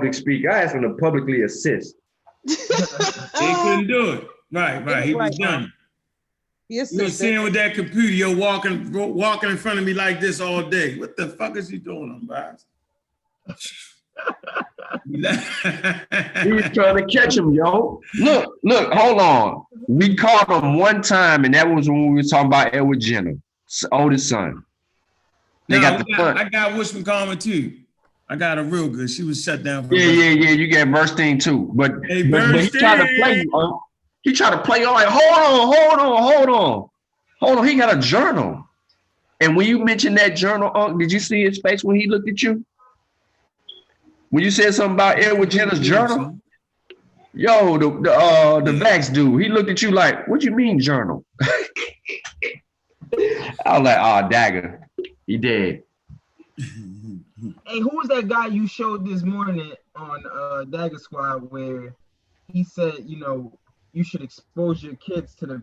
public speak. I asked him to publicly assist. He couldn't do it. Right. He was done. You were seeing with that computer, you're walking in front of me like this all day. What the fuck is he doing on Bryce? He was trying to catch him, yo. Look, hold on. We caught him one time, and that was when we were talking about Edward Jenner, oldest son. I got Wishman Coleman too. I got her real good. She was shut down. Yeah. You got Bernstein too, but he tried to play. He tried to play. All right, hold on. He got a journal, and when you mentioned that journal, did you see his face when he looked at you? When you said something about Edward Jenner's journal, yo, the Vax dude, he looked at you like, "What you mean journal?" I was like, "Oh, dagger, he dead." Hey, who was that guy you showed this morning on Dagger Squad where he said, you know, you should expose your kids to the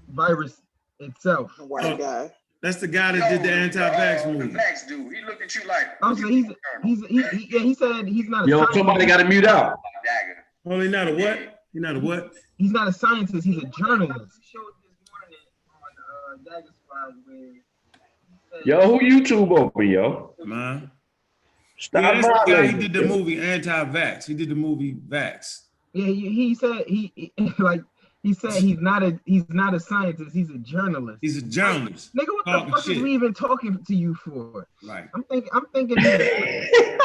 virus itself? The white guy. That's the guy that did the anti-vax movie. The Vax dude, he looked at you like. Oh, so he said he's not a Yo, scientist. somebody got to mute out. Oh, he's not a what? He's not a what? He's not a scientist. He's a journalist. He showed this morning on Dagger Squad where. Yo, who YouTube open, yo? Man. Stop. Yeah, that's the guy. He did the movie Anti-Vax. He did the movie Vax. Yeah, he said he said he's not a scientist. He's a journalist. He's a journalist. Nigga, what the fuck is we even talking to you for? Right. I'm thinking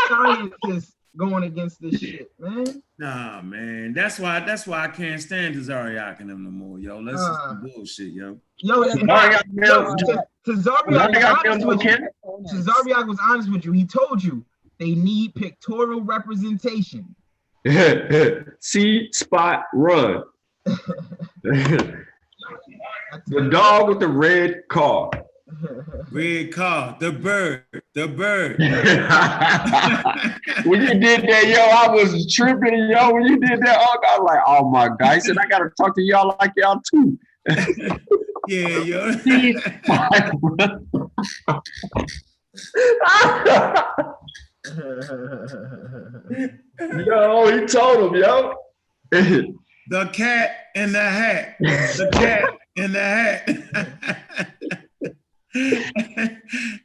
scientists going against this shit, man. Nah, man. That's why I can't stand Tazariak and them no more, yo. That's just some bullshit, yo. Tazariak was honest with you. He told you they need pictorial representation. See, spot, run. The dog with the red car. Red car, the bird. When you did that, yo, I was tripping, yo. When you did that, I was like, oh my God. He said, I gotta talk to y'all like y'all too. Yeah, yo. Yo, he told him, yo. The cat in the hat. The cat in the hat.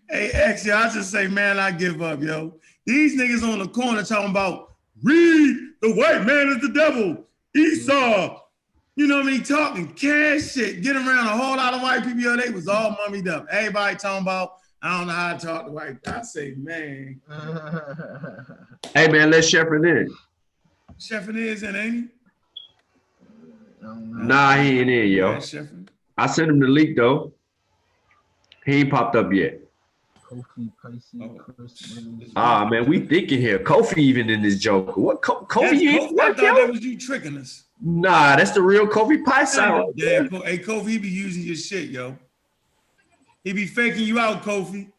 Hey, X, yo, I just say, man, I give up, yo. These niggas on the corner talking about, read, the white man is the devil. Esau. You know what I mean? Talking cash shit. Get around a whole lot of white people, yo, they was all mummied up. Everybody talking about, I don't know how to talk to white people. I say, man. Hey, man, let Shepard in. Shepard is in, ain't he? Nah, he ain't in, yo. Yeah, I sent him the link, though. He ain't popped up yet. Man, we thinking here. Kofi even in this joke. What Kofi? I thought that was you tricking us. Nah, that's the real Kofi Pie sound. Yeah, hey, Kofi, he be using your shit, yo. He be faking you out, Kofi.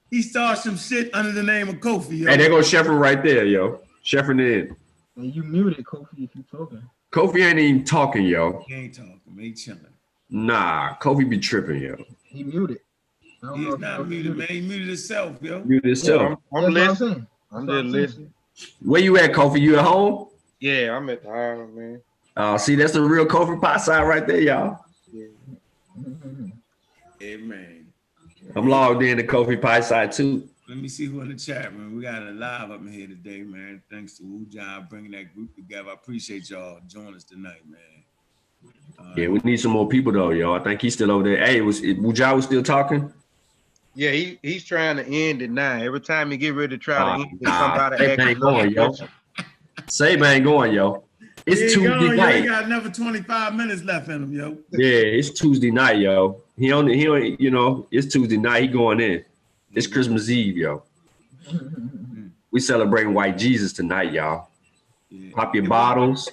He starts some shit under the name of Kofi, yo. Hey, there goes Shepard right there, yo. Shepard in. Hey, you muted Kofi if you talking. Kofi ain't even talking, yo. He ain't talking. He chilling. Nah, Kofi be tripping, yo. He muted. He's not muted, man. He muted himself, yo. Muted himself. I'm listening. I'm just listening. Where you at, Kofi? You at home? Yeah, I'm at the house, man. See, that's the real Kofi Pie side right there, y'all. Yeah. Hey, man. I'm logged in to Kofi Pie side too. Let me see who in the chat, man. We got a live up in here today, man. Thanks to Ujah bringing that group together. I appreciate y'all joining us tonight, man. Yeah, we need some more people though, yo. I think he's still over there. Hey, Ujah was still talking? Yeah, he's trying to end it now. Every time he get ready to try to end it, somebody Sabe ain't going, yo. Sabe ain't going, yo. It's Tuesday night. He got another 25 minutes left in him, yo. Yeah, it's Tuesday night, yo. He only, you know, it's Tuesday night. He going in. It's Christmas Eve, yo. We celebrating white Jesus tonight, y'all. Yeah. Pop your bottles,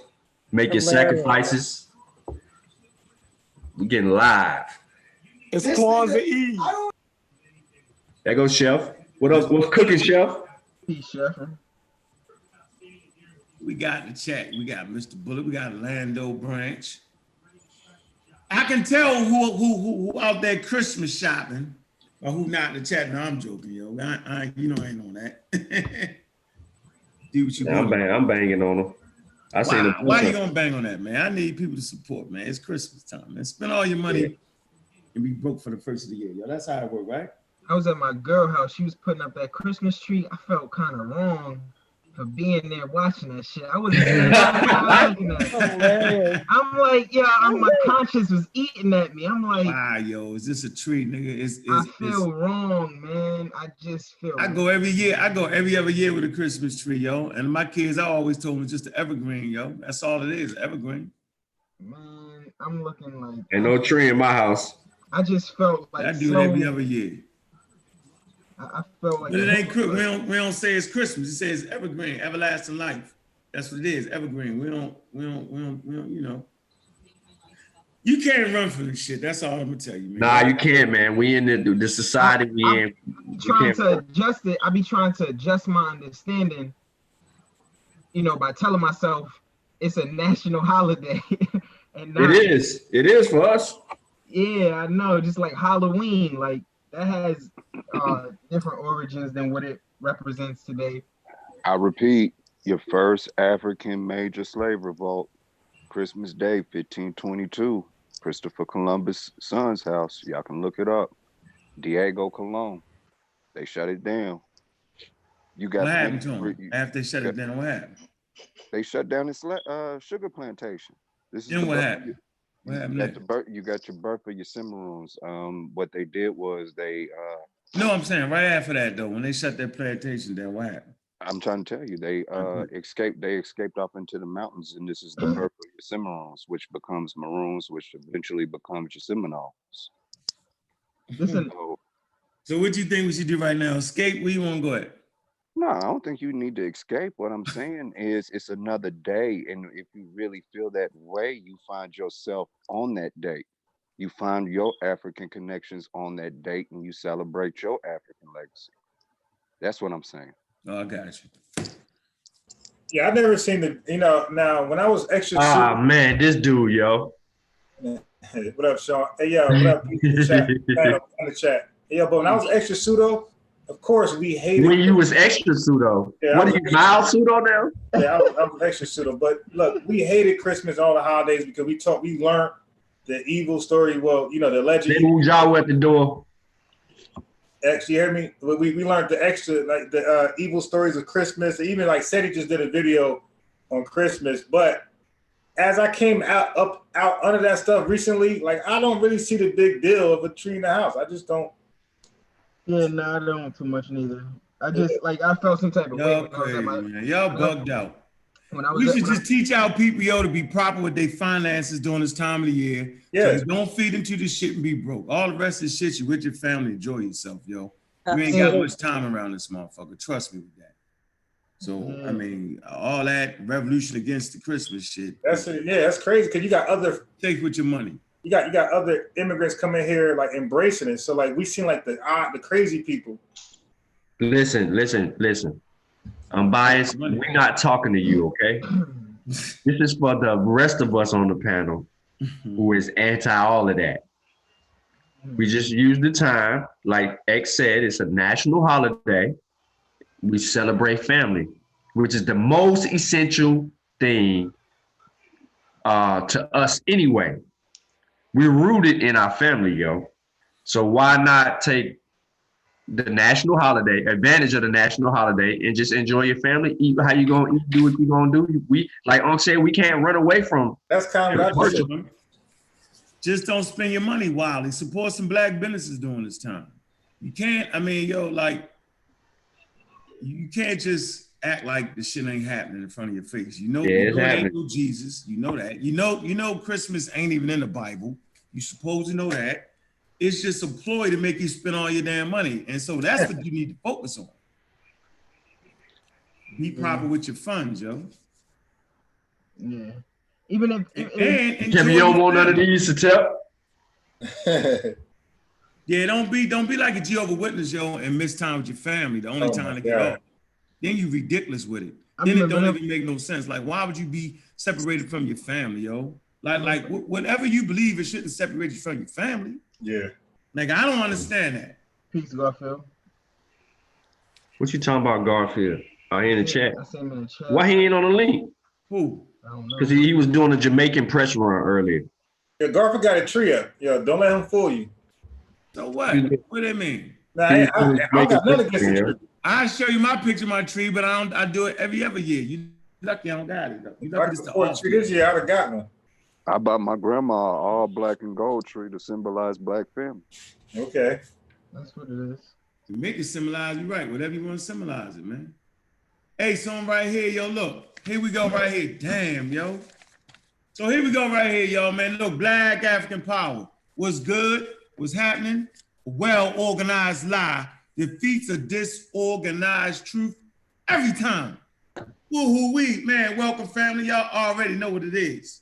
make your sacrifices. We getting live. It's Kwanzaa Eve. There goes Chef. What else? What's cooking, Chef? Peace, Chef. We got in the chat. We got Mr. Bullet. We got Lando Branch. I can tell who out there Christmas shopping Or who not in the chat? No, I'm joking, yo. You know I ain't on that. Do what you want. I'm banging on them. Why you gonna bang on that, man? I need people to support, man. It's Christmas time, man. Spend all your money and be broke for the first of the year, yo. That's how it work, right? I was at my girl house. She was putting up that Christmas tree. I felt kind of wrong for being there watching that shit. I wasn't saying nothing about that. I'm like, my conscience was eating at me. I'm like, wow, yo, is this a treat, nigga? I feel wrong, man. I just feel. I go every year. I go every other year with a Christmas tree, yo. And my kids, I always told them it's just an evergreen, yo. That's all it is, evergreen. Man, I'm looking like. Ain't no tree in my house. I just felt like I do it every other year. I felt like. But it ain't Christmas. We don't say it's Christmas. It says evergreen, everlasting life. That's what it is, evergreen. We don't, you know. You can't run from this shit. That's all I'm gonna tell you, man. Nah, you can't, man. We in the society we in. Trying to adjust it. I be trying to adjust my understanding, by telling myself it's a national holiday. And not, it is for us. Yeah, I know. Just like Halloween, like that has different origins than what it represents today. I repeat, your first African major slave revolt, Christmas Day, 1522, Christopher Columbus' son's house. Y'all can look it up. Diego Colon. They shut it down. You got what happened to him? After they shut it down, what happened? They shut down his sugar plantation. This is then what happened? What happened? You got your birth of your Cimarrones. What they did was they No, I'm saying right after that though, when they shut their plantation down, what happened? I'm trying to tell you, they escaped off into the mountains, and this is the birth of your Cimarrones, which becomes Maroons, which eventually becomes your Seminoles. Listen. So what do you think we should do right now? Escape? Where you want to go at? No, I don't think you need to escape. What I'm saying is it's another day. And if you really feel that way, you find yourself on that date. You find your African connections on that date and you celebrate your African legacy. That's what I'm saying. Oh, I got you. Yeah, I've never seen now when I was extra. Man, this dude, yo. Hey, what up, Sean? Hey, yo, what up? Chat, on the chat. Hey, yo, but when I was extra pseudo, of course, we hated. When you was extra pseudo. Yeah, what are you, mild pseudo now? Yeah, I was extra pseudo. But look, we hated Christmas and all the holidays because we learned the evil story. Well, the legend. They moved y'all at the door. Actually, you hear me? We learned the extra, like the evil stories of Christmas. Even like Seti just did a video on Christmas. But as I came out under that stuff recently, like I don't really see the big deal of a tree in the house. I just don't. Yeah, no, I don't too much neither. I just I felt some type of way. Y'all bugged out. We should just teach our people, to be proper with their finances during this time of the year. Yeah. So don't feed into this shit and be broke. All the rest of the shit, you with your family, enjoy yourself, yo. You ain't got much time around this motherfucker. Trust me with that. So, I mean, all that revolution against the Christmas shit. That's crazy because you got other. Take with your money. You got other immigrants coming here like embracing it. So like we seem like the crazy people. Listen. I'm biased. We're not talking to you, okay? This is for the rest of us on the panel who is anti all of that. We just use the time, like X said, it's a national holiday. We celebrate family, which is the most essential thing to us anyway. We're rooted in our family, yo. So why not take the national holiday, advantage of the national holiday, and just enjoy your family, eat how you gonna eat, do what you gonna do. We, like Unc said, we can't run away from. That's kind of what I said. Just don't spend your money wildly. Support some black businesses during this time. You can't, you can't just act like the shit ain't happening in front of your face. You know ain't no Jesus. You know that. You know Christmas ain't even in the Bible. You supposed to know that. It's just a ploy to make you spend all your damn money. And so that's what you need to focus on. Be proper with your funds, yo. Yeah. Even if you don't want none of these to tell. Yeah, don't be like a Jehovah's Witness, yo, and miss time with your family. The only time to get off. Then you ridiculous with it. Then it don't even make no sense. Like, why would you be separated from your family, yo? Like whatever you believe, it shouldn't separate you from your family. Yeah. Like, I don't understand that. Peace, Garfield. What you talking about, Garfield? Oh, he in the chat. I see him in the chat. Why he ain't on the link? Who? I don't know. Because he was doing a Jamaican press run earlier. Yeah, Garfield got a tree up. Yo, don't let him fool you. So what? What do they mean? Nah, I don't got nothing against the tree. I show you my picture of my tree, but I do it every other year. You lucky I don't got it though. You lucky this the tree this year, I'd have got one. I bought my grandma an all black and gold tree to symbolize black family. Okay. That's what it is. To make it symbolize, you right. Whatever you want to symbolize it, man. Hey, so I'm right here, yo. Look, here we go right here. Damn, yo. So here we go right here, y'all, man. Look, Black African power. What's good? What's happening? A well-organized lie defeats a disorganized truth every time. Woo-hoo-wee, man. Welcome, family. Y'all already know what it is.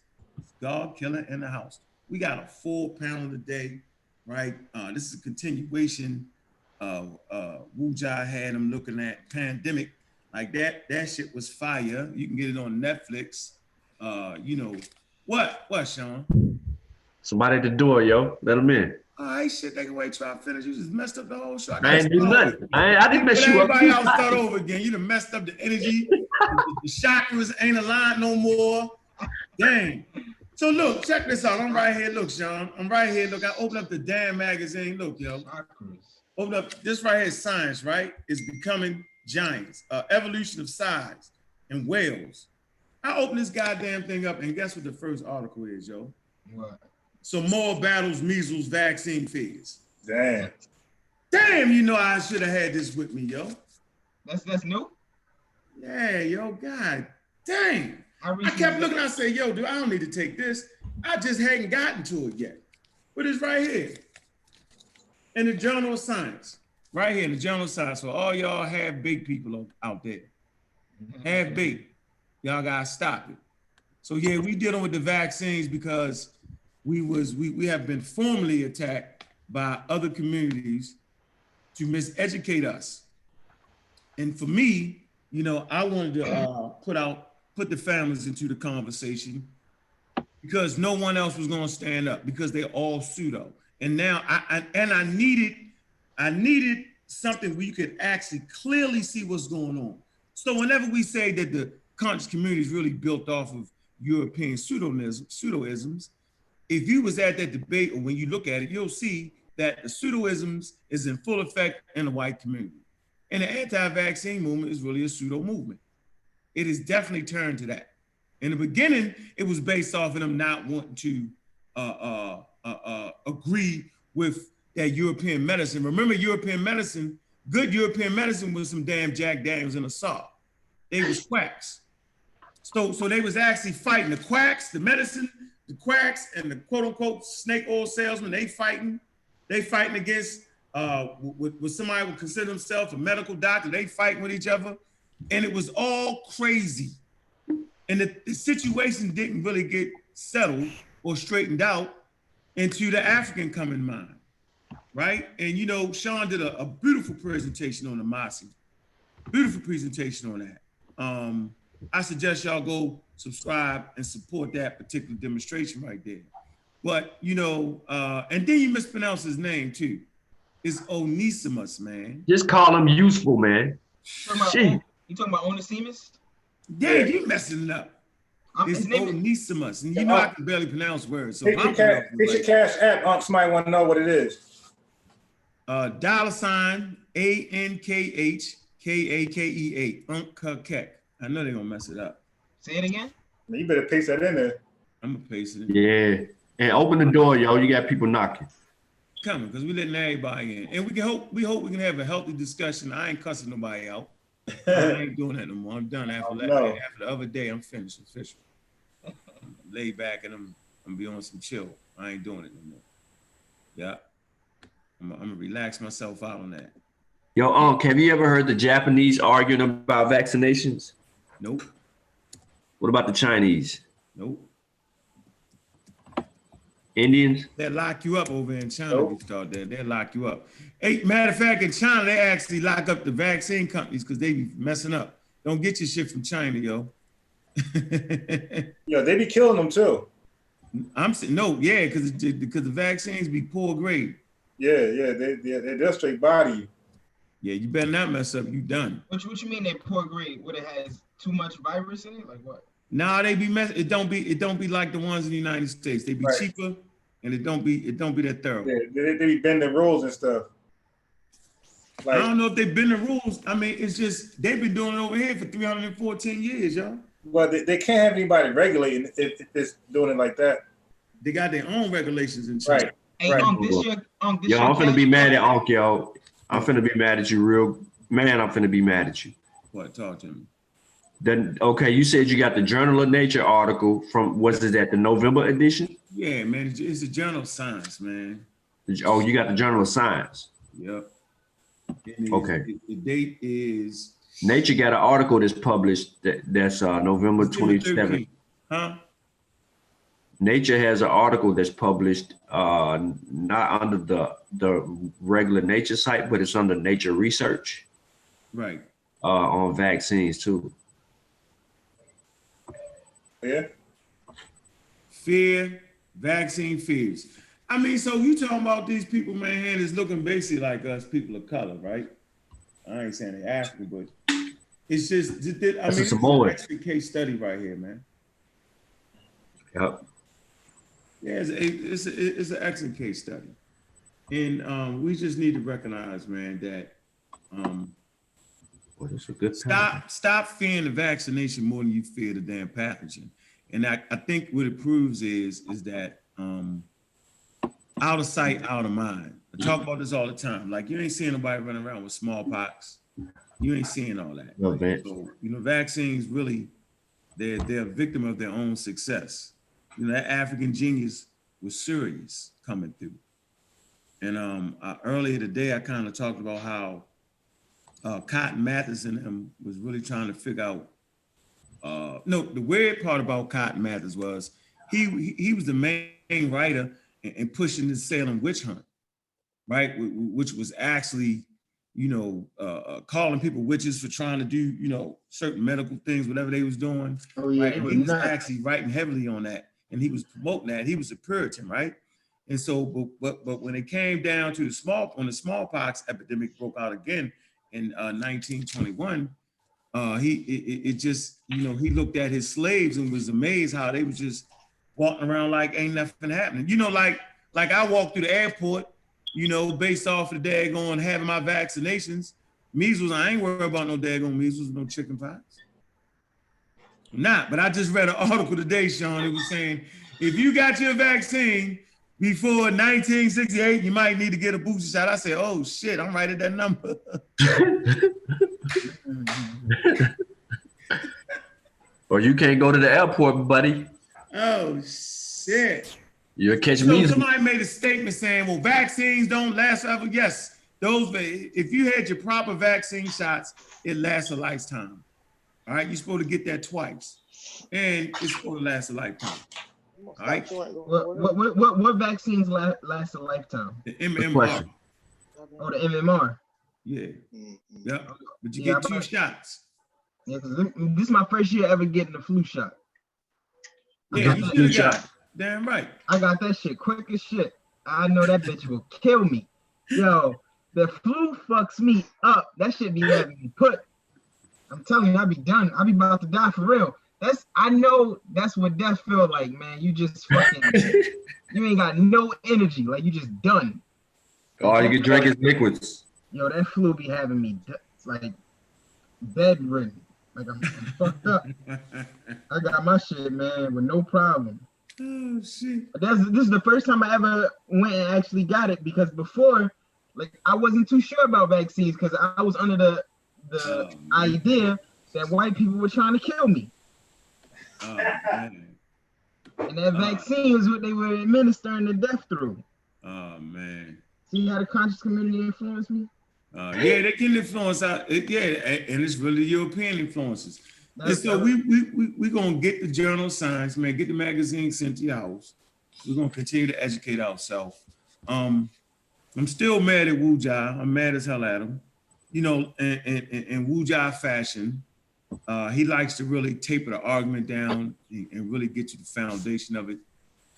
God killer in the house. We got a full panel today, right? This is a continuation of Wu Jai had him looking at pandemic. Like that shit was fire. You can get it on Netflix. You know, what, Sean? Somebody at the door, yo. Let him in. All right, shit, they can wait till I finish. You just messed up the whole show. I ain't do nothing. I didn't mess you up. Everybody else start over again. You done messed up the energy. The chakras ain't aligned no more. Dang. So look, check this out. I'm right here. Look, Sean. I'm right here. Look, I opened up the damn magazine. Look, yo. Open up. This right here is science, right? It's becoming giants. Evolution of size in whales. I open this goddamn thing up, and guess what the first article is, yo? What? So more battles, measles, vaccine fears. Damn. Damn, you know I should have had this with me, yo. That's new? Yeah, yo, god dang. I kept looking, I said, yo, dude, I don't need to take this. I just hadn't gotten to it yet. But it's right here. In the Journal of Science. Right here in the Journal of Science. So all y'all have big people out there. Have big. Y'all gotta stop it. So yeah, we dealing with the vaccines because we have been formally attacked by other communities to miseducate us. And for me, you know, I wanted to put the families into the conversation because no one else was going to stand up because they're all pseudo. And now I needed something where you could actually clearly see what's going on. So whenever we say that the conscious community is really built off of European pseudoisms, if you was at that debate or when you look at it, you'll see that the pseudoisms is in full effect in the white community. And the anti-vaccine movement is really a pseudo movement. It is definitely turned to that. In the beginning, it was based off of them not wanting to agree with that European medicine. Remember, European medicine, good European medicine was some damn Jack Daniels and Assad. They was quacks. So they was actually fighting the quacks, the medicine, the quacks, and the quote unquote snake oil salesmen. They fighting against what somebody would consider himself a medical doctor. They fighting with each other, and it was all crazy. And the situation didn't really get settled or straightened out until the African come in mind, right? And you know, Sean did a beautiful presentation on the Masi, beautiful presentation on that. I suggest y'all go subscribe and support that particular demonstration right there. But you know, and then you mispronounce his name too. It's Onesimus, man. Just call him useful, man. You talking about Onesimus? Yeah, you messing it up. It's Onesimus, and you know I can barely pronounce words. So it's your cash app. Somebody want to know what it is. $ANKHKAKEA. Unkakek. I know they're gonna mess it up. Say it again. You better paste that in there. I'm gonna paste it. Yeah, and open the door, yo. You got people knocking. Coming, because we letting everybody in, and we hope we can have a healthy discussion. I ain't cussing nobody out. I ain't doing that no more. I'm done after the other day. I'm finished official. Lay back and I'm be on some chill. I ain't doing it no more. Yeah, I'm gonna relax myself out on that. Yo, Unc, have you ever heard the Japanese arguing about vaccinations? Nope. What about the Chinese? Nope. Indians? They'll lock you up over in China. Nope. If you start there, they'll lock you up. Hey, matter of fact, in China, they actually lock up the vaccine companies because they be messing up. Don't get your shit from China, yo. Yo, they be killing them too. I'm saying no, yeah, because the vaccines be poor grade. Yeah, they'll straight body you. Yeah, you better not mess up. You done. What you mean they poor grade? What, it has too much virus in it? Like what? Nah, they be mess. It don't be like the ones in the United States. They be cheaper, and it don't be that thorough. Yeah, they be bending rules and stuff. Like, I don't know if they bend the rules. I mean, it's just they've been doing it over here for 314 years, y'all. Well, they can't have anybody regulating if it's doing it like that. They got their own regulations in China. Right. Hey, right. Yo, I'm finna be mad at Onk, yo. I'm finna be mad at you, real man. I'm finna be mad at you. What? Talk to me. Then okay, you said you got the Journal of Nature article from was it that the November edition? Yeah, man, it's a journal of science, man. Oh, you got the Journal of Science. Yep. Okay. The date is Nature got an article that's published that's November 27th. Huh? Nature has an article that's published not under the regular Nature site, but it's under Nature Research. Right. On vaccines too. Yeah. Fear, vaccine fears. I mean, so you talking about these people, man, is looking basically like us, people of color, right? I ain't saying they're African, but it's just, I mean, it's an extra case study right here, man. Yep. Yeah, it's an excellent case study. And we just need to recognize, man, that well, it's a good stop fearing the vaccination more than you fear the damn pathogen. And I think what it proves is that out of sight, out of mind. I talk about this all the time. Like, you ain't seeing nobody running around with smallpox. You ain't seeing all that. No, man. So, you know, vaccines really, they're a victim of their own success. You know, that African genius was serious coming through. And earlier today, I kind of talked about how Cotton Mather's and him was really trying to figure out. No, the weird part about Cotton Mather's was he was the main writer and pushing the Salem witch hunt, right? Which was actually, you know, calling people witches for trying to do, you know, certain medical things, whatever they was doing. Oh yeah, right? And he was actually writing heavily on that, and he was promoting that. He was a Puritan, right? And so, but when it came down to when the smallpox epidemic broke out again in 1921, it just, you know, he looked at his slaves and was amazed how they was just walking around like ain't nothing happening. You know, like I walked through the airport, you know, based off of the daggone having my vaccinations. Measles, I ain't worried about no daggone measles, no chicken pox. But I just read an article today, Sean. It was saying, if you got your vaccine before 1968, you might need to get a booster shot. I said, oh shit, I'm right at that number. Or you can't go to the airport, buddy. Oh shit. You'll catch me. Somebody made a statement saying, well, vaccines don't last forever. Yes, if you had your proper vaccine shots, it lasts a lifetime. All right, you're supposed to get that twice. And it's supposed to last a lifetime. All right. What vaccines last a lifetime? The MMR. Oh, the MMR. Yeah. Yep. But you get 2 shots. Yeah, because this is my first year ever getting the flu shot. Yeah, you should have got it. Damn right. I got that shit quick as shit. I know that bitch will kill me. Yo, the flu fucks me up. That shit be having me put. I'm telling you, I be done. I be about to die for real. I know that's what death feel like, man. You just fucking, you ain't got no energy. Like, you just done. All you can drink is liquids. Yo, that flu be having me like bedridden. Like I'm fucked up. I got my shit, man, with no problem. Oh shit. But this is the first time I ever went and actually got it, because before, like, I wasn't too sure about vaccines because I was under the idea that white people were trying to kill me. Oh, man. And that vaccine was what they were administering the death through. Oh man. See how the conscious community influenced me? Yeah, they can influence out. Yeah, and it's really European influences. And so we gonna get the journal of science, man. Get the magazine sent to your house. We're gonna continue to educate ourselves. I'm still mad at Wu Jia. I'm mad as hell at him. You know, in Wu Jia fashion, he likes to really taper the argument down and really get to the foundation of it.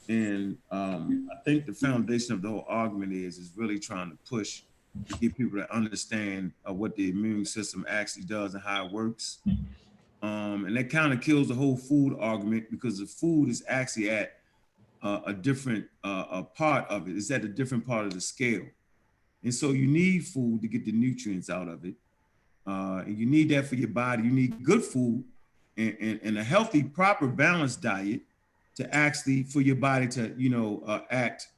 And I think the foundation of the whole argument is really trying to push to get people to understand what the immune system actually does and how it works. And that kind of kills the whole food argument, because the food is actually at a different part of it. It's at a different part of the scale. And so you need food to get the nutrients out of it. And you need that for your body. You need good food and a healthy, proper, balanced diet to actually, for your body to, act,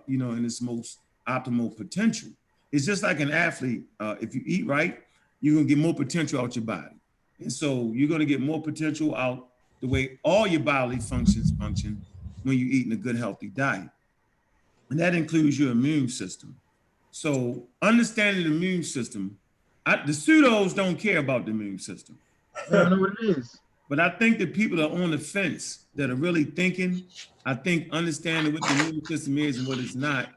in its most optimal potential. It's just like an athlete. If you eat right, you're gonna get more potential out your body. And so you're gonna get more potential out the way all your bodily functions function when you're eating a good, healthy diet. And that includes your immune system. So understanding the immune system, the pseudos don't care about the immune system. I don't know what it is. But I think that people that are on the fence that are really thinking, I think understanding what the immune system is and what it's not,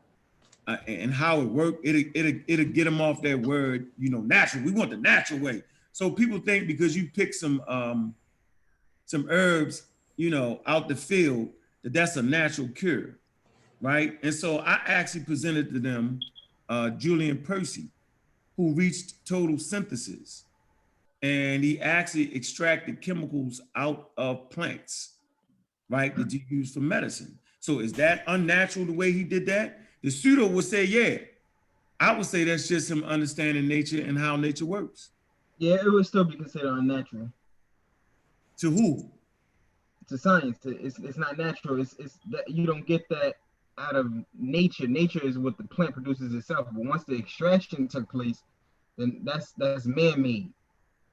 and how it works, it'll get them off that word, natural. We want the natural way. So people think because you pick some herbs, out the field, that's a natural cure, right? And so I actually presented to them Julian Percy, who reached total synthesis. And he actually extracted chemicals out of plants, right, that you use for medicine. So is that unnatural the way he did that? The pseudo would say, yeah. I would say that's just him understanding nature and how nature works. Yeah, it would still be considered unnatural. To who? To science. It's not natural. It's that you don't get that out of nature. Nature is what the plant produces itself. But once the extraction took place, then that's man-made.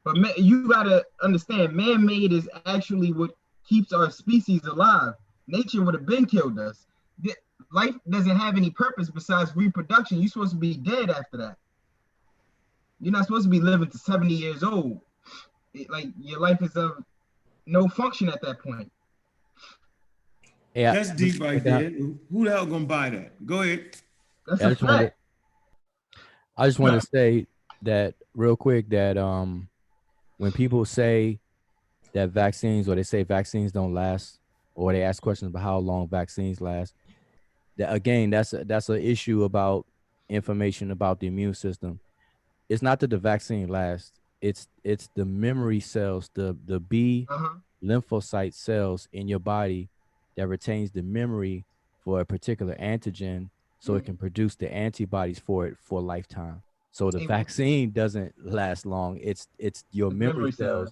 But you gotta understand, man-made is actually what keeps our species alive. Nature would have been killed us. Life doesn't have any purpose besides reproduction. You're supposed to be dead after that. You're not supposed to be living to 70 years old. Your life is of no function at that point. Yeah, that's deep right there. Who the hell gonna buy that? Go ahead. That's a fact. I just want to say that real quick that when people say that vaccines, or they say vaccines don't last, or they ask questions about how long vaccines last, that again, that's an issue about information about the immune system. It's not that the vaccine lasts, it's the memory cells, the B lymphocyte cells in your body that retains the memory for a particular antigen, so it can produce the antibodies for it for a lifetime. So the vaccine doesn't last long. It's your memory cells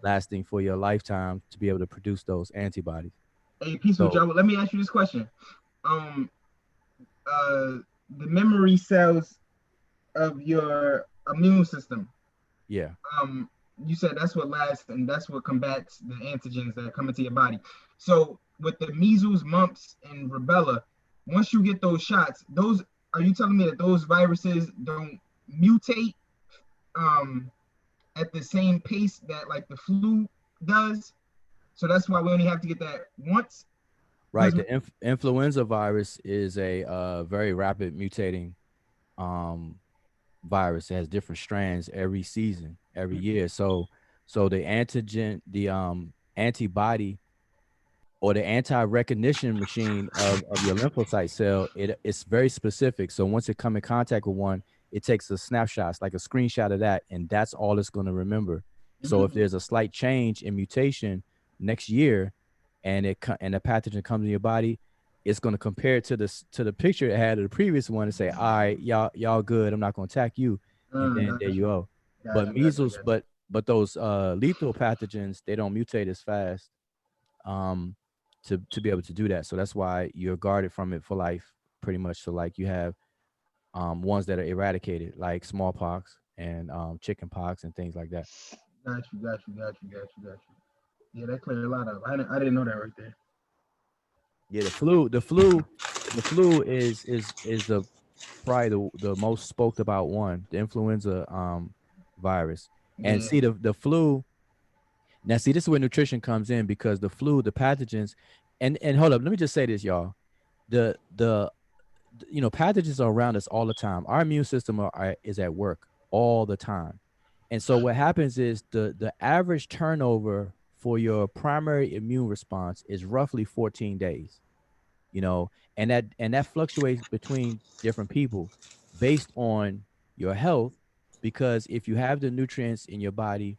lasting for your lifetime to be able to produce those antibodies. Hey, peaceful Joe, let me ask you this question. The memory cells of your immune system. Yeah. You said that's what lasts and that's what combats the antigens that come into your body. So with the measles, mumps, and rubella, once you get those shots, are you telling me that those viruses don't mutate at the same pace that like the flu does? So that's why we only have to get that once? Right. The influenza virus is a very rapid mutating virus. It has different strands every season, every year. So the antigen, the antibody, or the anti-recognition machine of your lymphocyte cell, it's very specific. So once it come in contact with one, it takes a snapshot, like a screenshot of that, and that's all it's going to remember. So if there's a slight change in mutation next year, and the pathogen comes in your body, it's going to compare it to the picture it had of the previous one and say, all right, y'all good, I'm not going to attack you. And then there you go. But measles, but those lethal pathogens, they don't mutate as fast to be able to do that. So that's why you're guarded from it for life, pretty much. So like you have ones that are eradicated, like smallpox and chicken pox and things like that. Got you. Yeah, that cleared a lot up. I didn't know that right there. Yeah, the flu is probably the most spoke about one, the influenza virus. And see the flu. Now see, this is where nutrition comes in, because the flu, the pathogens, and hold up, let me just say this, y'all. The pathogens are around us all the time. Our immune system is at work all the time. And so what happens is the average turnover for your primary immune response is roughly 14 days. you know, and that fluctuates between different people based on your health, because if you have the nutrients in your body,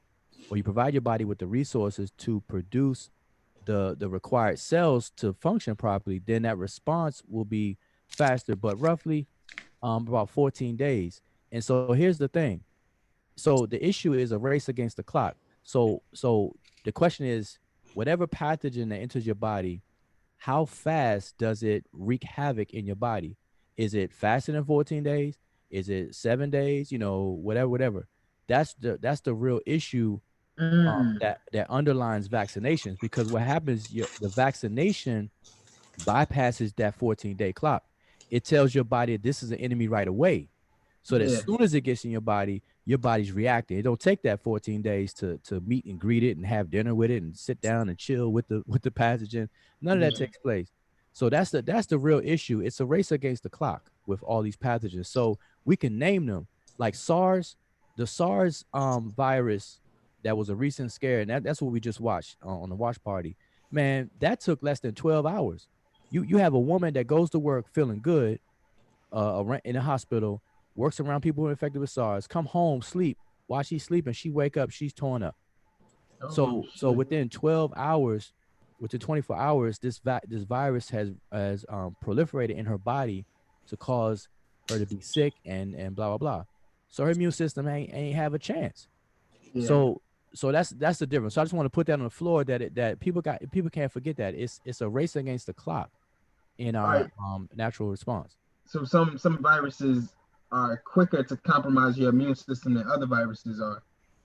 or you provide your body with the resources to produce the required cells to function properly, then that response will be faster, but roughly about 14 days. And so here's the thing. So the issue is a race against the clock. So the question is, whatever pathogen that enters your body, how fast does it wreak havoc in your body? Is it faster than 14 days? Is it 7 days? You know, whatever. That's the real issue, that underlines vaccinations, because what happens, the vaccination bypasses that 14-day clock. It tells your body this is an enemy right away. So that as Yeah. soon as it gets in your body's reacting. It don't take that 14 days to meet and greet it and have dinner with it and sit down and chill with the pathogen. None of that takes place. So that's the real issue. It's a race against the clock with all these pathogens. So we can name them like SARS, the SARS virus that was a recent scare, and that's what we just watched on the watch party. Man, that took less than 12 hours. You have a woman that goes to work feeling good, in a hospital, works around people who are infected with SARS, come home, sleep. While she's sleeping, she wake up, she's torn up. So within 12 hours, within 24 hours, this virus has proliferated in her body to cause her to be sick and blah blah blah. So her immune system ain't have a chance. Yeah. So that's the difference. So I just want to put that on the floor, that people can't forget that it's a race against the clock in our natural response. So some viruses are quicker to compromise your immune system than other viruses are.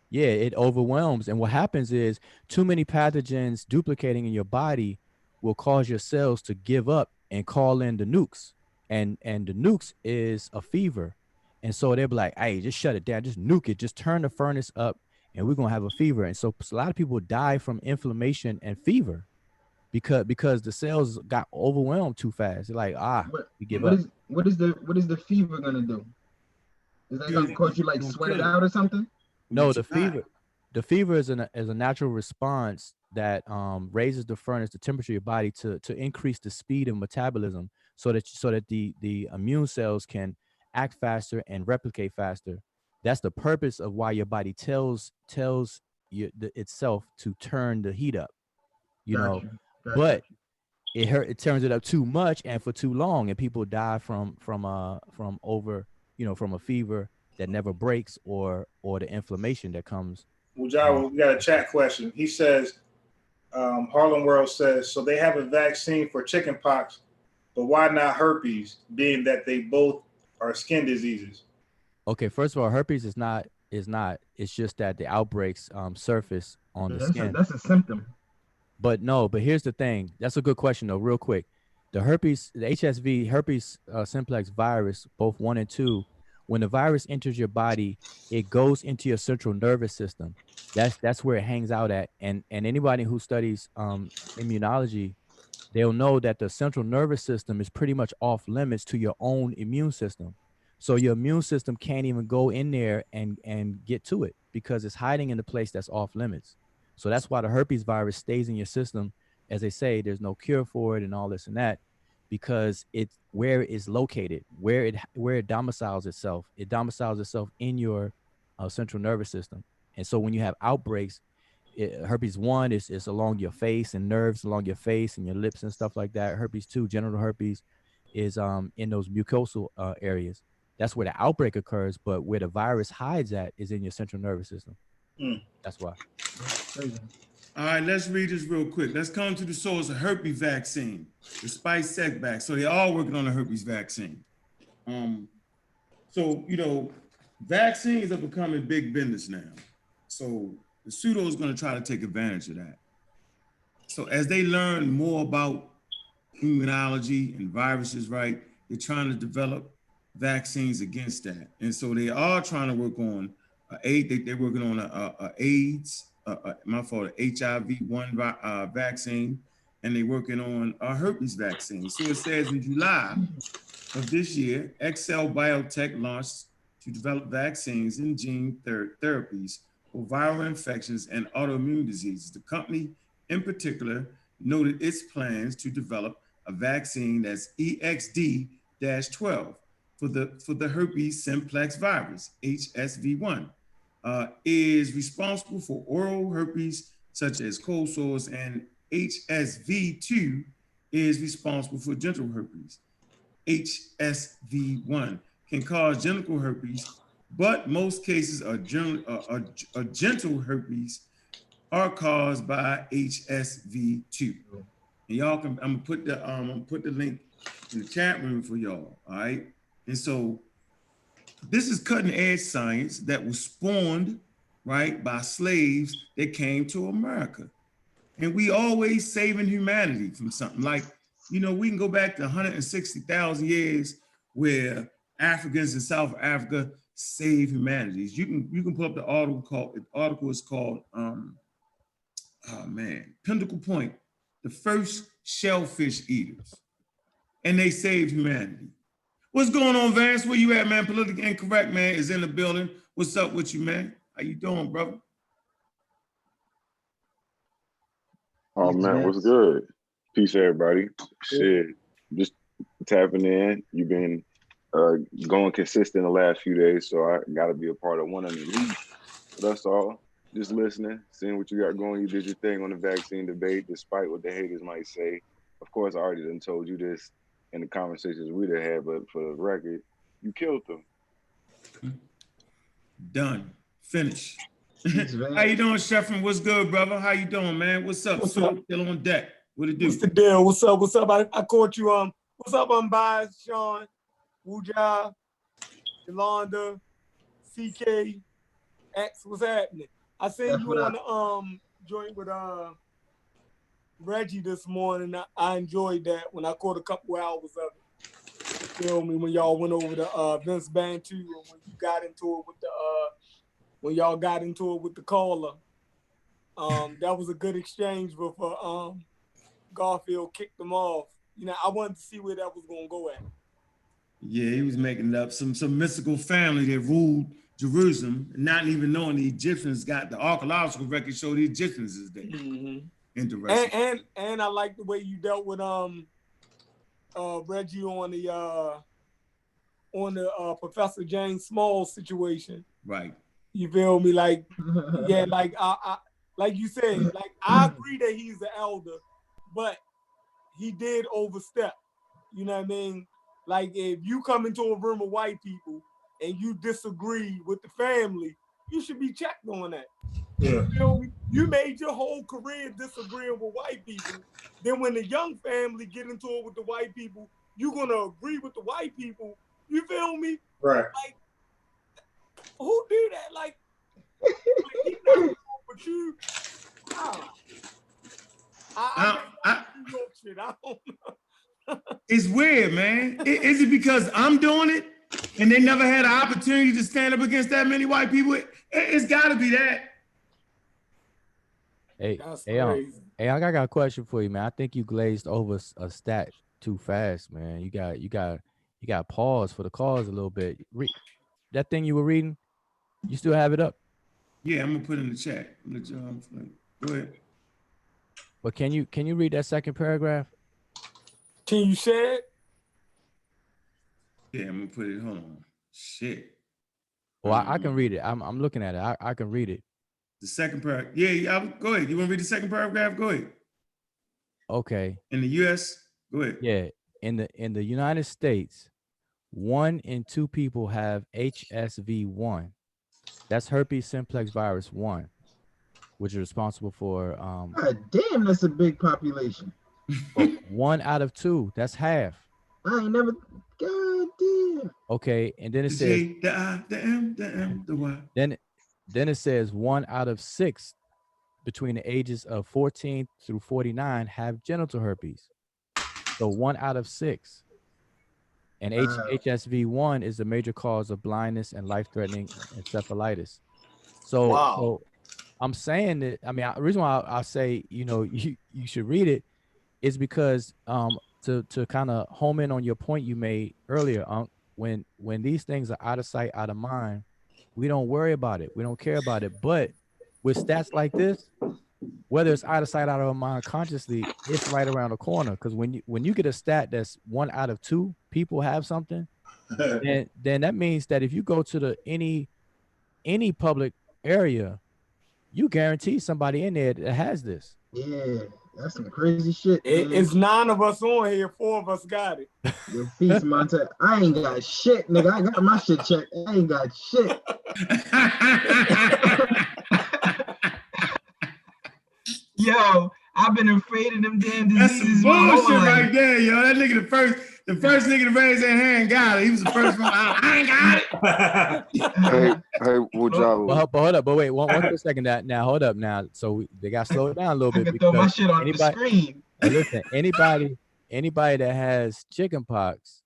Yeah, it overwhelms. And what happens is too many pathogens duplicating in your body will cause your cells to give up and call in the nukes. And the nukes is a fever. And so they'll be like, hey, just shut it down, just nuke it, just turn the furnace up, and we're gonna have a fever. And so a lot of people die from inflammation and fever because the cells got overwhelmed too fast. They're like, we give up. What is the fever gonna do? Is that gonna cause you like sweat it out or something? No, the fever is a natural response that raises the furnace, the temperature of your body to increase the speed of metabolism, so that the immune cells can act faster and replicate faster. That's the purpose of why your body tells itself to turn the heat up, Gotcha. but it turns it up too much and for too long, and people die from over, from a fever that never breaks, or the inflammation that comes. Well, John, we got a chat question. He says, Harlem World says, so they have a vaccine for chickenpox, but why not herpes, being that they both are skin diseases? Okay, first of all, herpes is not. It's just that the outbreaks surface on the skin. That's a symptom. But here's the thing. That's a good question though. Real quick, the HSV, herpes simplex virus, both 1 and 2. When the virus enters your body, it goes into your central nervous system. That's where it hangs out at. And anybody who studies immunology, they'll know that the central nervous system is pretty much off limits to your own immune system. So your immune system can't even go in there and get to it, because it's hiding in the place that's off limits. So that's why the herpes virus stays in your system. As they say, there's no cure for it and all this and that, because it's where it is located, where it domiciles itself. It domiciles itself in your central nervous system. And so when you have outbreaks, herpes 1 is along your face and nerves along your face and your lips and stuff like that. Herpes 2, genital herpes, is in those mucosal areas. That's where the outbreak occurs, but where the virus hides at is in your central nervous system. That's why. All right, let's read this real quick. Let's come to the source of herpes vaccine, the spice setback. So they're all working on a herpes vaccine. So, vaccines are becoming big business now. So the pseudo is going to try to take advantage of that. So as they learn more about immunology and viruses, right, they're trying to develop vaccines against that. And so they are trying to work on they're working on a AIDS, HIV-1 vaccine, and they're working on a herpes vaccine. So it says in July of this year, Excel Biotech launched to develop vaccines and gene therapies for viral infections and autoimmune diseases. The company in particular noted its plans to develop a vaccine that's EXD-12 for the herpes simplex virus, HSV1, is responsible for oral herpes such as cold sores, and HSV2 is responsible for genital herpes. HSV1 can cause genital herpes, but most cases of genital herpes are caused by HSV2. And y'all can, I'm gonna put the link in the chat room for y'all, all right? And so this is cutting edge science that was spawned, right, by slaves that came to America. And we always saving humanity from something. Like, you know, we can go back to 160,000 years where Africans in South Africa saved humanity. You can pull up the article is called Pinnacle Point, the first shellfish eaters. And they saved humanity. What's going on, Vance? Where you at, man? Politically Incorrect, man, is in the building. What's up with you, man? How you doing, brother? Oh man, what's good? Peace, everybody. Shit, just tapping in. You've been going consistent the last few days, so I got to be a part of one of them. That's all. Just listening, seeing what you got going. You did your thing on the vaccine debate, despite what the haters might say. Of course, I already done told you this in the conversations we'd have had, but for the record, you killed them. Done. Finish. How you doing, Sheffrin? What's good, brother? How you doing, man? What's up? What's up? Still on deck. What it do? What's the deal? What's up? What's up? I caught you. What's up, Unbiased, Sean, Wuja, Yolanda, CK, X? What's happening? I seen you on the joint with Reggie this morning. I enjoyed that when I caught a couple hours of it. You feel me? When y'all went over to Vince Bantu, and when you got into it with the when y'all got into it with the caller, that was a good exchange before Garfield kicked them off. You know, I wanted to see where that was gonna go at. Yeah, he was making up some mystical family that ruled Jerusalem, not even knowing the Egyptians got the archaeological record show the Egyptians is there. Mm-hmm. Interesting. And I like the way you dealt with Reggie on the Professor James Small situation. Right. You feel me? Like, yeah, like I like you said, like I agree that he's the elder, but he did overstep. You know what I mean? Like if you come into a room of white people and you disagree with the family, you should be checked on that. Yeah. You know, you made your whole career disagreeing with white people. Then when the young family get into it with the white people, you're gonna agree with the white people. You feel me? Right. Like, who do that? Like he not wrong, but you. I don't know. It's weird, man. Is it because I'm doing it and they never had an opportunity to stand up against that many white people? It's got to be that. Hey, I got a question for you, man. I think you glazed over a stat too fast, man. You got pause for the cause a little bit. That thing you were reading, you still have it up? Yeah, I'm gonna put it in the chat. Go ahead. But can you read that second paragraph? Can you share it? Yeah, I'm gonna put it. Hold on. Shit. Well, I can read it. I'm looking at it. I can read it. The second paragraph. Yeah, go ahead. You want to read the second paragraph? Go ahead. Okay. In the U.S., go ahead. Yeah, in the United States, 1 in 2 people have HSV1. That's herpes simplex virus 1, which is responsible for God damn, that's a big population. 1 out of 2. That's half. I ain't never. God damn. Okay, and then it says the I, the M, the M, the Y. Then it says 1 out of 6 between the ages of 14 through 49 have genital herpes. So 1 out of 6. And HSV1 is the major cause of blindness and life-threatening encephalitis. So, wow. So I'm saying that, I mean, the reason why I say, you know, you should read it is because to kind of home in on your point you made earlier, when these things are out of sight, out of mind, we don't worry about it. We don't care about it. But with stats like this, whether it's out of sight, out of mind, consciously, it's right around the corner. Because when you get a stat that's 1 out of 2 people have something, then that means that if you go to any public area, you guarantee somebody in there that has this. Yeah, that's some crazy shit. It's 9 of us on here, 4 of us got it. Yo, peace, Monte. I ain't got shit, nigga. I got my shit checked. I ain't got shit. Yo, I've been afraid of them damn diseases. That's some bullshit right there, yo. That nigga, the first nigga to raise their hand got it. He was the first one. I ain't got it. Hey, well, hold up, but wait, one quick second. Now, hold up, now. So they got to slow it down a little bit. I can throw my shit on the screen. Listen, anybody that has chickenpox,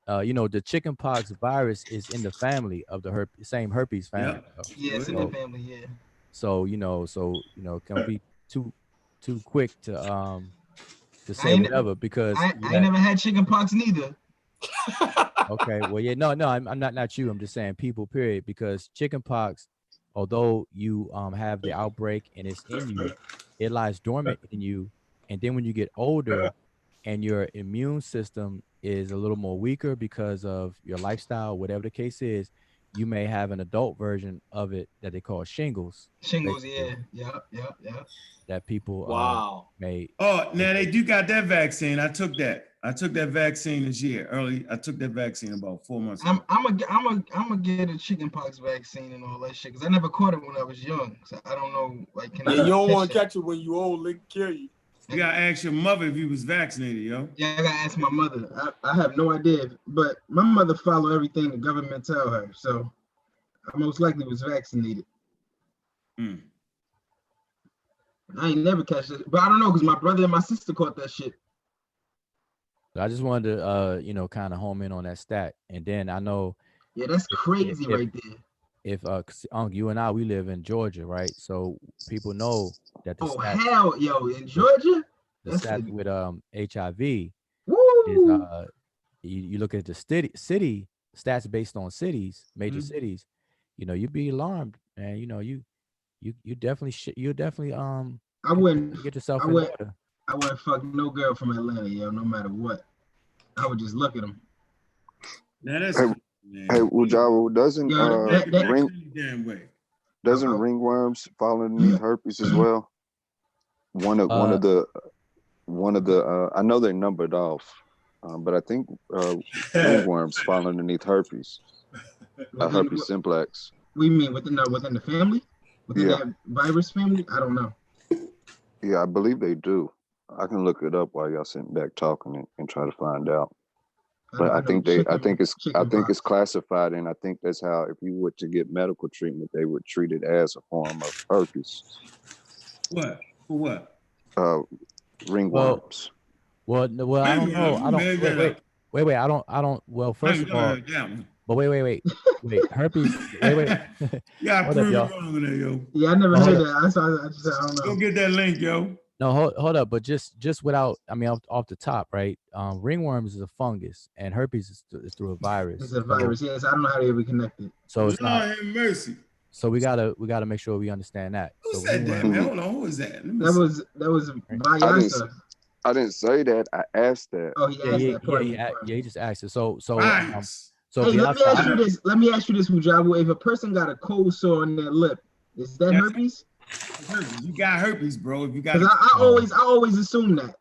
the chickenpox virus is in the family of the same herpes family. Yeah, it's in the family. Yeah. So can be too quick to say whatever, because I ain't never had chickenpox neither. Okay, well, yeah, no, I'm not you. I'm just saying people, period, because chickenpox, although you have the outbreak and it's in you, it lies dormant in you, and then when you get older and your immune system is a little more weaker because of your lifestyle, whatever the case is, you may have an adult version of it that they call shingles. Shingles, yeah. That people may. Oh, now they do got that vaccine. I took that vaccine this year early. I took that vaccine about 4 months ago. I'm gonna get a chickenpox vaccine and all that shit, because I never caught it when I was young. So I don't know, like, you don't want to catch it when you old, it kill you. You gotta ask your mother if you was vaccinated, yo. Yeah, I gotta ask my mother. I have no idea, but my mother follow everything the government tell her, so I most likely was vaccinated. I ain't never catch it, but I don't know, because my brother and my sister caught that shit. I just wanted to, kind of home in on that stat, and then I know. Yeah, that's crazy right there. If you and I, we live in Georgia, right? So people know that the stats, hell, yo, in Georgia, the stats with HIV woo! is you look at the city stats based on cities, major cities, you'd be alarmed, and you definitely I wouldn't get yourself in order. I wouldn't fuck no girl from Atlanta, yo, no matter what. I would just look at them. Hey, Ujawa, doesn't ringworms fall underneath herpes as well? One of the I know they're numbered off, but I think ringworms fall underneath herpes. Herpes simplex. We mean within the family, within that virus family? I don't know. Yeah, I believe they do. I can look it up while y'all sitting back talking and try to find out. But I think it's classified, and I think that's how, if you were to get medical treatment, they would treat it as a form of herpes. What? For what? Ringworms. Well, I don't know. I don't. Wait. I don't. Well, first of all, but wait. Herpes. Wait. Yeah, I prove it wrong there, yo. Yeah, I never heard that. I don't know. Go get that link, yo. No, hold up, but just without, off the top, right? Ringworms is a fungus, and herpes is through a virus. It's a virus, yes. I don't know how they were connected. So it's not. Lord have mercy. So we gotta make sure we understand that. Who said that, man? Hold on, who was that? That was Vyasa. I didn't say that. I asked that. Oh, he asked that. Yeah, he just asked it. So hey, let me ask you this, Mujabu. If a person got a cold sore on their lip, is that herpes? You got herpes, bro. If you got, I always assume that.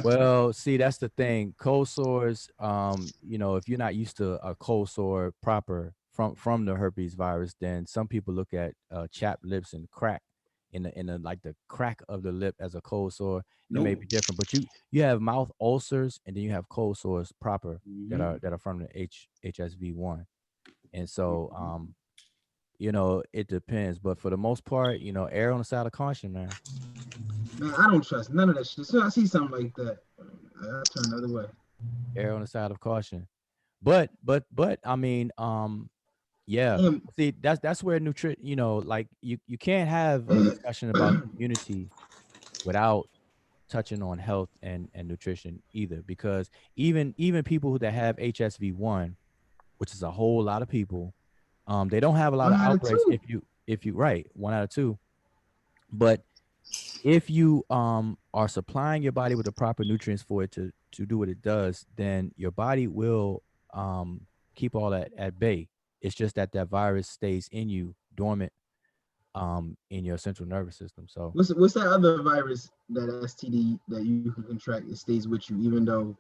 Well, see, that's the thing. Cold sores, if you're not used to a cold sore proper from the herpes virus, then some people look at chapped lips and crack in the like the crack of the lip as a cold sore. It may be different, but you have mouth ulcers, and then you have cold sores proper that are from the HSV1, and so it depends, but for the most part, err on the side of caution, man. Man, I don't trust none of that shit. As soon as I see something like that, I turn the other way. Err on the side of caution, but yeah. See, that's where like you can't have a discussion about immunity without touching on health and nutrition either, because even people that have HSV1, which is a whole lot of people, they don't have a lot of outbreaks. If you right, 1 out of 2, But if you are supplying your body with the proper nutrients for it to do what it does, then your body will keep all that at bay. It's just that virus stays in you dormant in your central nervous system. So what's that other virus, that STD that you can contract? It stays with you even though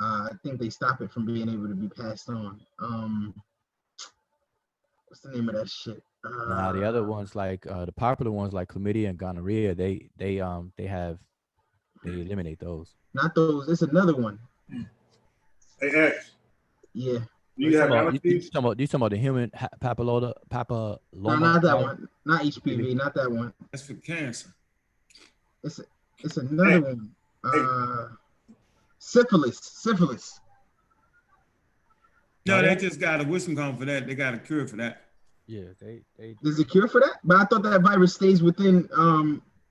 I think they stop it from being able to be passed on. What's the name of that shit? now the other ones, like the popular ones like chlamydia and gonorrhea, they eliminate those. Not those. It's another one. Hey, X. Yeah. Do you have allergies? You talking about the human papilloma? No, not that one. Not HPV. Not that one. That's for cancer. It's another one. Syphilis. No, they just got a wisdom cone for that. They got a cure for that. Yeah, they There's a cure for that? But I thought that virus stays within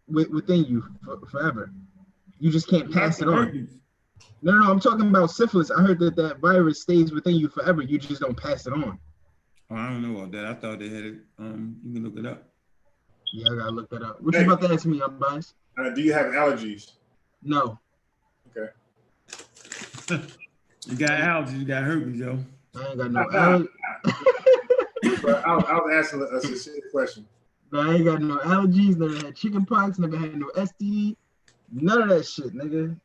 within you forever. You just can't pass it on. No, I'm talking about syphilis. I heard that virus stays within you forever. You just don't pass it on. Oh, I don't know about that. I thought they had it. You can look it up. Yeah, I gotta look that up. What you about to ask me, Unbiased? Do you have allergies? No. Okay. You got allergies. You got herpes, yo. I ain't got no allergies. I was asking a specific question. No, I ain't got no allergies. Never had chicken pox. Never had no STD. None of that shit, nigga.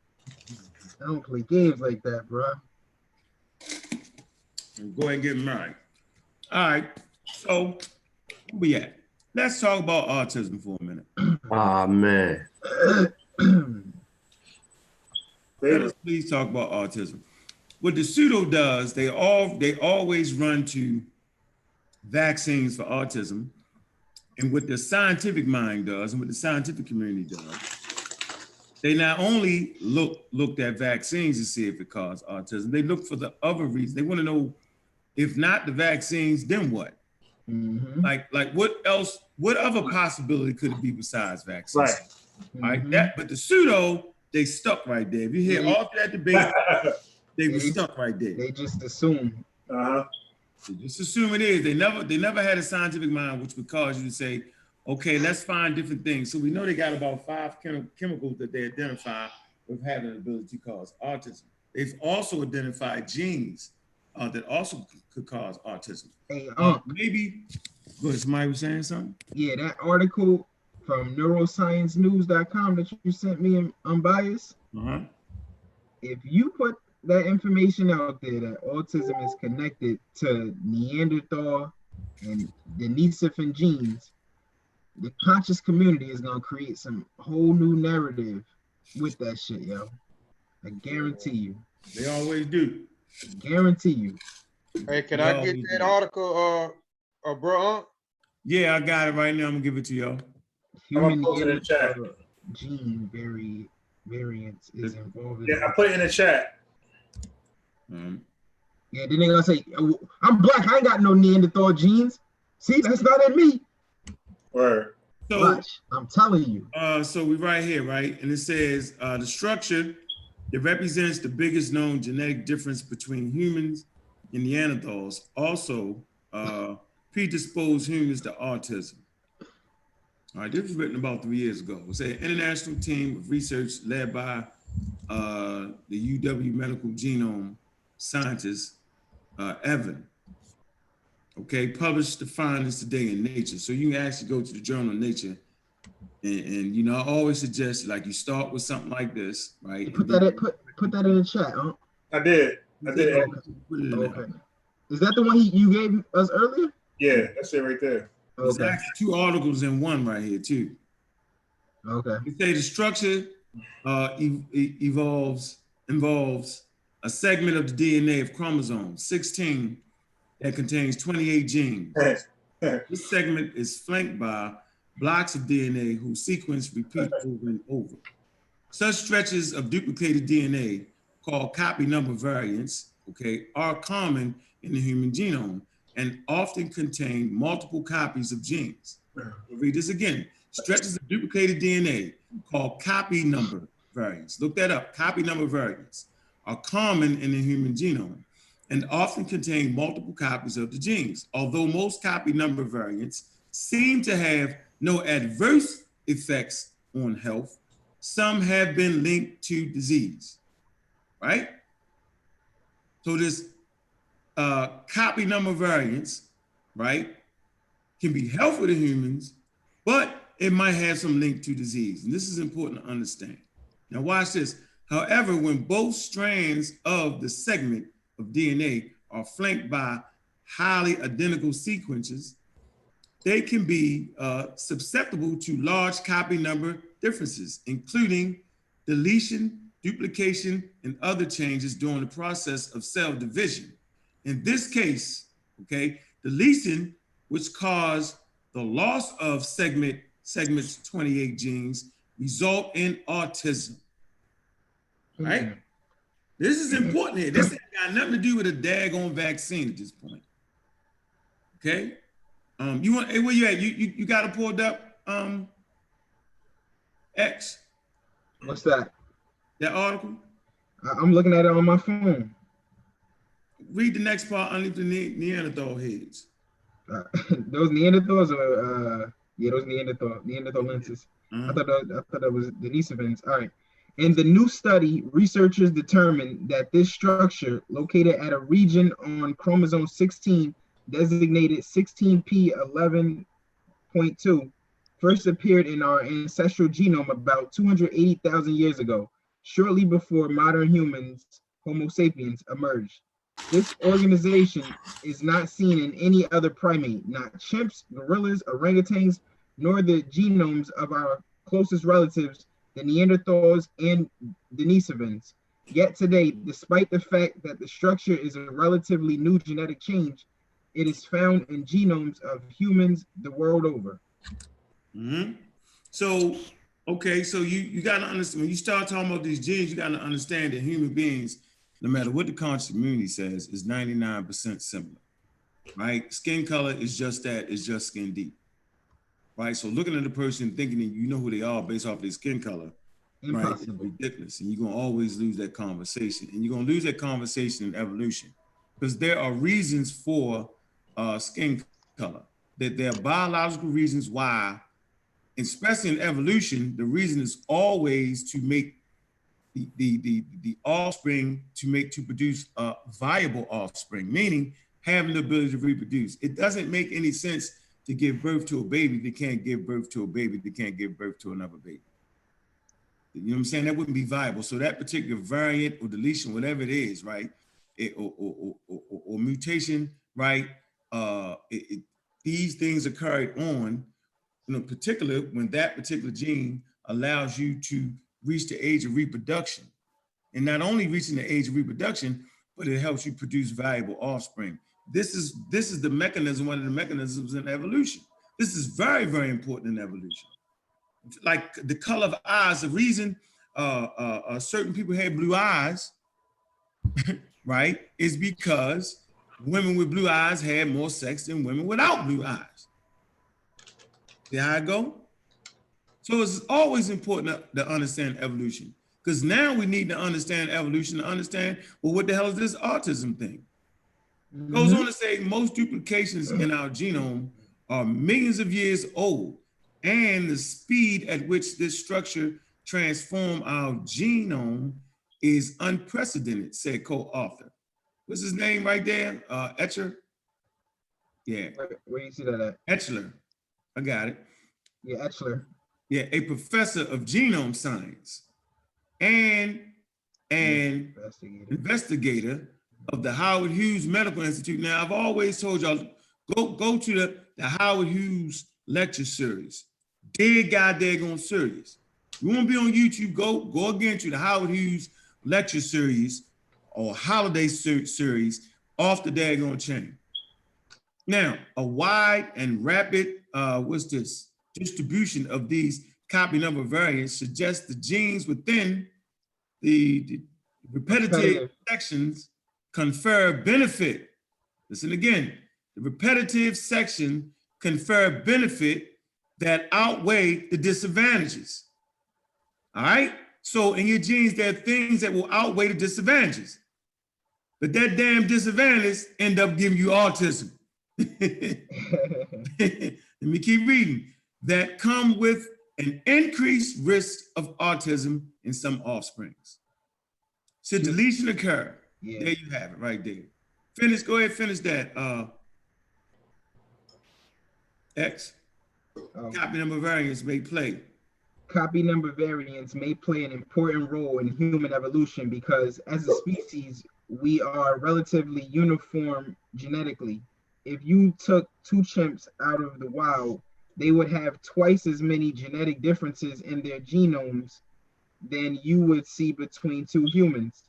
I don't play games like that, bro. Go ahead and get married. All right. So, where we at? Let's talk about autism for a minute. Ah, man. Let us please talk about autism. What the pseudo does, they always run to vaccines for autism. And what the scientific mind does and what the scientific community does, they not only looked at vaccines to see if it caused autism, they look for the other reasons. They want to know, if not the vaccines, then what? Mm-hmm. Like what else? What other possibility could it be besides vaccines? Right. Mm-hmm. All right. But the pseudo, they stuck right there. If you hear all that debate, they were stuck right there. They just assume. They just assume it is. They never had a scientific mind, which would cause you to say, okay, let's find different things. So we know they got about 5 chemicals that they identify with having an ability to cause autism. They've also identified genes that also could cause autism. Hey, maybe, go ahead, somebody was saying something? Yeah, that article from neurosciencenews.com that you sent me in Unbiased, if you put that information out there that autism is connected to Neanderthal and Denisovan genes, the conscious community is gonna create some whole new narrative with that shit, yo. I guarantee you. They always do. Guarantee you. Hey, can I get that article, bro? Yeah, I got it right now. I'm gonna give it to y'all. Human Neanderthal gene variants is involved. Yeah, I put it in the chat. Yeah, then they gonna say, oh, I'm black, I ain't got no Neanderthal genes. See, that's not in me. Word. So, watch, I'm telling you. So we right here, right? And it says the structure that represents the biggest known genetic difference between humans and Neanderthals also predispose humans to autism. All right, this was written about 3 years ago. It said an international team of research led by the UW medical genome scientist, Evan, okay, published the findings today in Nature. So you can actually go to the journal Nature. And you know, I always suggest, like, you start with something like this, right? Put that in the chat, huh? I did. Okay. Is that the one you gave us earlier? Yeah, that's it right there. There's actually 2 articles in one right here, too. Okay. They say the structure involves a segment of the DNA of chromosome 16 that contains 28 genes. This segment is flanked by blocks of DNA whose sequence repeat over and over. Such stretches of duplicated DNA, called copy number variants, okay, are common in the human genome and often contain multiple copies of genes. We'll read this again. Stretches of duplicated DNA, called copy number variants, look that up, copy number variants, are common in the human genome and often contain multiple copies of the genes. Although most copy number variants seem to have no adverse effects on health. Some have been linked to disease, right? So this copy number variants, right, can be helpful to humans, but it might have some link to disease. And this is important to understand. Now watch this. However, when both strands of the segment of DNA are flanked by highly identical sequences, they can be susceptible to large copy number differences, including deletion, duplication, and other changes during the process of cell division. In this case, okay, deletion, which caused the loss of segments 28 genes, result in autism, right? This is important here. This ain't got nothing to do with a daggone vaccine at this point, okay? You want, hey, where you at? You got it pulled up, X? What's that? That article? I'm looking at it on my phone. Read the next part underneath the Neanderthal heads. Those Neanderthals are, yeah, those Neanderthal lenses. I thought that was Denisovans. All right. In the new study, researchers determined that this structure, located at a region on chromosome 16, designated 16p11.2, first appeared in our ancestral genome about 280,000 years ago, shortly before modern humans, Homo sapiens, emerged. This organization is not seen in any other primate, not chimps, gorillas, orangutans, nor the genomes of our closest relatives, the Neanderthals and Denisovans. Yet today, despite the fact that the structure is a relatively new genetic change, it is found in genomes of humans the world over. So, okay, so you got to understand, when you start talking about these genes, you got to understand that human beings, no matter what the conscious community says, is 99% similar, right? Skin color is just that, it's just skin deep, right? So looking at a person thinking that you know who they are based off their skin color, right, is ridiculous. And you're going to always lose that conversation. And you're going to lose that conversation in evolution because there are reasons for skin color, that there are biological reasons why, especially in evolution, the reason is always to make the offspring to produce a viable offspring, meaning having the ability to reproduce. It doesn't make any sense to give birth to a baby that can't give birth to a baby that can't give birth to another baby. You know what I'm saying? That wouldn't be viable. So that particular variant or deletion, whatever it is, right, or mutation, right, these things are carried on, particular when that particular gene allows you to reach the age of reproduction. And not only reaching the age of reproduction, but it helps you produce valuable offspring. This is the mechanism, one of the mechanisms in evolution. This is very, very important in evolution. Like the color of eyes, the reason certain people have blue eyes, right, is because women with blue eyes had more sex than women without blue eyes. See how I go? So it's always important to understand evolution, because now we need to understand evolution to understand, well, what the hell is this autism thing? Goes on to say most duplications in our genome are millions of years old, and the speed at which this structure transforms our genome is unprecedented, said co-author. What's his name right there? Etcher? Yeah. Where you see that at? Etchler. I got it. Yeah, Etchler. Yeah, a professor of genome science and an investigator of the Howard Hughes Medical Institute. Now, I've always told y'all, go to the Howard Hughes lecture series. Dead goddamn serious. You want to be on YouTube, go again to the Howard Hughes lecture series or holiday series off the daggone chain. Now, a wide and rapid, distribution of these copy number variants suggests the genes within the repetitive sections confer benefit. Listen again, the repetitive section confer benefit that outweigh the disadvantages. All right? So in your genes, there are things that will outweigh the disadvantages. But that damn disadvantage end up giving you autism. Let me keep reading. That come with an increased risk of autism in some offsprings. Should deletion occur, there you have it right there. Go ahead, finish that, X. Copy number variants may play. Copy number variants may play an important role in human evolution because as a species, we are relatively uniform genetically. If you took 2 chimps out of the wild, they would have twice as many genetic differences in their genomes than you would see between 2 humans.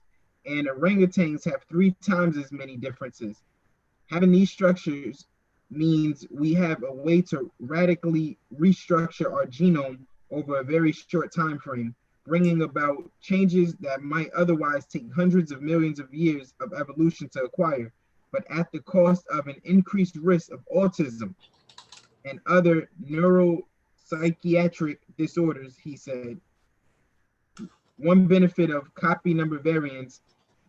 And orangutans have 3 times as many differences. Having these structures means we have a way to radically restructure our genome over a very short time frame, bringing about changes that might otherwise take hundreds of millions of years of evolution to acquire, but at the cost of an increased risk of autism and other neuropsychiatric disorders, he said. One benefit of copy number variants,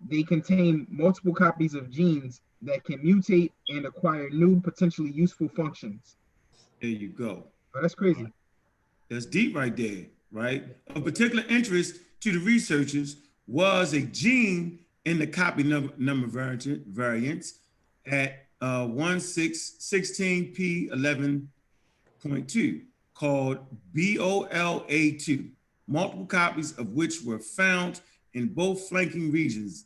they contain multiple copies of genes that can mutate and acquire new potentially useful functions. There you go. Oh, that's crazy. That's deep right there, right? Of particular interest to the researchers was a gene in the copy number variants at 16p11.2 called BOLA2, multiple copies of which were found in both flanking regions.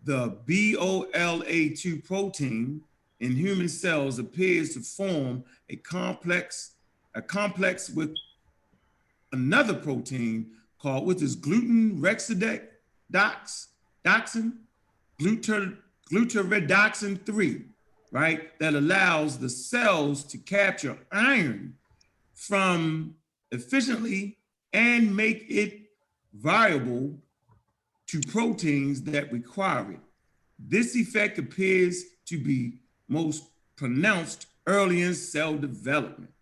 The BOLA2 protein in human cells appears to form a complex with another protein called, which is gluten-redoxin, glutaredoxin 3, right? That allows the cells to capture iron from efficiently and make it viable to proteins that require it. This effect appears to be most pronounced early in cell development.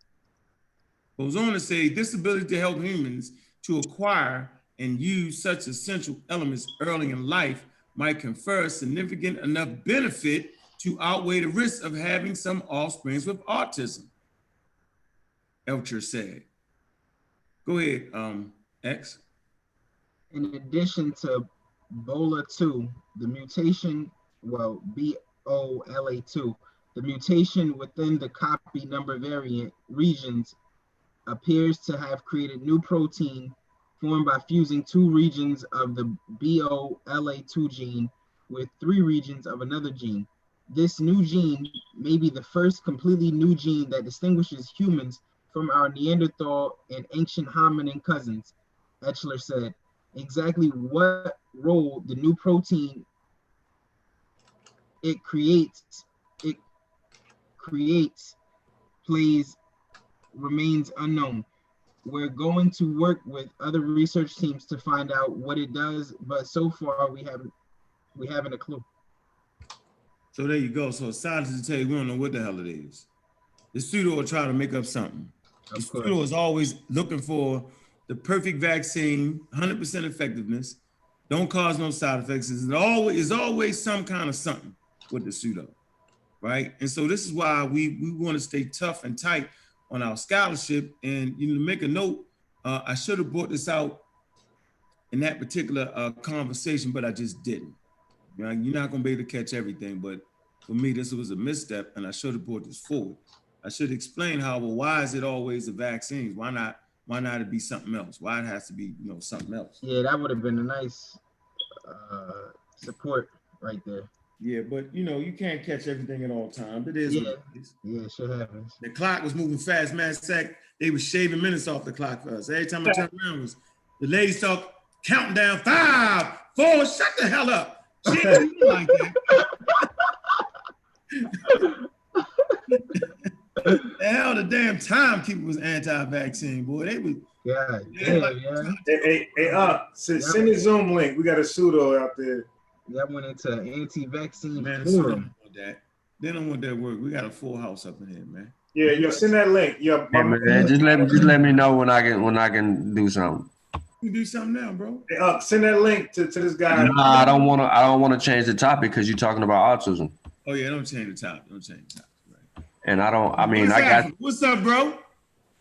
Goes on to say, this ability to help humans to acquire and use such essential elements early in life might confer significant enough benefit to outweigh the risk of having some offsprings with autism, Elcher said. Go ahead, X. In addition to BOLA2, the mutation, BOLA2, the mutation within the copy number variant regions appears to have created new protein formed by fusing 2 regions of the BOLA2 gene with 3 regions of another gene. This new gene may be the first completely new gene that distinguishes humans from our Neanderthal and ancient hominin cousins, Etchler said. Exactly what role the new protein it creates plays remains unknown. We're going to work with other research teams to find out what it does, but so far we haven't a clue. So there you go. So scientists tell you we don't know what the hell it is. The pseudo will try to make up something. The pseudo is always looking for the perfect vaccine, 100% effectiveness, don't cause no side effects. It's always some kind of something with the pseudo, right? And so this is why we want to stay tough and tight on our scholarship. And make a note, I should have brought this out in that particular conversation, but I just didn't. You're not gonna be able to catch everything, but for me, this was a misstep and I should have brought this forward. I should explain how, well, why is it always the vaccines? Why not it be something else? Why it has to be, something else? Yeah, that would have been a nice support right there. Yeah, but you can't catch everything at all times. It is what it is. Yeah, it sure happens. The clock was moving fast. Matter of fact, they were shaving minutes off the clock for us. Every time I turned around, the lady started counting down 5, 4, shut the hell up. She didn't do like that. The hell, the damn timekeeper was anti-vaccine, boy. They was. Yeah. Hey, send the Zoom link. We got a pseudo out there. That went into anti-vaccine forum. They don't want that work. We got a full house up in here, man. Yeah, send that link. Yeah, man, just let me know when I can do something. You do something now, bro. Hey, send that link to this guy. No, I don't want to change the topic because you're talking about autism. Oh yeah, don't change the topic. Right. And I got. What's up, bro?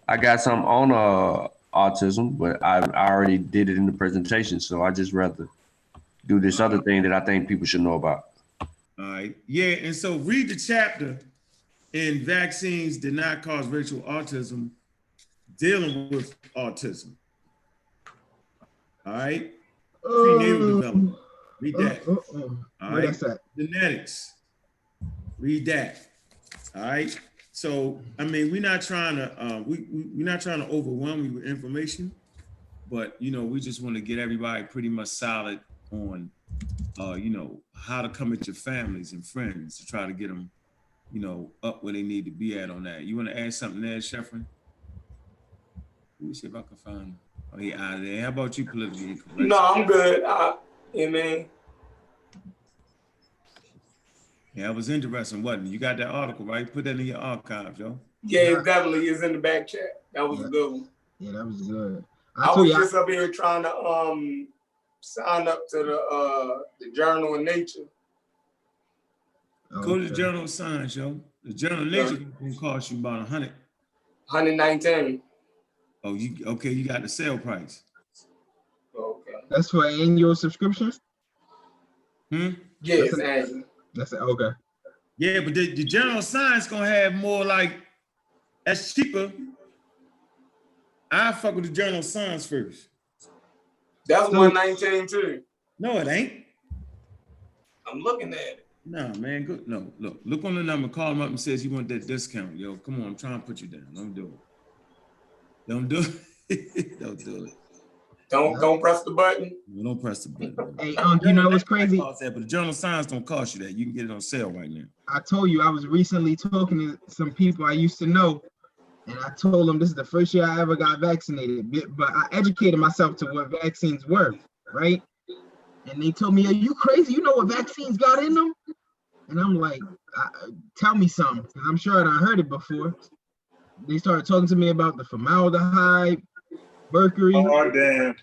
I got some on autism, but I already did it in the presentation, so I just rather do this other thing that I think people should know about. All right. Yeah, and so read the chapter in Vaccines Did Not Cause Virtual Autism, dealing with autism. All right. Prenatal development. Read that. All right. Genetics. Read that. All right. So I mean, we're not trying to we're not trying to overwhelm you with information, but you know, we just want to get everybody pretty much solid on you know, how to come at your families and friends to try to get them, you know, up where they need to be at on that. You want to add something there, Sheffrin? Let me see if I can find him. Oh, he out of there. How about you, politically incorrect? No, I'm good. Yeah, man. Yeah, it was interesting, wasn't it? You got that article, right? Put that in your archives, yo. Yeah, it definitely is in the back chat. That was a good one. Yeah, that was good. I was just up here trying to sign up to the Journal of Nature. Go to the Journal of Science, yo. The Journal of Nature can cost you about 119. Oh, you got the sale price. Okay. That's for annual subscription? Yes, annual. That's it. Okay. Yeah, but the Journal of Science gonna have more like, that's cheaper. I fuck with the Journal of Science first. That's 119 too. No, it ain't. I'm looking at it. No, man, good. No, look on the number, call him up and says you want that discount. Yo, come on, I'm trying to put you down. Don't do it. Don't do it. Don't do it. Don't press the button. No, don't press the button. Hey, you know what's crazy? But the Journal of Science don't cost you that. You can get it on sale right now. I told you I was recently talking to some people I used to know, and I told them this is the first year I ever got vaccinated, but I educated myself to what vaccines were, right? And they told me, "Are you crazy? You know what vaccines got in them?" And I'm like, "Tell me something, because I'm sure I heard it before." They started talking to me about the formaldehyde, mercury. Oh damn!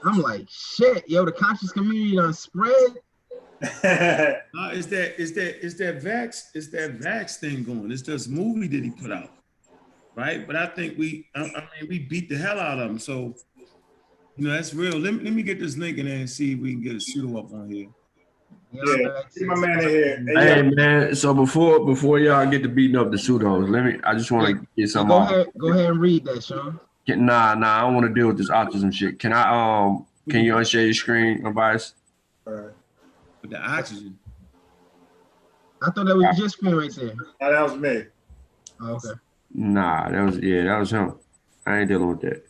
I'm like, shit, yo, the conscious community done spread. It's that Vax thing going. It's this movie that he put out, right? But I think we beat the hell out of him. So, you know, that's real. Let me get this link in there and see if we can get a pseudo up on here. Yeah, keep my man in here. Hey man, so before y'all get to beating up the pseudos, I just want to get some. Go ahead and read that, Sean. Nah, I don't want to deal with this autism shit. Can you unshare your screen, Tobias? All right. With the oxygen. I thought that was your screen right there. No, that was me. Oh, okay. Nah, that was him. I ain't dealing with that.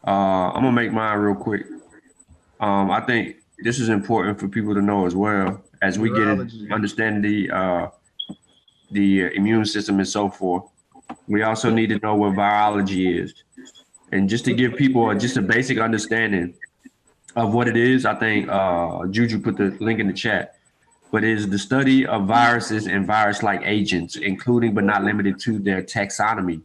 I'm gonna make mine real quick. I think this is important for people to know as well as we get in understanding the immune system and so forth. We also need to know what virology is, and just to give people just a basic understanding of what it is. I think Juju put the link in the chat, but it is the study of viruses and virus-like agents, including but not limited to their taxonomy,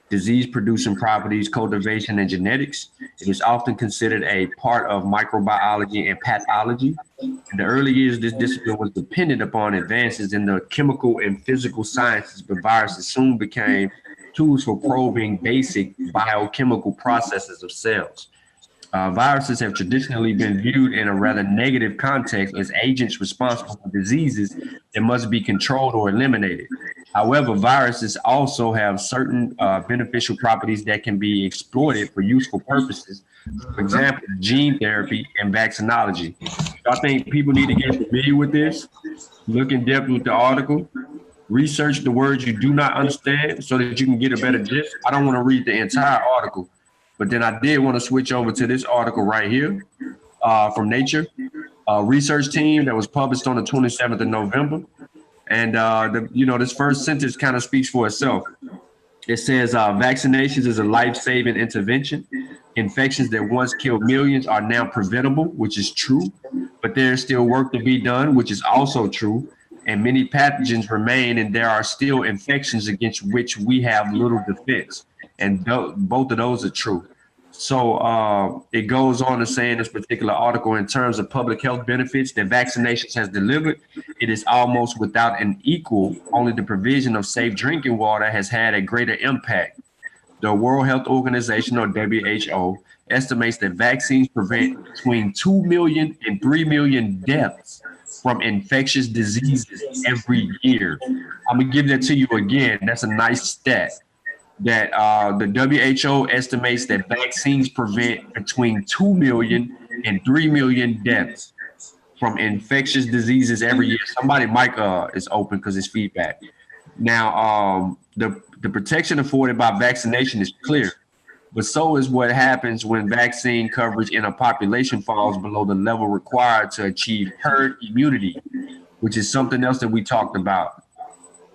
disease-producing properties, cultivation, and genetics. It is often considered a part of microbiology and pathology. In the early years, this discipline was dependent upon advances in the chemical and physical sciences, but viruses soon became tools for probing basic biochemical processes of cells. Viruses have traditionally been viewed in a rather negative context as agents responsible for diseases that must be controlled or eliminated. However, viruses also have certain beneficial properties that can be exploited for useful purposes. For example, gene therapy and vaccinology. I think people need to get familiar with this, look in depth with the article, research the words you do not understand so that you can get a better gist. I don't want to read the entire article, but then I did want to switch over to this article right here from Nature, a research team that was published on the 27th of November. And, this first sentence kind of speaks for itself. It says vaccinations is a life-saving intervention. Infections that once killed millions are now preventable, which is true, but there's still work to be done, which is also true. And many pathogens remain, and there are still infections against which we have little defense. And both of those are true. So it goes on to say in this particular article, in terms of public health benefits that vaccinations has delivered, it is almost without an equal. Only the provision of safe drinking water has had a greater impact. The World Health Organization, or WHO, estimates that vaccines prevent between 2 million and 3 million deaths from infectious diseases every year. I'm gonna give that to you again. That's a nice stat. That the WHO estimates that vaccines prevent between 2 million and 3 million deaths from infectious diseases every year. Somebody mic is open because it's feedback. Now, the protection afforded by vaccination is clear, but so is what happens when vaccine coverage in a population falls below the level required to achieve herd immunity, which is something else that we talked about.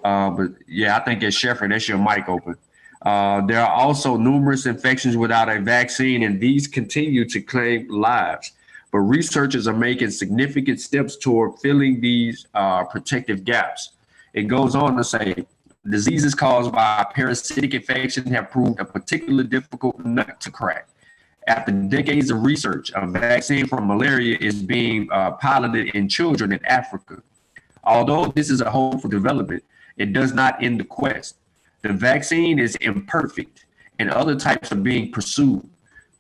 But yeah, I think it's Sheffer. That's your mic open. There are also numerous infections without a vaccine, and these continue to claim lives. But researchers are making significant steps toward filling these protective gaps. It goes on to say, diseases caused by parasitic infection have proved a particularly difficult nut to crack. After decades of research, a vaccine for malaria is being piloted in children in Africa. Although this is a hopeful development, it does not end the quest. The vaccine is imperfect, and other types are being pursued.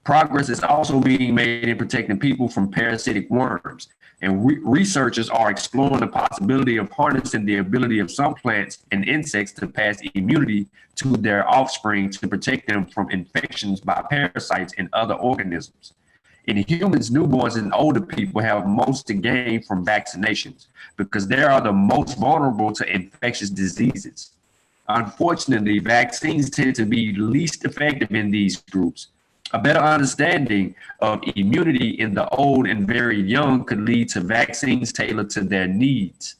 Progress is also being made in protecting people from parasitic worms, and researchers are exploring the possibility of harnessing the ability of some plants and insects to pass immunity to their offspring to protect them from infections by parasites and other organisms. In humans, newborns and older people have most to gain from vaccinations because they are the most vulnerable to infectious diseases. Unfortunately, vaccines tend to be least effective in these groups. A better understanding of immunity in the old and very young could lead to vaccines tailored to their needs.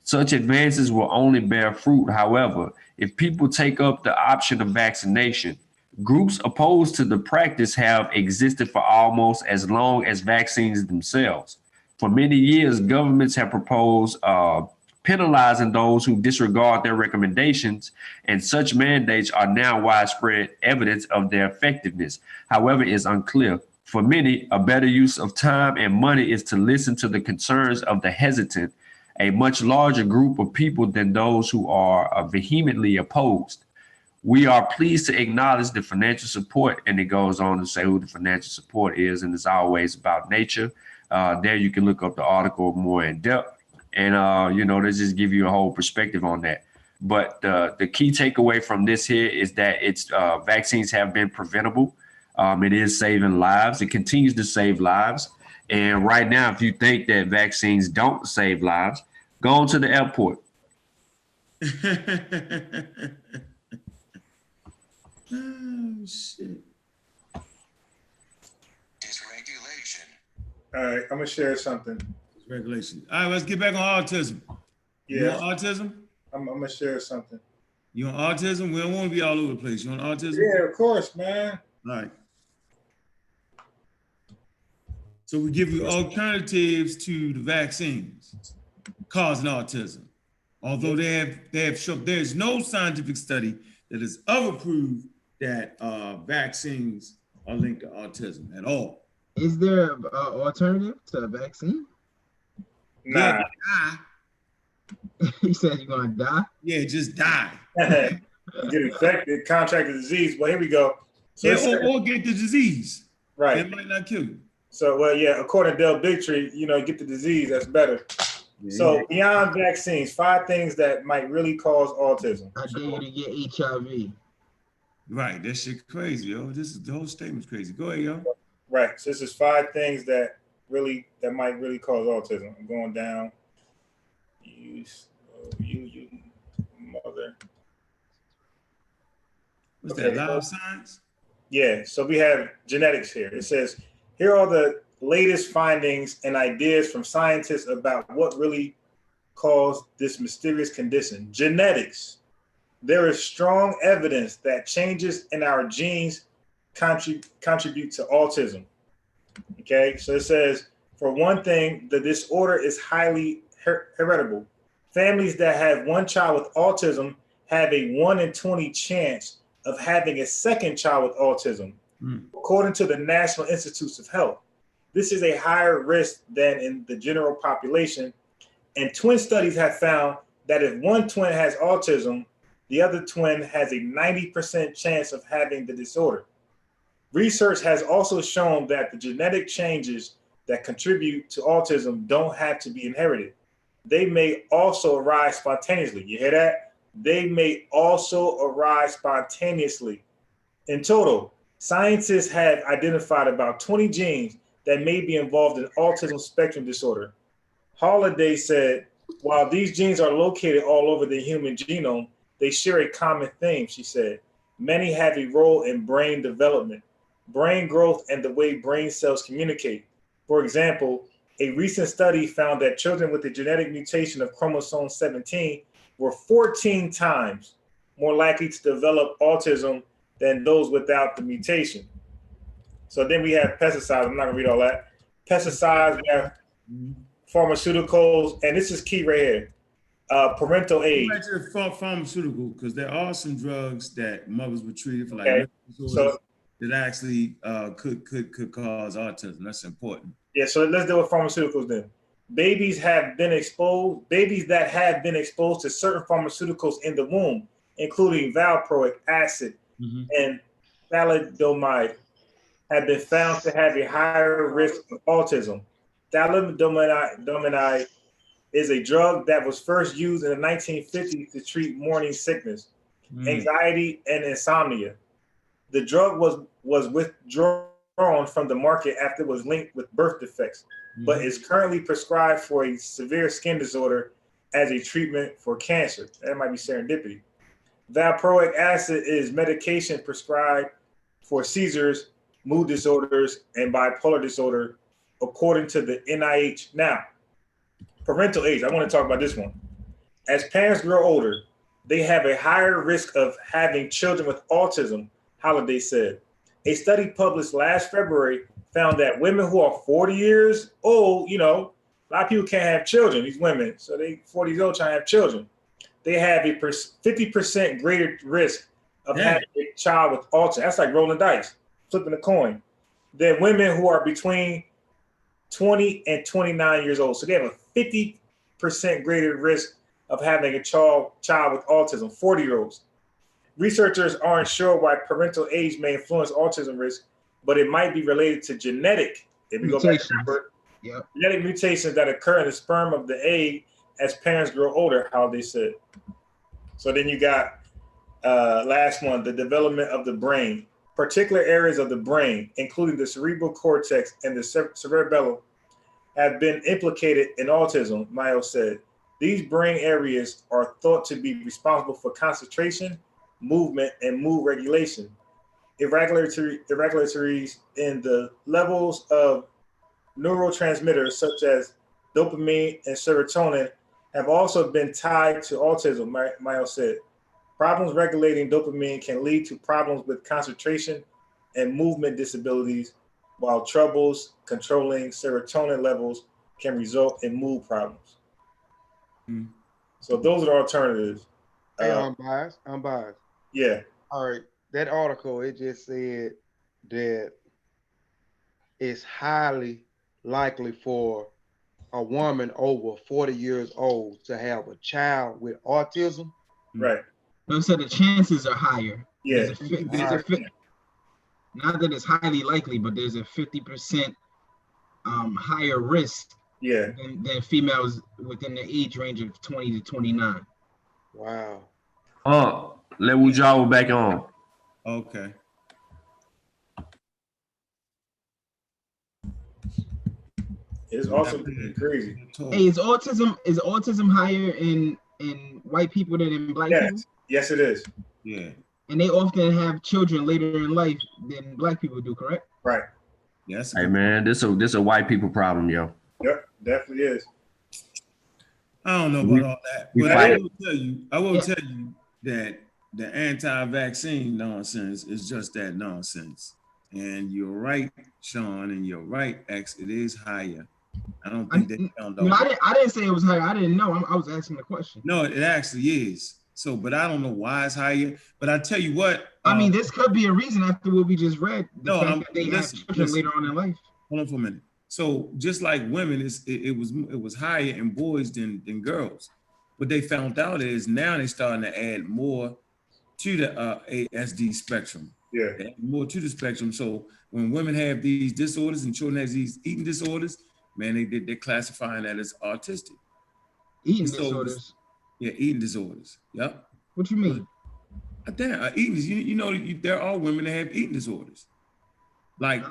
Such advances will only bear fruit, however, if people take up the option of vaccination. Groups opposed to the practice have existed for almost as long as vaccines themselves. For many years, governments have proposed penalizing those who disregard their recommendations, and such mandates are now widespread evidence of their effectiveness. However, it's unclear. For many, a better use of time and money is to listen to the concerns of the hesitant, a much larger group of people than those who are vehemently opposed. We are pleased to acknowledge the financial support, and it goes on to say who the financial support is, and it's always about nature. There you can look up the article more in depth. And, they just give you a whole perspective on that. But the key takeaway from this here is that vaccines have been preventable. It is saving lives. It continues to save lives. And right now, if you think that vaccines don't save lives, go on to the airport. Oh, shit. Dysregulation. All right, I'm going to share something. Regulation. All right, let's get back on autism. Yeah. You want autism? I'm gonna share something. You want autism? We don't want to be all over the place. You want autism? Yeah, of course, man. All right. So we give you alternatives to the vaccines causing autism. Although they have shown there's no scientific study that has ever proved that vaccines are linked to autism at all. Is there an alternative to a vaccine? Nah. You said you're gonna die? Yeah, just die. Get infected, contract the disease. Well, here we go. So or get the disease. Right. It might not kill you. So, well, yeah, according to Debunking, get the disease, that's better. Yeah. So beyond vaccines, 5 things that might really cause autism. I dare you to get HIV. Right, that shit crazy, yo. The whole statement's crazy. Go ahead, yo. Right, so this is 5 things that might really cause autism. I'm going down. You mother. What's that, live science? Yeah, so we have genetics here. It says, here are the latest findings and ideas from scientists about what really caused this mysterious condition. Genetics. There is strong evidence that changes in our genes contribute to autism. Okay, so it says, for one thing, the disorder is highly heritable. Families that have one child with autism have a 1 in 20 chance of having a second child with autism, according to the National Institutes of Health. This is a higher risk than in the general population. And twin studies have found that if one twin has autism, The other twin has a 90% chance of having the disorder. Research has also shown that the genetic changes that contribute to autism don't have to be inherited. They may also arise spontaneously. You hear that? They may also arise spontaneously. In total, scientists have identified about 20 genes that may be involved in autism spectrum disorder. Holliday said, while these genes are located all over the human genome, they share a common theme, she said. Many have a role in brain development, brain growth, and the way brain cells communicate. For example, a recent study found that children with the genetic mutation of chromosome 17 were 14 times more likely to develop autism than those without the mutation. So then we have pesticides. I'm not gonna read all that. Pesticides, we have pharmaceuticals, and this is key right here. Parental age. Pharmaceutical, because there are some drugs that mothers were treated for, like so that actually could cause autism. That's important. Yeah, so let's deal with pharmaceuticals then. Babies that have been exposed to certain pharmaceuticals in the womb, including valproic acid and thalidomide, have been found to have a higher risk of autism. Thalidomide is a drug that was first used in the 1950s to treat morning sickness, anxiety, and insomnia. The drug was withdrawn from the market after it was linked with birth defects, but is currently prescribed for a severe skin disorder as a treatment for cancer. That might be serendipity. Valproic acid is medication prescribed for seizures, mood disorders, and bipolar disorder, according to the NIH. Now, parental age, I want to talk about this one. As parents grow older, they have a higher risk of having children with autism, Holliday said. A study published last February found that women who are 40 years old, a lot of people can't have children, these women, so they 40 years old trying to have children. They have a 50% greater risk of having a child with autism. That's like rolling dice, flipping a coin, than women who are between 20 and 29 years old. So they have a 50% greater risk of having a child with autism, 40-year-olds. Researchers aren't sure why parental age may influence autism risk, but it might be related to genetic. If we go back to number, genetic mutations that occur in the sperm of the egg as parents grow older, how they said. So then you got last one, the development of the brain. Particular areas of the brain, including the cerebral cortex and the cerebellum, have been implicated in autism, Mayo said. These brain areas are thought to be responsible for concentration, movement, and mood regulation. Irregularities in the levels of neurotransmitters such as dopamine and serotonin have also been tied to autism, Mayo said. Problems regulating dopamine can lead to problems with concentration and movement disabilities, while troubles controlling serotonin levels can result in mood problems. So those are the alternatives. Hey, I'm biased. Yeah. All right. That article, it just said that it's highly likely for a woman over 40 years old to have a child with autism. Right. No, so the chances are higher. Yeah. Not that it's highly likely, but there's a 50% higher risk than females within the age range of 20 to 29. Wow. Let Wujawa back on. Okay. It's also crazy. Hey, is autism higher in white people than in black people? Yes, it is. Yeah. And they often have children later in life than black people do, correct? Right. Yes. Hey man, this a white people problem, yo. Yep, definitely is. I don't know about all that, but I will tell you that the anti-vaccine nonsense is just that nonsense. And you're right, Sean, and you're right, X. It is higher. I don't think they found out. No, I didn't say it was higher. I didn't know. I was asking the question. No, it actually is. So, but I don't know why it's higher. But I tell you what. I mean, this could be a reason after what we just read. The fact that they have children later on in life. Hold on for a minute. So just like women, it was higher in boys than girls. what they found out is now they're starting to add more to the ASD spectrum. Yeah. They add more to the spectrum. So when women have these disorders and children have these eating disorders, man, they're classifying that as autistic. Eating disorders. Yeah, eating disorders. Yep. What you mean? Damn, eating. You know, there are women that have eating disorders. Like,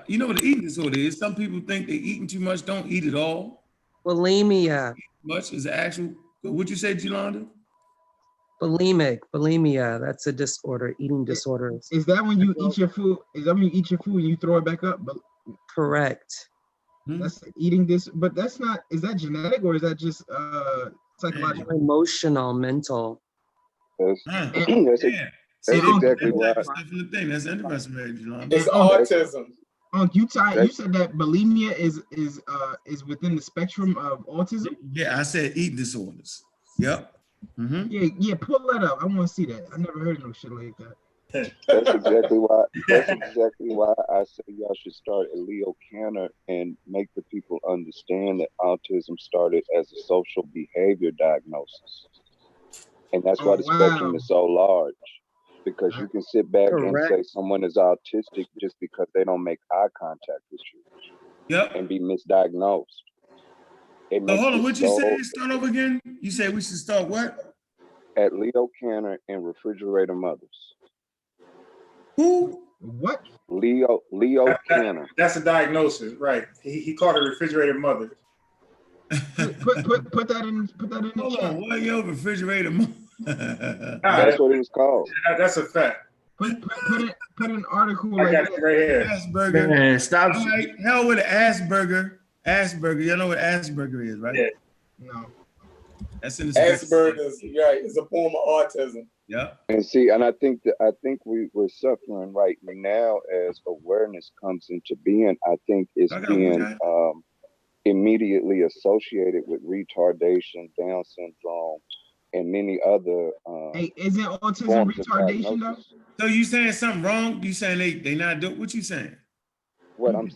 you know what an eating disorder is? Some people think they're eating too much, don't eat at all. Bulimia. Much is the actual. What'd you say, Jolanda? Bulimia. That's a disorder. Eating disorders. Is that when you eat your food? Is that when you eat your food and you throw it back up? But correct. That's eating this, but that's not. Is that genetic or is that just psychological? Emotional, mental. That's exactly why. That's interesting, Jolanda. It's autism. You said that bulimia is within the spectrum of autism. Yeah, I said eating disorders. Yep. Mm-hmm. Yeah. Pull that up. I want to see that. I never heard no shit like that. That's exactly why. That's exactly why I say y'all should start at Leo Kanner and make the people understand that autism started as a social behavior diagnosis, and that's why the spectrum is so large. Because you can sit back and say someone is autistic just because they don't make eye contact with you. Yep. And be misdiagnosed. So hold on, what you say? Start over again? You say we should start what? At Leo Kanner and Refrigerator Mothers. Who? What? Leo Kanner. That's a diagnosis, right? He called it refrigerator mother. Put that in. Hold on, what your refrigerator mother? That's what it was called. That's a fact. Put an article I got it right here. Asperger. Man, stop. All right, hell with Asperger. Asperger. You know what Asperger is, right? Yeah. No. That's in the Asperger's, right? It's a form of autism. Yeah. And see, and I think we're suffering right now as awareness comes into being. I think it's being immediately associated with retardation, Down syndrome, and many other hey, isn't autism retardation though? So you saying something wrong? You saying they not doing what you saying? What I'm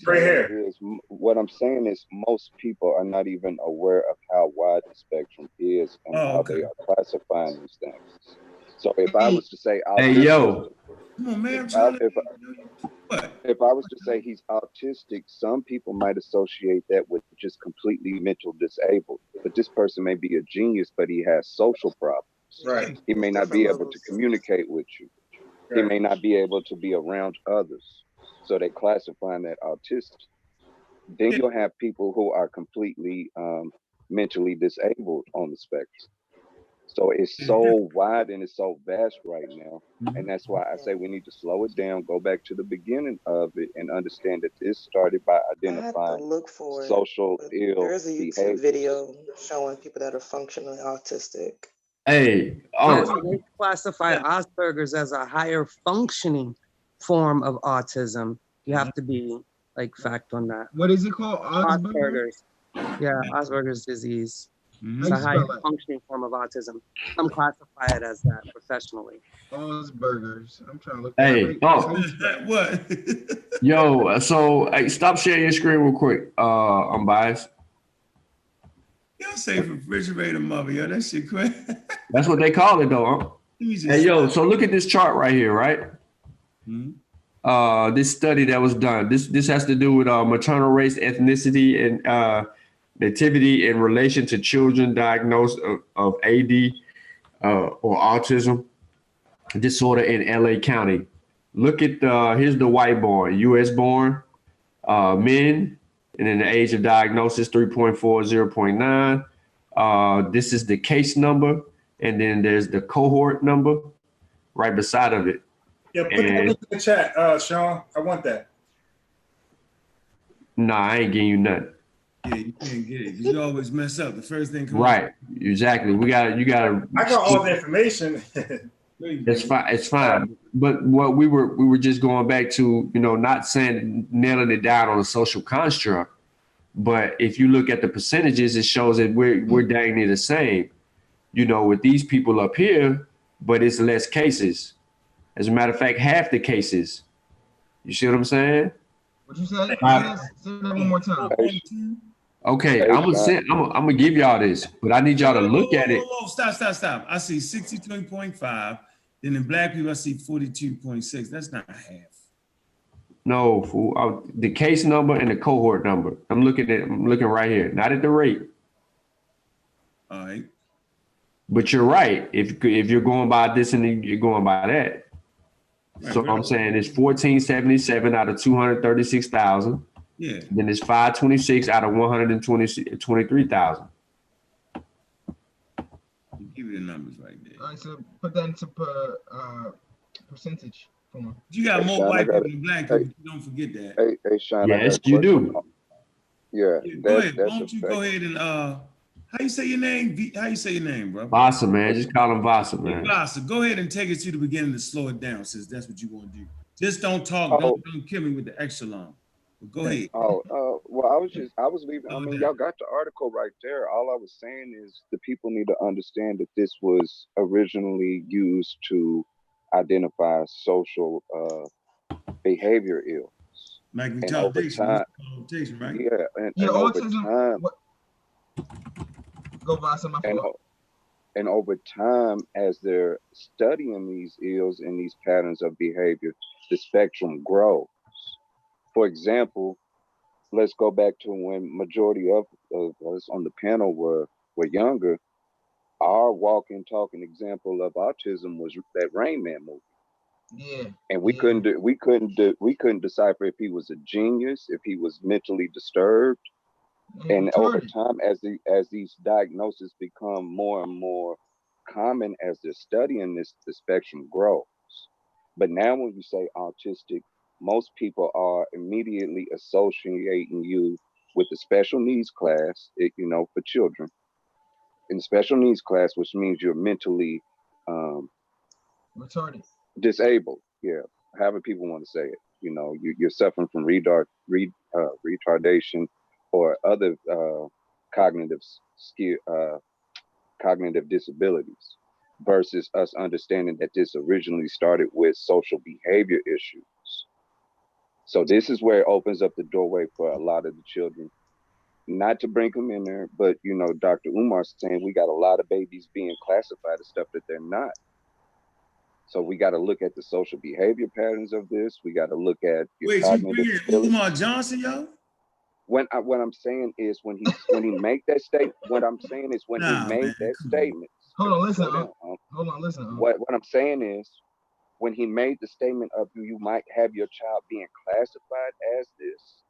saying is most people are not even aware of how wide the spectrum is and how they are classifying these things. So if I was to say, come on, man, if I was to say he's autistic, some people might associate that with just completely mental disabled. But this person may be a genius, but he has social problems. Right. He may not be able to communicate with you. Right. He may not be able to be around others. So they classify that autistic. Then you'll have people who are completely mentally disabled on the spectrum. So it's so wide and it's so vast right now. And that's why I say we need to slow it down, go back to the beginning of it and understand that this started by identifying social ill There's a YouTube video showing people that are functionally autistic. They classify Asperger's as a higher functioning form of autism. You have to be fact on that. What is it called? Asperger's? Yeah, Asperger's disease. It's a high functioning form of autism. Some classify it as that professionally. Asperger's. I'm trying to look. Hey, what? Yo, so hey, stop sharing your screen real quick. I'm biased. Y'all say refrigerator mother, yo, that shit crazy. That's what they call it though, huh? Hey, yo, so look at this chart right here, right? This study that was done. This has to do with maternal race, ethnicity, and nativity in relation to children diagnosed of AD or autism disorder in LA County. Look at here's the white born, US born men, and then the age of diagnosis 3.4, 0.9. This is the case number, and then there's the cohort number right beside of it. Yeah, put that in the chat, Sean. I want that. Nah, I ain't getting you nothing. Yeah, you can't get it because you always mess up. The first thing comes right, exactly. You gotta. I got all the information. It's fine. It's fine. But what we were just going back to, not saying nailing it down on a social construct, but if you look at the percentages, it shows that we're dang near the same, with these people up here, but it's less cases. As a matter of fact, half the cases. You see what I'm saying? What you said? Say that one more time. Okay, I'm gonna give y'all this, but I need y'all to look at it. Stop. I see 63.5. Then in black people, I see 42.6. That's not half. No, fool. The case number and the cohort number. I'm looking right here, not at the rate. All right. But you're right. If you're going by this and you're going by that. Right, so I'm saying it's 1477 out of 236,000. Yeah. Then it's 526 out of 123,000. Give you the numbers right there. All right, so put that into percentage. You got more white people than black people. Don't forget that. Hey, Sean, yes, you do. Yeah. Go ahead. Why don't you go ahead and how you say your name? How you say your name, bro? Vasa, man. Just call him Vasa, man. Vasa, go ahead and take it to the beginning to slow it down, since that's what you want to do. Just don't talk. Don't kill me with the extra long. But go ahead. Well, I was leaving. I mean, y'all got the article right there. All I was saying is the people need to understand that this was originally used to identify social behavior ills. Like and over time, right? Yeah, and over time. Go Vasa, my fault. And over time, as they're studying these ills and these patterns of behavior, the spectrum grows. For example, let's go back to when majority of us on the panel were younger. Our walking, talking example of autism was that Rain Man movie. Yeah. And we couldn't decipher if he was a genius, if he was mentally disturbed. And over time, as these diagnoses become more and more common as they're studying this, the spectrum grows. But now when you say autistic, most people are immediately associating you with the special needs class, for children. In special needs class, which means you're mentally retarded, disabled. Yeah, however people want to say it. You're suffering from retardation or other cognitive disabilities, versus us understanding that this originally started with social behavior issues. So this is where it opens up the doorway for a lot of the children, not to bring them in there, but Dr. Umar's saying we got a lot of babies being classified as stuff that they're not. So we got to look at the social behavior patterns of this. We got to look at your cognitive ability. Umar Johnson, yo? What I'm saying is when he make that statement. What I'm saying is when he made that statement. Hold on, listen. What I'm saying is when he made the statement of you might have your child being classified as this.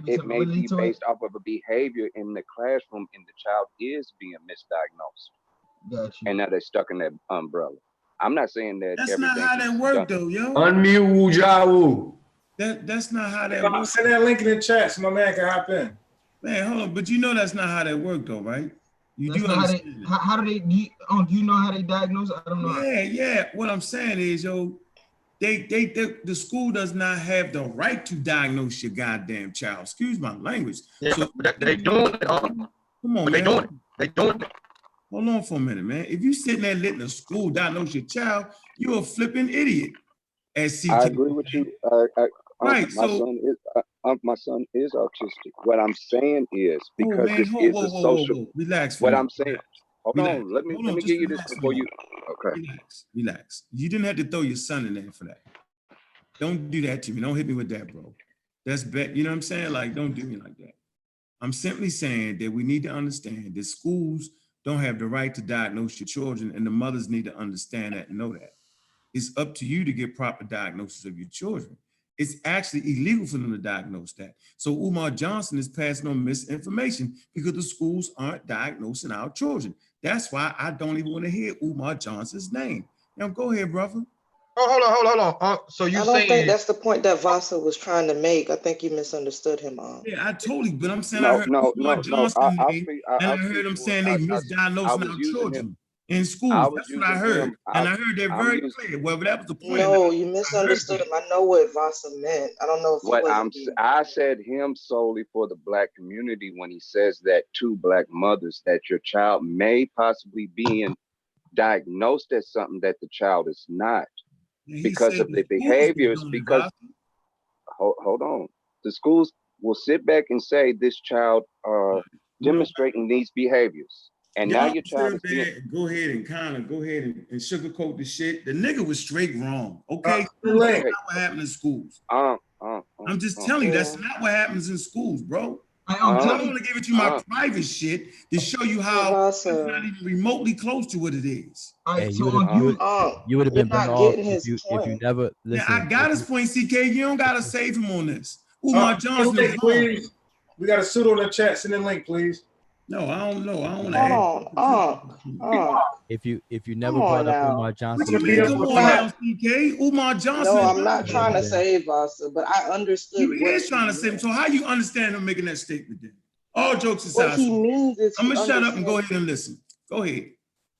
It may be based off of a behavior in the classroom, and the child is being misdiagnosed. Gotcha. And now they're stuck in that umbrella. I'm not saying that that's not how that worked, though, yo. Unmute Jawu. That's not how that works. Send that link in the chat so my man can hop in. Man, hold on, but that's not how that worked, though, right? You that's do understand. How do they? Do you know how they diagnose? I don't know. Yeah. What I'm saying is, yo, the school does not have the right to diagnose your goddamn child. Excuse my language. Yeah, so they doing it. Come on, man. They doing it. Hold on for a minute, man. If you sitting there letting the school diagnose your child, you're a flipping idiot. As CK. I agree with you. Right. My son is autistic. What I'm saying is because this is a social. Relax. What I'm saying. Hold on. Let me give you this before you. Okay. Relax. You didn't have to throw your son in there for that. Don't do that to me. Don't hit me with that, bro. That's bad. You know what I'm saying? Like, don't do me like that. I'm simply saying that we need to understand that schools don't have the right to diagnose your children, and the mothers need to understand that and know that. It's up to you to get proper diagnosis of your children. It's actually illegal for them to diagnose that. So Umar Johnson is passing on misinformation because the schools aren't diagnosing our children. That's why I don't even want to hear Umar Johnson's name. Now go ahead, brother. Oh, hold on. So you saying? I don't think that's the point that Vasa was trying to make. I think you misunderstood him. Yeah, I totally. But I'm saying I heard Umar Johnson name, and I heard him saying they misdiagnosing our children in schools. That's what I heard, and I heard that very clear. Well, that was the point. No, you misunderstood him. I know what Vasa meant. I don't know if I said him solely for the Black community when he says that to Black mothers that your child may possibly be diagnosed as something that the child is not. Because of the behaviors, hold on. The schools will sit back and say this child demonstrating these behaviors. And now your child is being... Go ahead and sugarcoat the shit. The nigga was straight wrong. Okay, that's not what happened in schools. I'm just telling you, that's not what happens in schools, bro. I'm going to give it to you my private shit to show you how it's not even remotely close to what it is. Hey, you would have been better off if you never listen. Yeah, I got his point, CK. You don't gotta save him on this. Umar Johnson is please. We got a suit on the chat. Send a link, please. No, I don't know. I don't know. If you never brought up Umar Johnson, come on now, CK. Umar Johnson. No, I'm not trying to save us, but I understood. You is trying to save him. So how you understand him making that statement then? All jokes aside. What he means is I'm gonna shut up and go ahead and listen. Go ahead.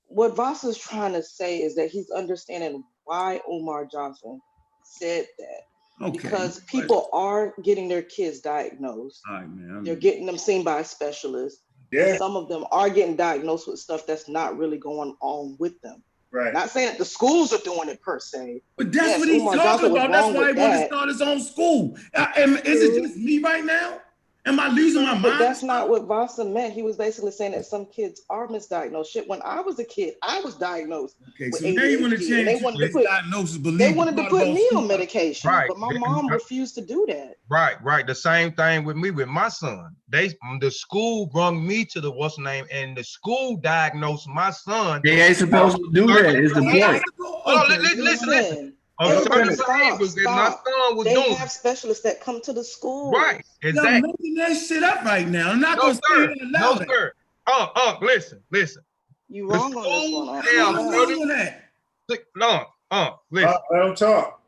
What Voss is trying to say is that he's understanding why Umar Johnson said that. Okay. Because people are getting their kids diagnosed. All right, man. They're getting them seen by a specialist. Yeah. Some of them are getting diagnosed with stuff that's not really going on with them. Right. Not saying that the schools are doing it per se. But that's what he's talking about. That's why he wanted to start his own school. Is it just me right now? Am I losing my mind? But that's not what Vasa meant. He was basically saying that some kids are misdiagnosed. Shit, when I was a kid, I was diagnosed. Okay, so now you want to change misdiagnosis. They wanted to put me on medication, but my mom refused to do that. Right. The same thing with me with my son. The school brought me to the what's name, and the school diagnosed my son. They ain't supposed to do that. Is the point? Oh, listen. They have specialists that come to the school. Right, exactly. You're making that shit up right now. I'm not gonna say it loud. No, sir. Listen. You wrong on this one. Listen. Let him talk.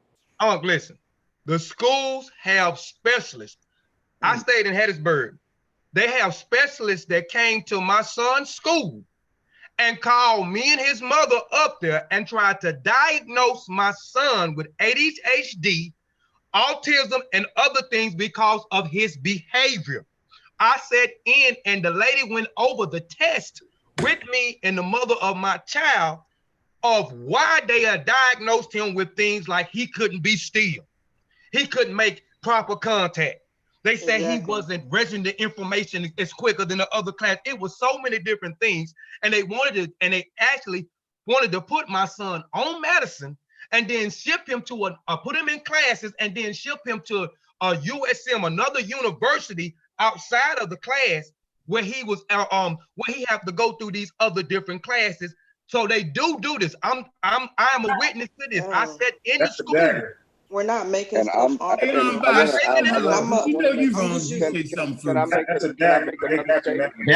Listen. The schools have specialists. I stayed in Hattiesburg. They have specialists that came to my son's school and called me and his mother up there and tried to diagnose my son with ADHD, autism, and other things because of his behavior. I sat in and the lady went over the test with me and the mother of my child of why they had diagnosed him with things like he couldn't be still. He couldn't make proper contact. They said he wasn't registering the information as quicker than the other class. It was so many different things. And they actually wanted to put my son on medicine and then ship him to put him in classes and then ship him to a USM, another university outside of the class where he was, where he have to go through these other different classes. So they do this. I'm a witness to this. I said in the school. Exactly. We're not making stuff up. They're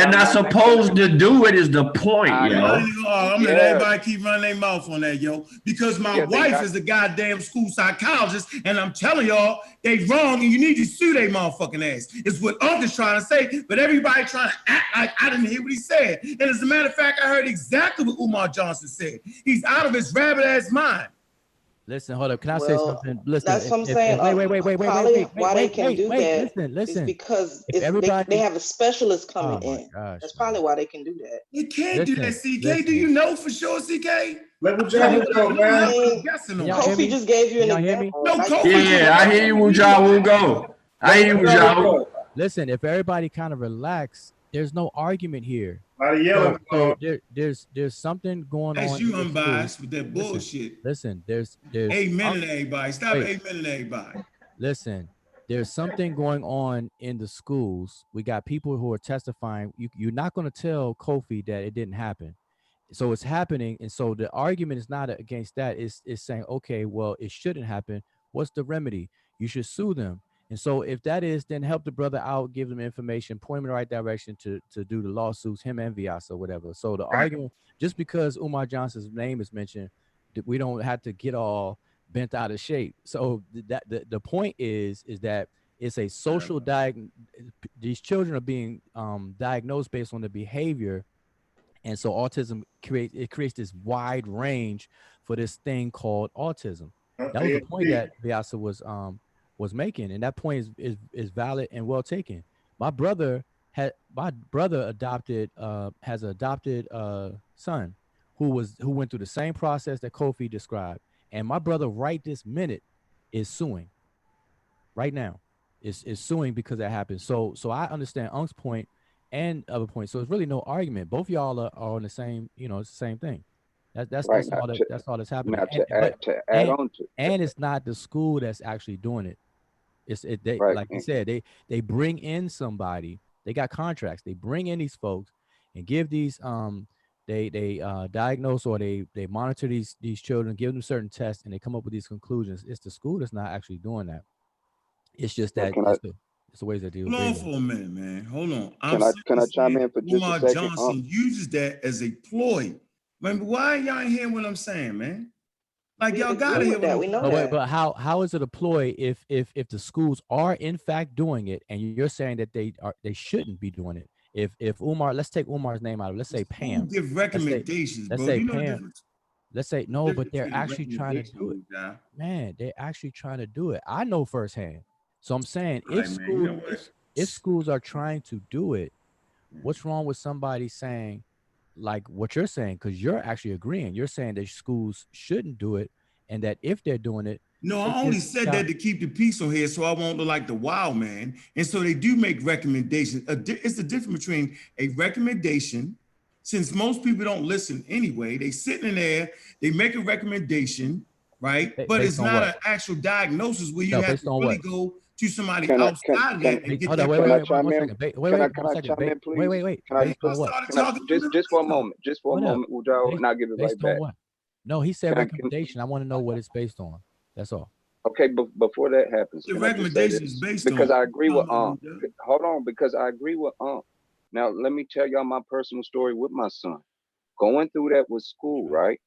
not supposed to do it is the point, yo. I'm gonna let everybody keep running their mouth on that, yo. Because my wife is a goddamn school psychologist, and I'm telling y'all, they wrong, and you need to sue their motherfucking ass. It's what Uncle's trying to say, but everybody trying to act like I didn't hear what he said. And as a matter of fact, I heard exactly what Umar Johnson said. He's out of his rabbit ass mind. Listen, hold up. Can I say something? Listen. That's what I'm saying. Wait. Why they can do that? Listen. Is because they have a specialist coming in. That's probably why they can do that. You can't do that, CK. Do you know for sure, CK? Let me go, man. Kofi just gave you an example. No, Kofi. Yeah, I hear you, Wuja will go. I hear you, Wuja. Listen, if everybody kind of relax, there's no argument here. So there's something going on. That's you unbiased with that bullshit. Listen, there's amen to everybody. Stop amen to everybody. Listen, there's something going on in the schools. We got people who are testifying. You're not going to tell Kofi that it didn't happen. So it's happening. And so the argument is not against that. It's saying, okay, well, it shouldn't happen. What's the remedy? You should sue them. And so if that is, then help the brother out, give them information, point him in the right direction to do the lawsuits, him and Viasa or whatever. So the argument, just because Umar Johnson's name is mentioned, we don't have to get all bent out of shape. So that the point is that it's a social these children are being diagnosed based on the behavior. And so autism creates this wide range for this thing called autism. That was the point that Viasa was making, and that point is valid and well taken. My brother has adopted son who went through the same process that Kofi described, and my brother right this minute is suing. Right now is suing because that happened. So I understand Unk's point and other points. So it's really no argument. Both y'all are on the same, it's the same thing. That's Right. that's all that's happening. Now to add on to, and it's not the school that's actually doing it. They right. like you said, they bring in somebody. They got contracts. They bring in these folks and give these they diagnose or they monitor these children, give them certain tests, and they come up with these conclusions. It's the school that's not actually doing that. It's just that it's the ways that deal. Hold on for a minute, man. Hold on. Can I chime in for just Umar a second? Johnson uses that as a ploy. Man, why y'all ain't hearing what I'm saying, man? Like y'all gotta hear what I'm saying. But how is it a ploy if the schools are in fact doing it and you're saying that they shouldn't be doing it? If Umar, let's take Umar's name out of it. Let's say Pam. Who give recommendations, let's bro? say You know the Pam. difference? Let's say no, but they're actually trying to do it. Man, they're actually trying to do it. I know firsthand. So I'm saying if schools are trying to do it, what's wrong with somebody saying like what you're saying? Because you're actually agreeing. You're saying that schools shouldn't do it, and that if they're doing it, no, I only said that to keep the peace on here, so I won't look like the wild man. And so they do make recommendations. It's the difference between a recommendation, since most people don't listen anyway. They sitting in there, they make a recommendation, right? But it's not an actual diagnosis where you have to really go to somebody outside that and get that. Wait, just for a moment, Ujo, and I'll give it right back. What? No, he said recommendation. I want to know what it's based on. That's all. Okay, but before that happens, the recommendation is based because I agree with hold on, because I agree with Now let me tell y'all my personal story with my son. Going through that with school, right?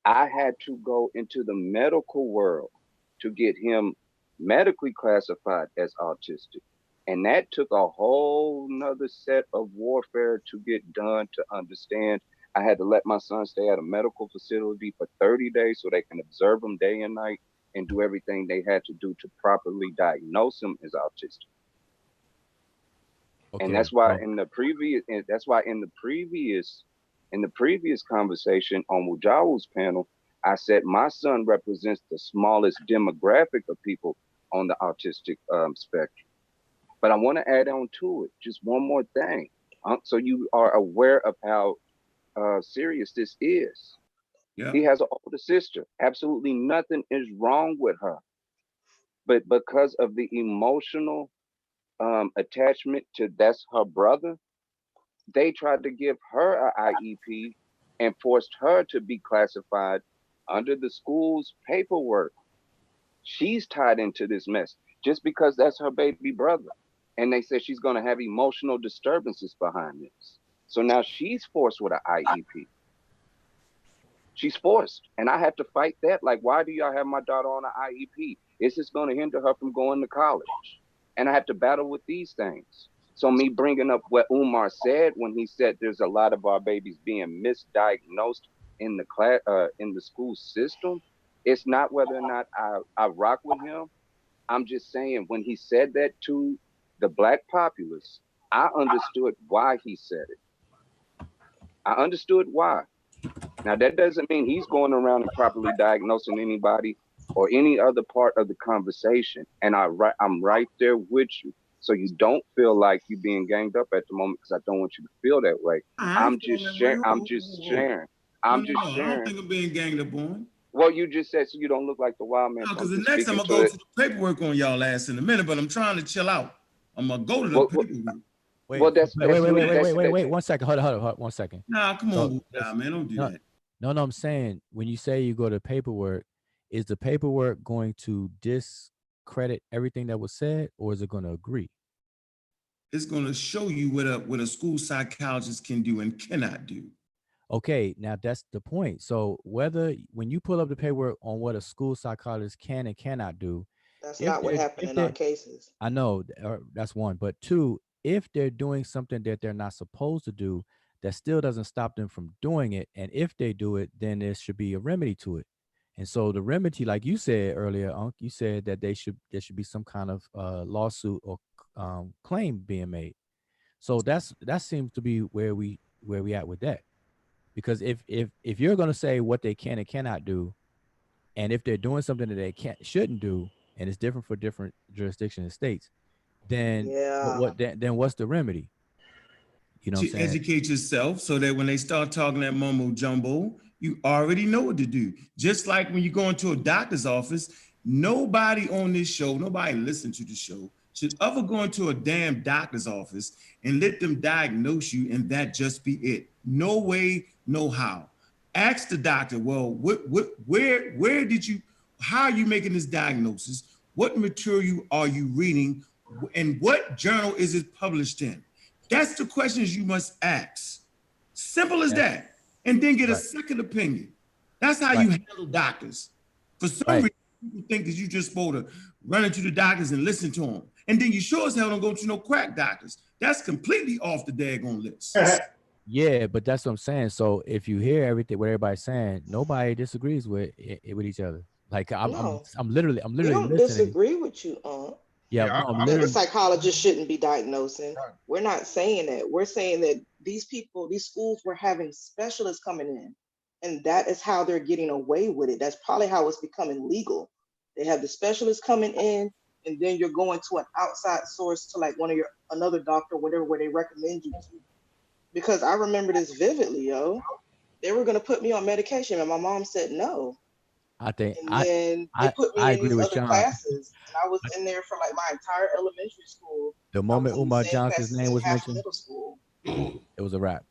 I had to go into the medical world to get him medically classified as autistic. And that took a whole nother set of warfare to get done, to understand. I had to let my son stay at a medical facility for 30 days so they can observe him day and night and do everything they had to do to properly diagnose him as autistic. Okay. And that's why in the previous conversation on Wujawa's panel, I said my son represents the smallest demographic of people on the autistic spectrum. But I want to add on to it just one more thing, so you are aware of how serious this is. Yeah. He has an older sister. Absolutely nothing is wrong with her. But because of the emotional attachment to that's her brother, they tried to give her an IEP and forced her to be classified under the school's paperwork. She's tied into this mess just because that's her baby brother. And they said she's going to have emotional disturbances behind this. So now she's forced with an IEP. She's forced. And I have to fight that. Like, why do y'all have my daughter on an IEP? Is this going to hinder her from going to college? And I have to battle with these things. So me bringing up what Umar said when he said there's a lot of our babies being misdiagnosed in the class, in the school system, it's not whether or not I rock with him. I'm just saying when he said that to the Black populace, I understood why he said it. I understood why. Now that doesn't mean he's going around and properly diagnosing anybody or any other part of the conversation. And I'm right there with you. So you don't feel like you're being ganged up at the moment, because I don't want you to feel that way. I'm just sharing. I don't think I'm being ganged up on. Well, you just said so you don't look like the wild man. Because the next time I'm going to go to the paperwork on y'all ass in a minute, but I'm trying to chill out. I'm going to go to the paperwork. Wait, 1 second. Hold on, 1 second. Nah, come on, man, don't do that. No, I'm saying when you say you go to paperwork, is the paperwork going to discredit everything that was said, or is it going to agree? It's going to show you what a school psychologist can do and cannot do. Okay, now that's the point. So when you pull up the paperwork on what a school psychologist can and cannot do, that's not what happened in our cases. I know that's one, but two, if they're doing something that they're not supposed to do, that still doesn't stop them from doing it. And if they do it, then there should be a remedy to it. And so the remedy, like you said earlier, you said that there should be some kind of lawsuit or claim being made. So that seems to be where we at with that. Because if you're going to say what they can and cannot do, and if they're doing something that they shouldn't do, and it's different for different jurisdictions and states, then Yeah. then what's the remedy? You know what I'm To saying? educate yourself so that when they start talking that mumbo jumbo, you already know what to do. Just like when you go into a doctor's office, nobody on this show, nobody listen to the show, should ever go into a damn doctor's office and let them diagnose you and that just be it. No way, no how. Ask the doctor, well, where did you, how are you making this diagnosis? What material are you reading? And what journal is it published in? That's the questions you must ask. Simple as that. And then get a second opinion. That's how you handle doctors. For some reason, people think that you just supposed to run into the doctors and listen to them. And then you sure as hell don't go to no quack doctors. That's completely off the daggone list. Yeah, but that's what I'm saying. So if you hear everything what everybody's saying, nobody disagrees with each other. Like I'm literally We don't listening. disagree with you, Yeah, no, I'm literally. The psychologist shouldn't be diagnosing. We're not saying that. We're saying that these people, these schools were having specialists coming in, and that is how they're getting away with it. That's probably how it's becoming legal. They have the specialists coming in, and then you're going to an outside source to like another doctor, whatever, where they recommend you to. Because I remember this vividly, yo. They were gonna put me on medication, and my mom said no. I think And then they put me I in agree these with other John. classes, and I was in there for like my entire elementary school. The moment Umar Same Johnson's classes name in was half mentioned, middle school. it was a wrap.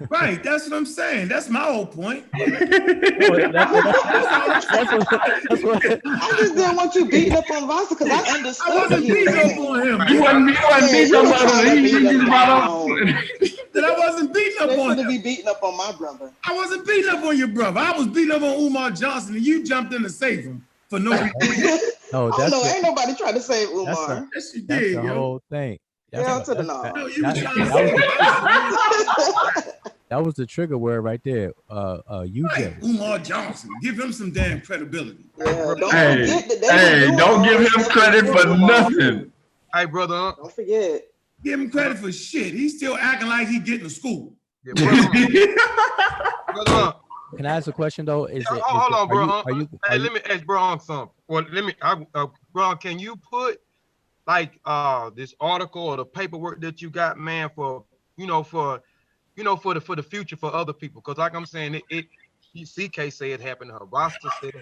Right, that's what I'm saying. That's my whole point. That's what I just didn't want you beating up on Vasa because I understood. I wasn't beating up on him. You wasn't beating up on him. He just brought up. That I wasn't beating up on him. Be beating up on my brother. I wasn't beating up on your brother. I was beating up on Umar Johnson, and you jumped in to save him for no reason. No, that's ain't nobody trying to save Umar. Yes, you That's did, the whole thing. Hell to the no. No, you was trying to save that was the trigger word right there. UJ. Umar Johnson. Give him some damn credibility. Yeah, don't give him credit for nothing. Hey, brother. Don't forget. Give him credit for shit. He's still acting like he getting to school. Yeah, brother. Can I ask a question though? Hold on, bro. Let me ask bro something. Well, bro, can you put like this article or the paperwork that you got, man, for the future for other people? Because like I'm saying, CK said it happened to her. Rasta said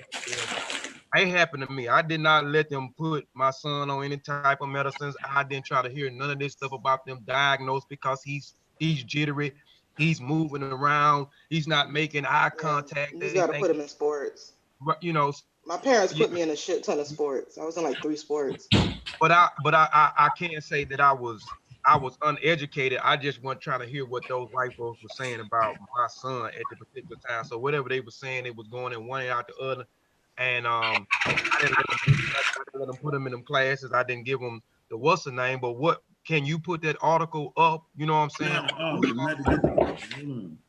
it happened to me. I did not let them put my son on any type of medicines. I didn't try to hear none of this stuff about them diagnosed because he's jittery. He's moving around. He's not making eye contact. You got to put him in sports. You know, my parents put me in a shit ton of sports. I was in like 3 sports. But I can't say that I was uneducated. I just wasn't trying to hear what those white folks were saying about my son at the particular time. So whatever they were saying, it was going in one ear out the other. And I didn't let them put them in them classes. I didn't give them the what's the name, but what can you put that article up? You know what I'm saying?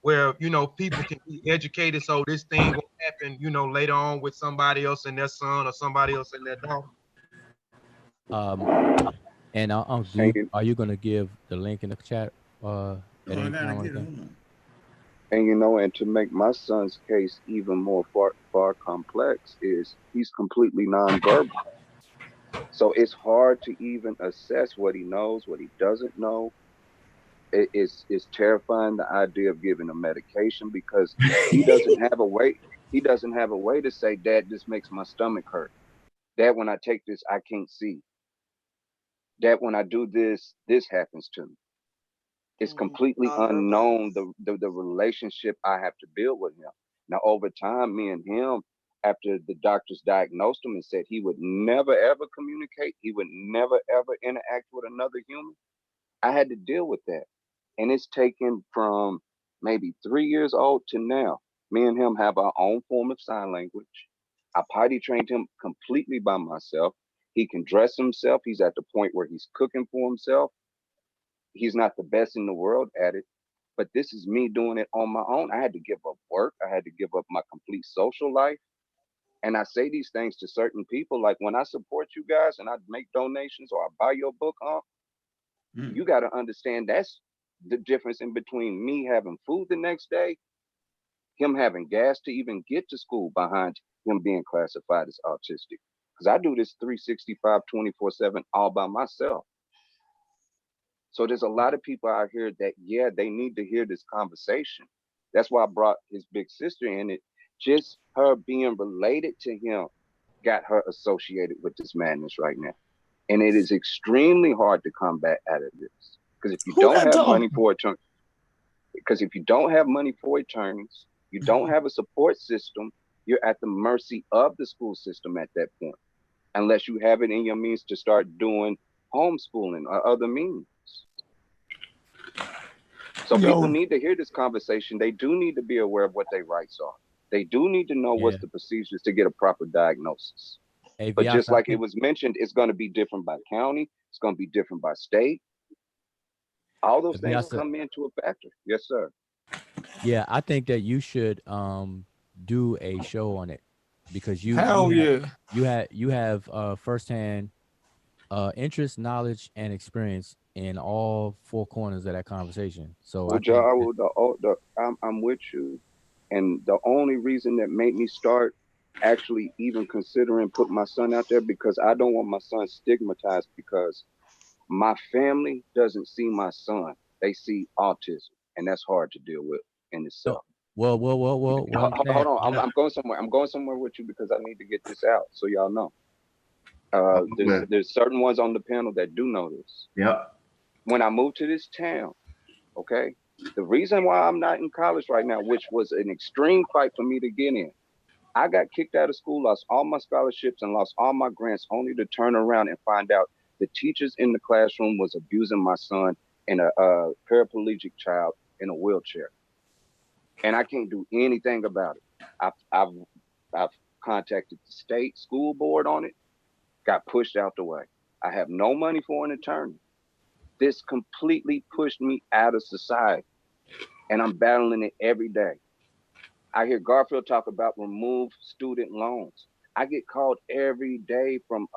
Where people can be educated, so this thing will happen, later on with somebody else and their son or somebody else and their daughter. And are you gonna give the link in the chat? And to make my son's case even more far complex is he's completely nonverbal. So it's hard to even assess what he knows, what he doesn't know. It's terrifying, the idea of giving him medication, because he doesn't have a way. He doesn't have a way to say, Dad, this makes my stomach hurt. Dad, when I take this, I can't see. Dad, when I do this, this happens to me. It's completely unknown, the relationship I have to build with him. Now, over time, me and him, after the doctors diagnosed him and said he would never, ever communicate, he would never, ever interact with another human, I had to deal with that. And it's taken from maybe 3 years old to now. Me and him have our own form of sign language. I potty trained him completely by myself. He can dress himself. He's at the point where he's cooking for himself. He's not the best in the world at it, but this is me doing it on my own. I had to give up work. I had to give up my complete social life. And I say these things to certain people, like when I support you guys and I make donations or I buy your book, you got to understand that's the difference in between me having food the next day, him having gas to even get to school behind him being classified as autistic. because I do this 365, 24/7 all by myself. So there's a lot of people out here that, yeah, they need to hear this conversation. That's why I brought his big sister in it. Just her being related to him got her associated with this madness right now. And it is extremely hard to come back out of this. Because if you don't have money for attorneys, you don't have a support system, you're at the mercy of the school system at that point. Unless you have it in your means to start doing homeschooling or other means. So people need to hear this conversation. They do need to be aware of what their rights are. They do need to know what's the procedures to get a proper diagnosis. Hey, but just like it was mentioned, it's going to be different by county. It's going to be different by state. All those things come into a factor. Yes, sir. Yeah, I think that you should do a show on it because you have firsthand interest, knowledge, and experience in all four corners of that conversation. So I'm with you, and the only reason that made me start actually even considering putting my son out there, because I don't want my son stigmatized, because my family doesn't see my son, they see autism, and that's hard to deal with in itself. Well, hold on, I'm going somewhere with you because I need to get this out so y'all know. There's certain ones on the panel that do know this. Yeah. When I moved to this town, okay, the reason why I'm not in college right now, which was an extreme fight for me to get in, I got kicked out of school, lost all my scholarships, and lost all my grants, only to turn around and find out the teachers in the classroom was abusing my son and a paraplegic child in a wheelchair. And I can't do anything about it. I've contacted the state school board on it, got pushed out the way. I have no money for an attorney. This completely pushed me out of society, and I'm battling it every day. I hear Garfield talk about remove student loans. I get called every day from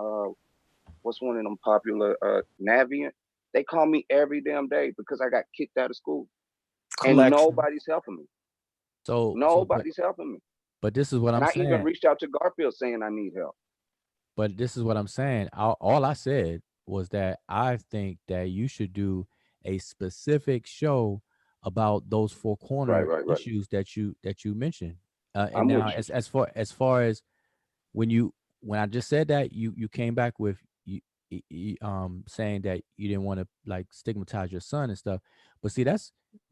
what's one of them popular Navient. They call me every damn day because I got kicked out of school, and nobody's helping me. So nobody's helping me. But this is what I'm saying. I even reached out to Garfield saying I need help. But this is what I'm saying. All I said was that I think that you should do a specific about those four corner issues that you mentioned. And now as far as when I just said that, you came back with saying that you didn't want to like stigmatize your son and stuff. But see,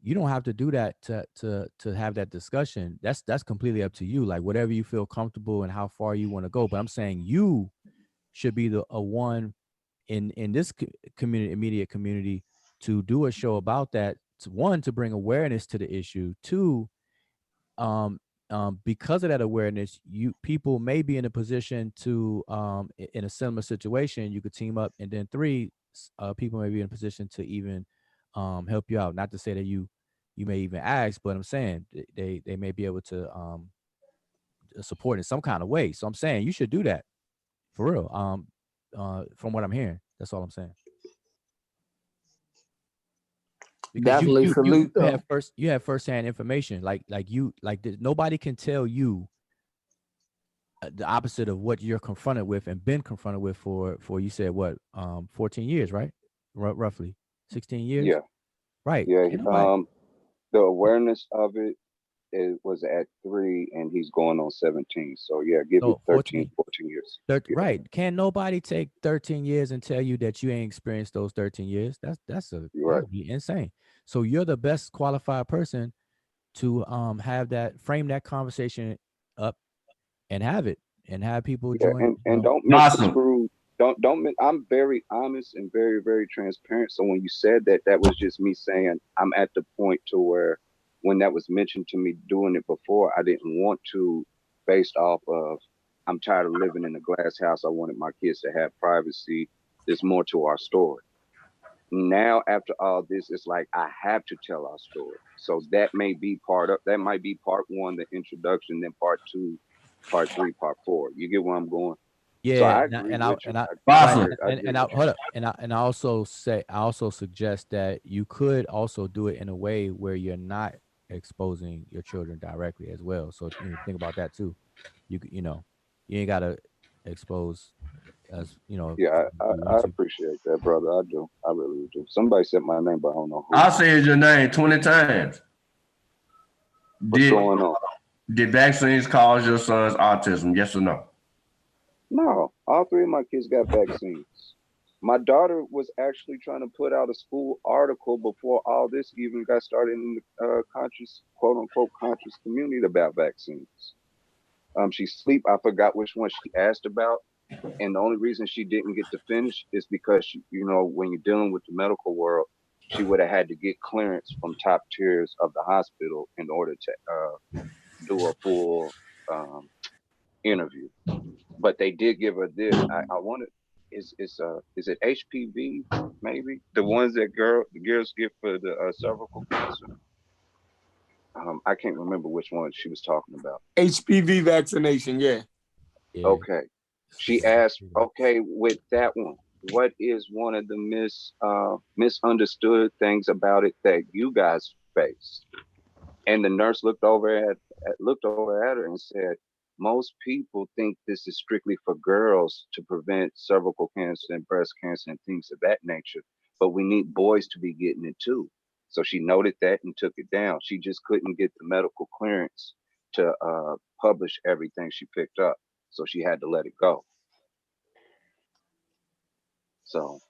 you don't have to do that to have that discussion. That's completely up to you. Like whatever you feel comfortable and how far you want to go. But I'm saying you should be a one in this immediate community to do a show about that. One, to bring awareness to the issue. Two, because of that awareness, people may be in a position to in a similar situation, you could team up. And then three, people may be in a position to even help you out. Not to say that you may even ask, but I'm saying they may be able to support in some kind of way. So I'm saying you should do that for real. From what I'm hearing, that's all I'm saying. Because you have firsthand information, like nobody can tell you the opposite of what you're confronted with and been confronted with for you said what 14 years, right? Roughly 16 years. Yeah. Right. Yeah. The awareness of it was at 3 and he's going on 17. So yeah, give it 13, 14 years. Right. Can't nobody take 13 years and tell you that you ain't experienced those 13 years. That'd be insane. So you're the best qualified person to frame that conversation up and have people join. And don't misconstrue. I'm very honest and very, very transparent. So when you said that was just me saying I'm at the point to where when that was mentioned to me doing it before, I didn't want to, based off of I'm tired of living in a glass house. I wanted my kids to have privacy. There's more to our story. Now, after all this, it's like I have to tell our story. So that might be part 1, the introduction, then part 2, part 3, part 4. You get where I'm going? Yeah, so I agree and I also suggest that you could also do it in a way where you're not exposing your children directly as well. So think about that too. You ain't gotta expose as Yeah, if you I want to. appreciate that, brother. I do. I really do. Somebody said my name, but I don't know who. I said your name 20 times. What's going on? Did vaccines cause your son's autism? Yes or no? No, all three of my kids got vaccines. My daughter was actually trying to put out a school article before all this even got started in the conscious, quote unquote, conscious community about vaccines. She sleep. I forgot which one she asked about, and the only reason she didn't get to finish is because when you're dealing with the medical world, she would have had to get clearance from top tiers of the hospital in order to do a full interview. But they did give her this. I wanted is it HPV maybe the ones that the girls get for the cervical cancer. I can't remember which one she was talking about. HPV vaccination, yeah. Okay. She asked, okay, with that one, what is one of the misunderstood things about it that you guys face? And the nurse looked over at her and said, most people think this is strictly for girls to prevent cervical cancer and breast cancer and things of that nature, but we need boys to be getting it too. So she noted that and took it down. She just couldn't get the medical clearance to publish everything she picked up, so she had to let it go. So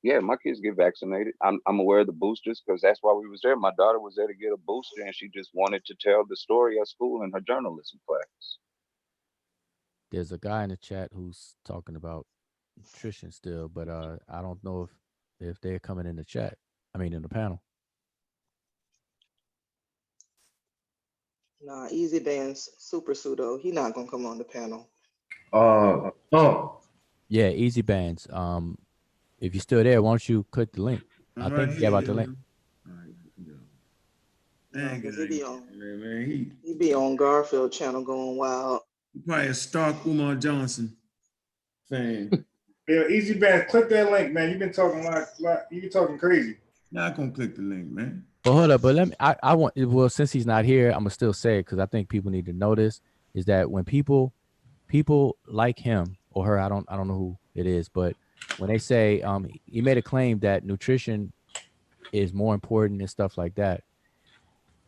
yeah, my kids get vaccinated. I'm aware of the boosters because that's why we was there. My daughter was there to get a booster, and she just wanted to tell the story at school in her journalism class. There's a guy in the chat who's talking about nutrition still, but I don't know if they're coming in the chat. I mean, in the panel. Nah, Easy Band's super pseudo. He not gonna come on the panel. Yeah, Easy Bands. If you're still there, why don't you click the link? I think you about the link. He be on Garfield channel going wild. He probably a Stark Umar Johnson fan. Yeah, Easy Band, click that link, man. You've been talking a lot. You've been talking crazy. Not gonna click the link, man. But hold up, but let me. I want. Well, since he's not here, I'm gonna still say it because I think people need to know this. Is that when people like him or her, I don't know who it is, but when they say he made a claim that nutrition is more important and stuff like that.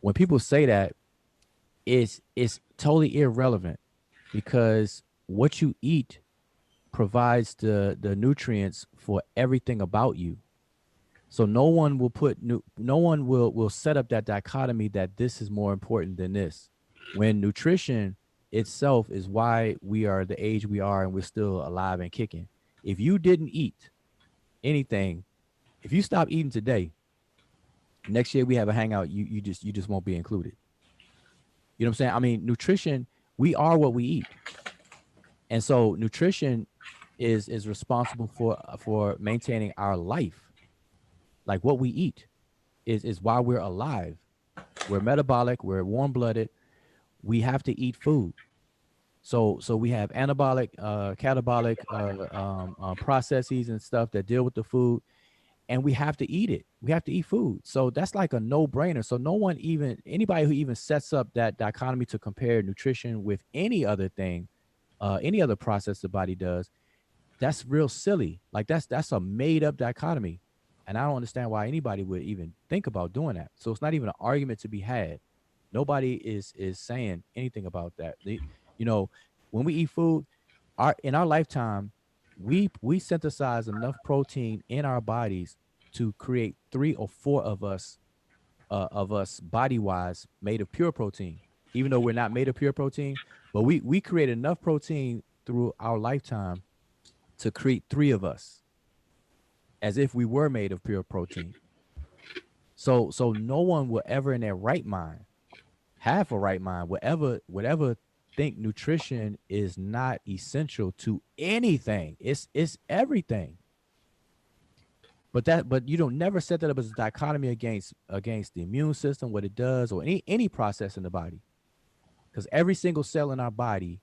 When people say that, it's totally irrelevant because what you eat provides the nutrients for everything about you. So no one will set up that dichotomy that this is more important than this. When nutrition itself is why we are the age we are and we're still alive and kicking. If you didn't eat anything, if you stop eating today, next year we have a hangout, you just won't be included. You know what I'm saying? I mean, nutrition, we are what we eat. And so nutrition is responsible for maintaining our life. Like what we eat is why we're alive. We're metabolic, we're warm-blooded. We have to eat food. So we have anabolic, catabolic processes and stuff that deal with the food, and we have to eat it. We have to eat food. So that's like a no-brainer. So anybody who even sets up that dichotomy to compare nutrition with any other thing, any other process the body does, that's real silly. Like that's a made-up dichotomy. And I don't understand why anybody would even think about doing that. So it's not even an argument to be had. Nobody is saying anything about that. When we eat food, in our lifetime, we synthesize enough protein in our bodies to create 3 or 4 of us body-wise made of pure protein. Even though we're not made of pure protein, but we create enough protein through our lifetime to create 3 of us as if we were made of pure protein. So no one will ever in their right mind, half a right mind, would ever think nutrition is not essential to anything. It's everything. But you don't never set that up as a dichotomy against the immune system, what it does, or any process in the body. Because every single cell in our body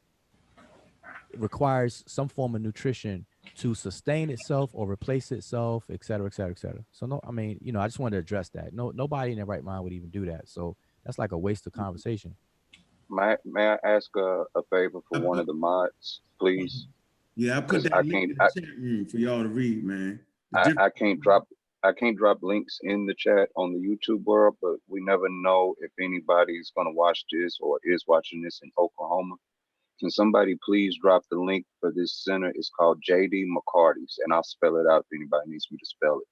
requires some form of nutrition to sustain itself or replace itself, et cetera, et cetera, et cetera. So no, I mean, I just wanted to address that. Nobody in their right mind would even do that. So that's like a waste of conversation. May I ask a favor for one of the mods, please? Yeah, I put that link in the chat room for y'all to read, man. I can't drop links in the chat on the YouTube world, but we never know if anybody's gonna watch this or is watching this in Oklahoma. Can somebody please drop the link for this center? It's called JD McCarty's, and I'll spell it out if anybody needs me to spell it.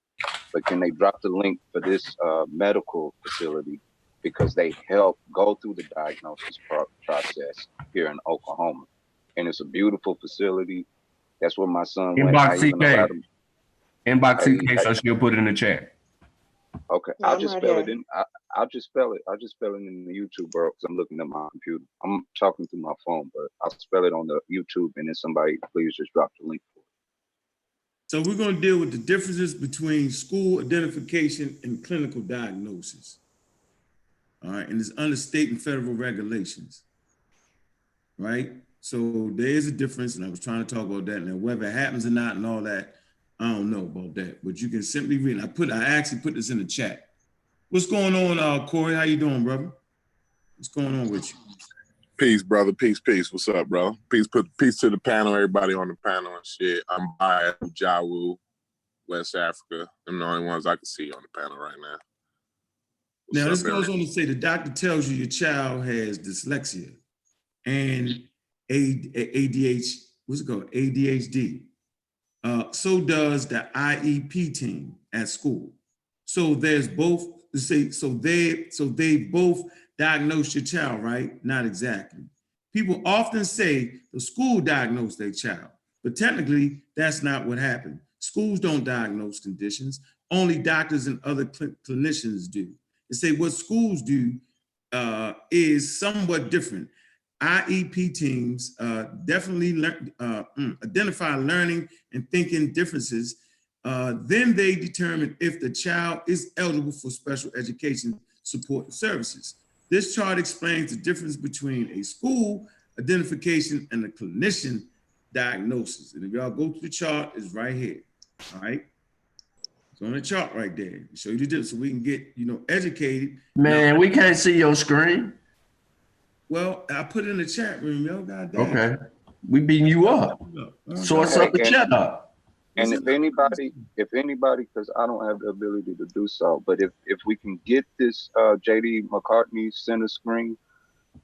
But can they drop the link for this medical facility, because they help go through the diagnosis process here in Oklahoma, and it's a beautiful facility. That's where my son went. Inbox CK. Inbox CK, so she'll put it in the chat. Okay, I'll just spell it in. I'll just spell it. I'll just spell it in the YouTube, bro, because I'm looking at my computer. I'm talking through my phone, but I'll spell it on the YouTube, and then somebody please just drop the link for it. So we're going to deal with the differences between school identification and clinical diagnosis. All right, and it's under state and federal regulations, right? So there is a difference, and I was trying to talk about that. Now, whether it happens or not and all that, I don't know about that, but you can simply read. I actually put this in the chat. What's going on, Corey? How you doing, brother? What's going on with you? Peace, brother. Peace, peace. What's up, bro? Peace to the panel, everybody on the panel and shit. I'm by Jawu, West Africa. I'm the only ones I can see on the panel right now. Now, this goes on to say the doctor tells you your child has dyslexia and ADHD. What's it called? ADHD. So does the IEP team at school. So there's both. So they both diagnose your child, right? Not exactly. People often say the school diagnosed their child, but technically that's not what happened. Schools don't diagnose conditions. Only doctors and other clinicians do. They say what schools do is somewhat different. IEP teams definitely identify learning and thinking differences. Then they determine if the child is eligible for special education support and services. This chart explains the difference between a school identification and a clinician diagnosis. And if y'all go to the chart, it's right here, all right? It's on the chart right there. Show you the difference so we can get, educated. Man, now, we can't see your screen. Well, I put it in the chat room, yo. Goddamn. Okay. We beating you up. Source up the chat up. And if anybody, because I don't have the ability to do so, but if we can get this JD McCartney center screen,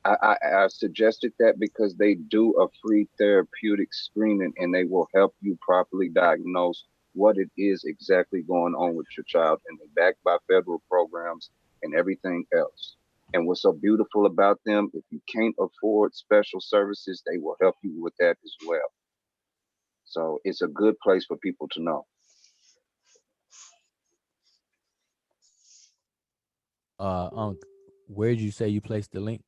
I suggested that because they do a free therapeutic screening and they will help you properly diagnose what it is exactly going on with your child, and they're backed by federal programs and everything else. And what's so beautiful about them, if you can't afford special services, they will help you with that as well. So it's a good place for people to know. Where did you say you placed the link?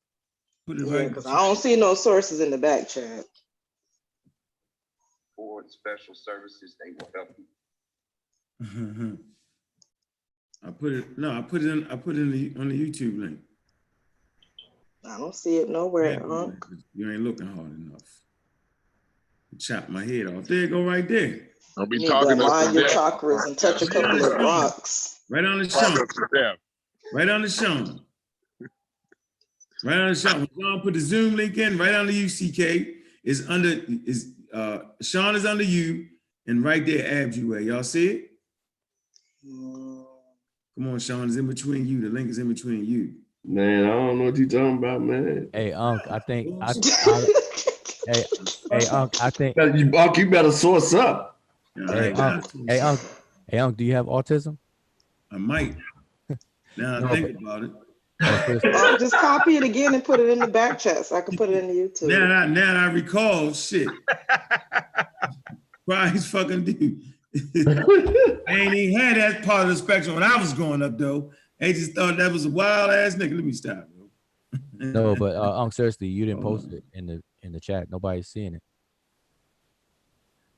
Yeah, because I don't see no sources in the back chat. For special services, they will help you. I put it on the YouTube link. I don't see it nowhere. You ain't looking hard enough. Chop my head off. There you go, right there. I'll be you talking need to line your chakras and touch a couple of rocks. Right on the show. Right on the show. Right on the show. When Sean put the Zoom link in, right on the UCK is under Sean is under you, and right there Abjue. Y'all see it? Come on, Sean, it's in between you. The link is in between you. Man, I don't know what you're talking about, man. Hey, Unc, I think Hey, Unc, I think Unc, you better source up. Hey, Unc, do you have autism? I might. Now I think about it. Just copy it again and put it in the back chat so I can put it in the YouTube. Now I recall shit. Christ fucking dude. I ain't even had that part of the spectrum when I was growing up though. They just thought that was a wild ass nigga. Let me stop, bro. No, but Unc, seriously, you didn't post it in the chat. Nobody's seeing it.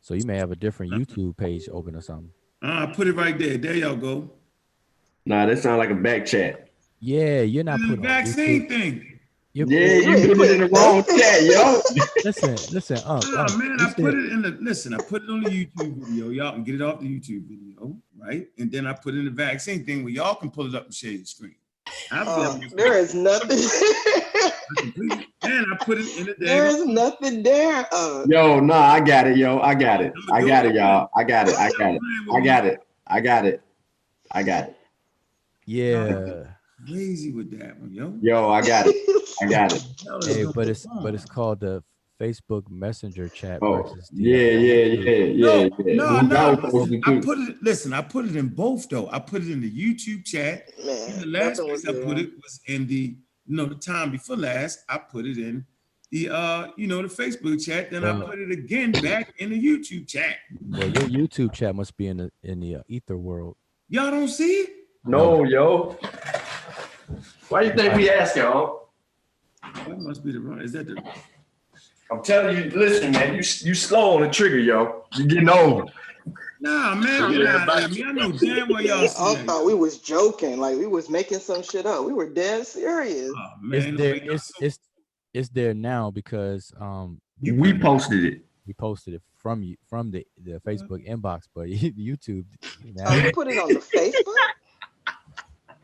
So you may have a different YouTube page open or something. I put it right there. There y'all go. Nah, that sounds like a back chat. Yeah, you're not putting the vaccine thing. You put it in the wrong chat, yo. Listen, Unc. Man, I put it on the YouTube video. Y'all can get it off the YouTube video, right? And then I put in the vaccine thing where y'all can pull it up and share your screen. There is nothing. And I put it in the There is nothing there. Yo, no, I got it, yo. I got it. I got it, y'all. I got it. I got it. I got it. I got it. I got it. Yeah. Crazy with that one, yo. Yo, I got it. I got it. Hey, but it's called the Facebook Messenger chat Oh, versus the No, I put it in both though. I put it in the YouTube chat. Man, and the last place I put it was in the the time before last. I put it in the the Facebook chat. Then I put it again back in the YouTube chat. Well, your YouTube chat must be in the ether world. Y'all don't see it? No, yo. Why you think we ask y'all? That must be the wrong. Is that the? I'm telling you, listen, man, you slow on the trigger, yo. You getting old. Nah, man, get out of here. I know damn well y'all see that. I thought we was joking, like we was making some shit up. We were dead serious. Oh, man, it's there now because we posted it. We posted it from the Facebook inbox, but YouTube. You put it on the Facebook?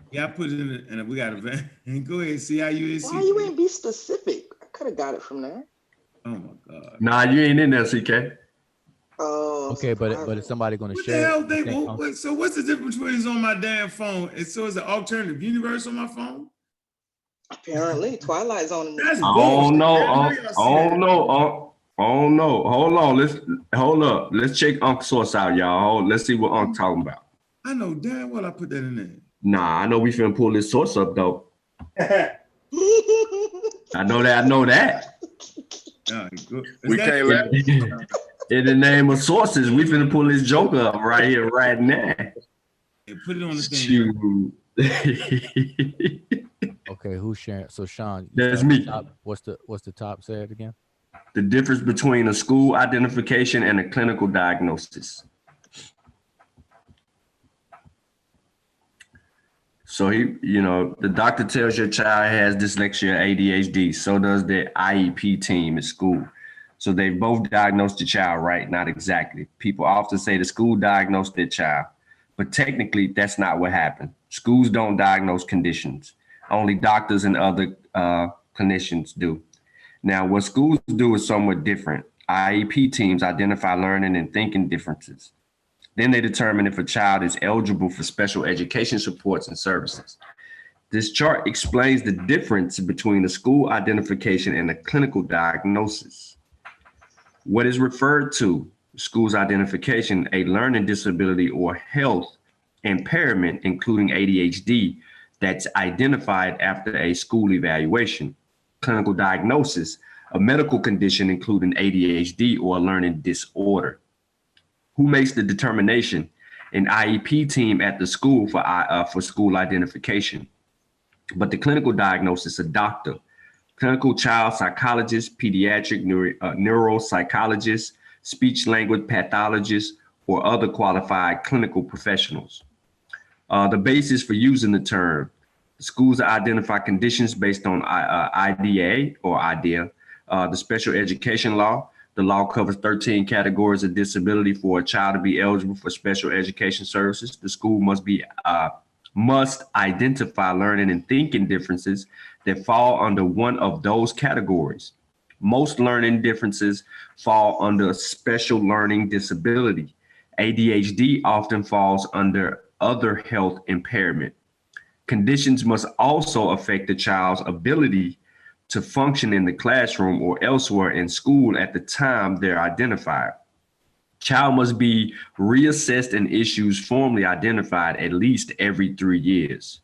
Yeah, I put it in and we got a van. Go ahead, see how you is. Why you ain't be specific? I could have got it from there. Oh my God. Nah, you ain't in there, CK. Oh. Okay, but is somebody going to what share? What the hell? So what's the difference between it's on my damn phone? So it's an alternative universe on my phone? Apparently, Twilight's on. That's Oh no! Oh no! Oh no! Hold on. Hold up. Let's check Unc's source out, y'all. Let's see what Unc talking about. I know damn well I put that in there. Nah, I know we finna pull this source up though. I know that. We can't let in the name of sources, we finna pull this joke up right here, right now. Yeah, put it on the thing. Okay, who's sharing? So Sean, that's me. What's the top? Say it again. The difference between a school identification and a clinical diagnosis. So the doctor tells your child has dyslexia, ADHD. So does the IEP team at school. So they both diagnosed the child, right? Not exactly. People often say the school diagnosed their child, but technically that's not what happened. Schools don't diagnose conditions. Only doctors and other clinicians do. Now, what schools do is somewhat different. IEP teams identify learning and thinking differences. Then they determine if a child is eligible for special education supports and services. This chart explains the difference between a school identification and a clinical diagnosis. What is referred to school's identification, a learning disability or health impairment, including ADHD, that's identified after a school evaluation. Clinical diagnosis, a medical condition including ADHD or a learning disorder. Who makes the determination? An IEP team at the school for school identification. But the clinical diagnosis, a doctor, clinical child psychologist, pediatric neuropsychologist, speech language pathologist, or other qualified clinical professionals. The basis for using the term, schools identify conditions based on IDA or IDEA, the special education law. The law covers 13 categories of disability. For a child to be eligible for special education services, the school must identify learning and thinking differences that fall under one of those categories. Most learning differences fall under a special learning disability. ADHD often falls under other health impairment. Conditions must also affect the child's ability to function in the classroom or elsewhere in school at the time they're identified. Child must be reassessed and issues formally identified at least every 3 years.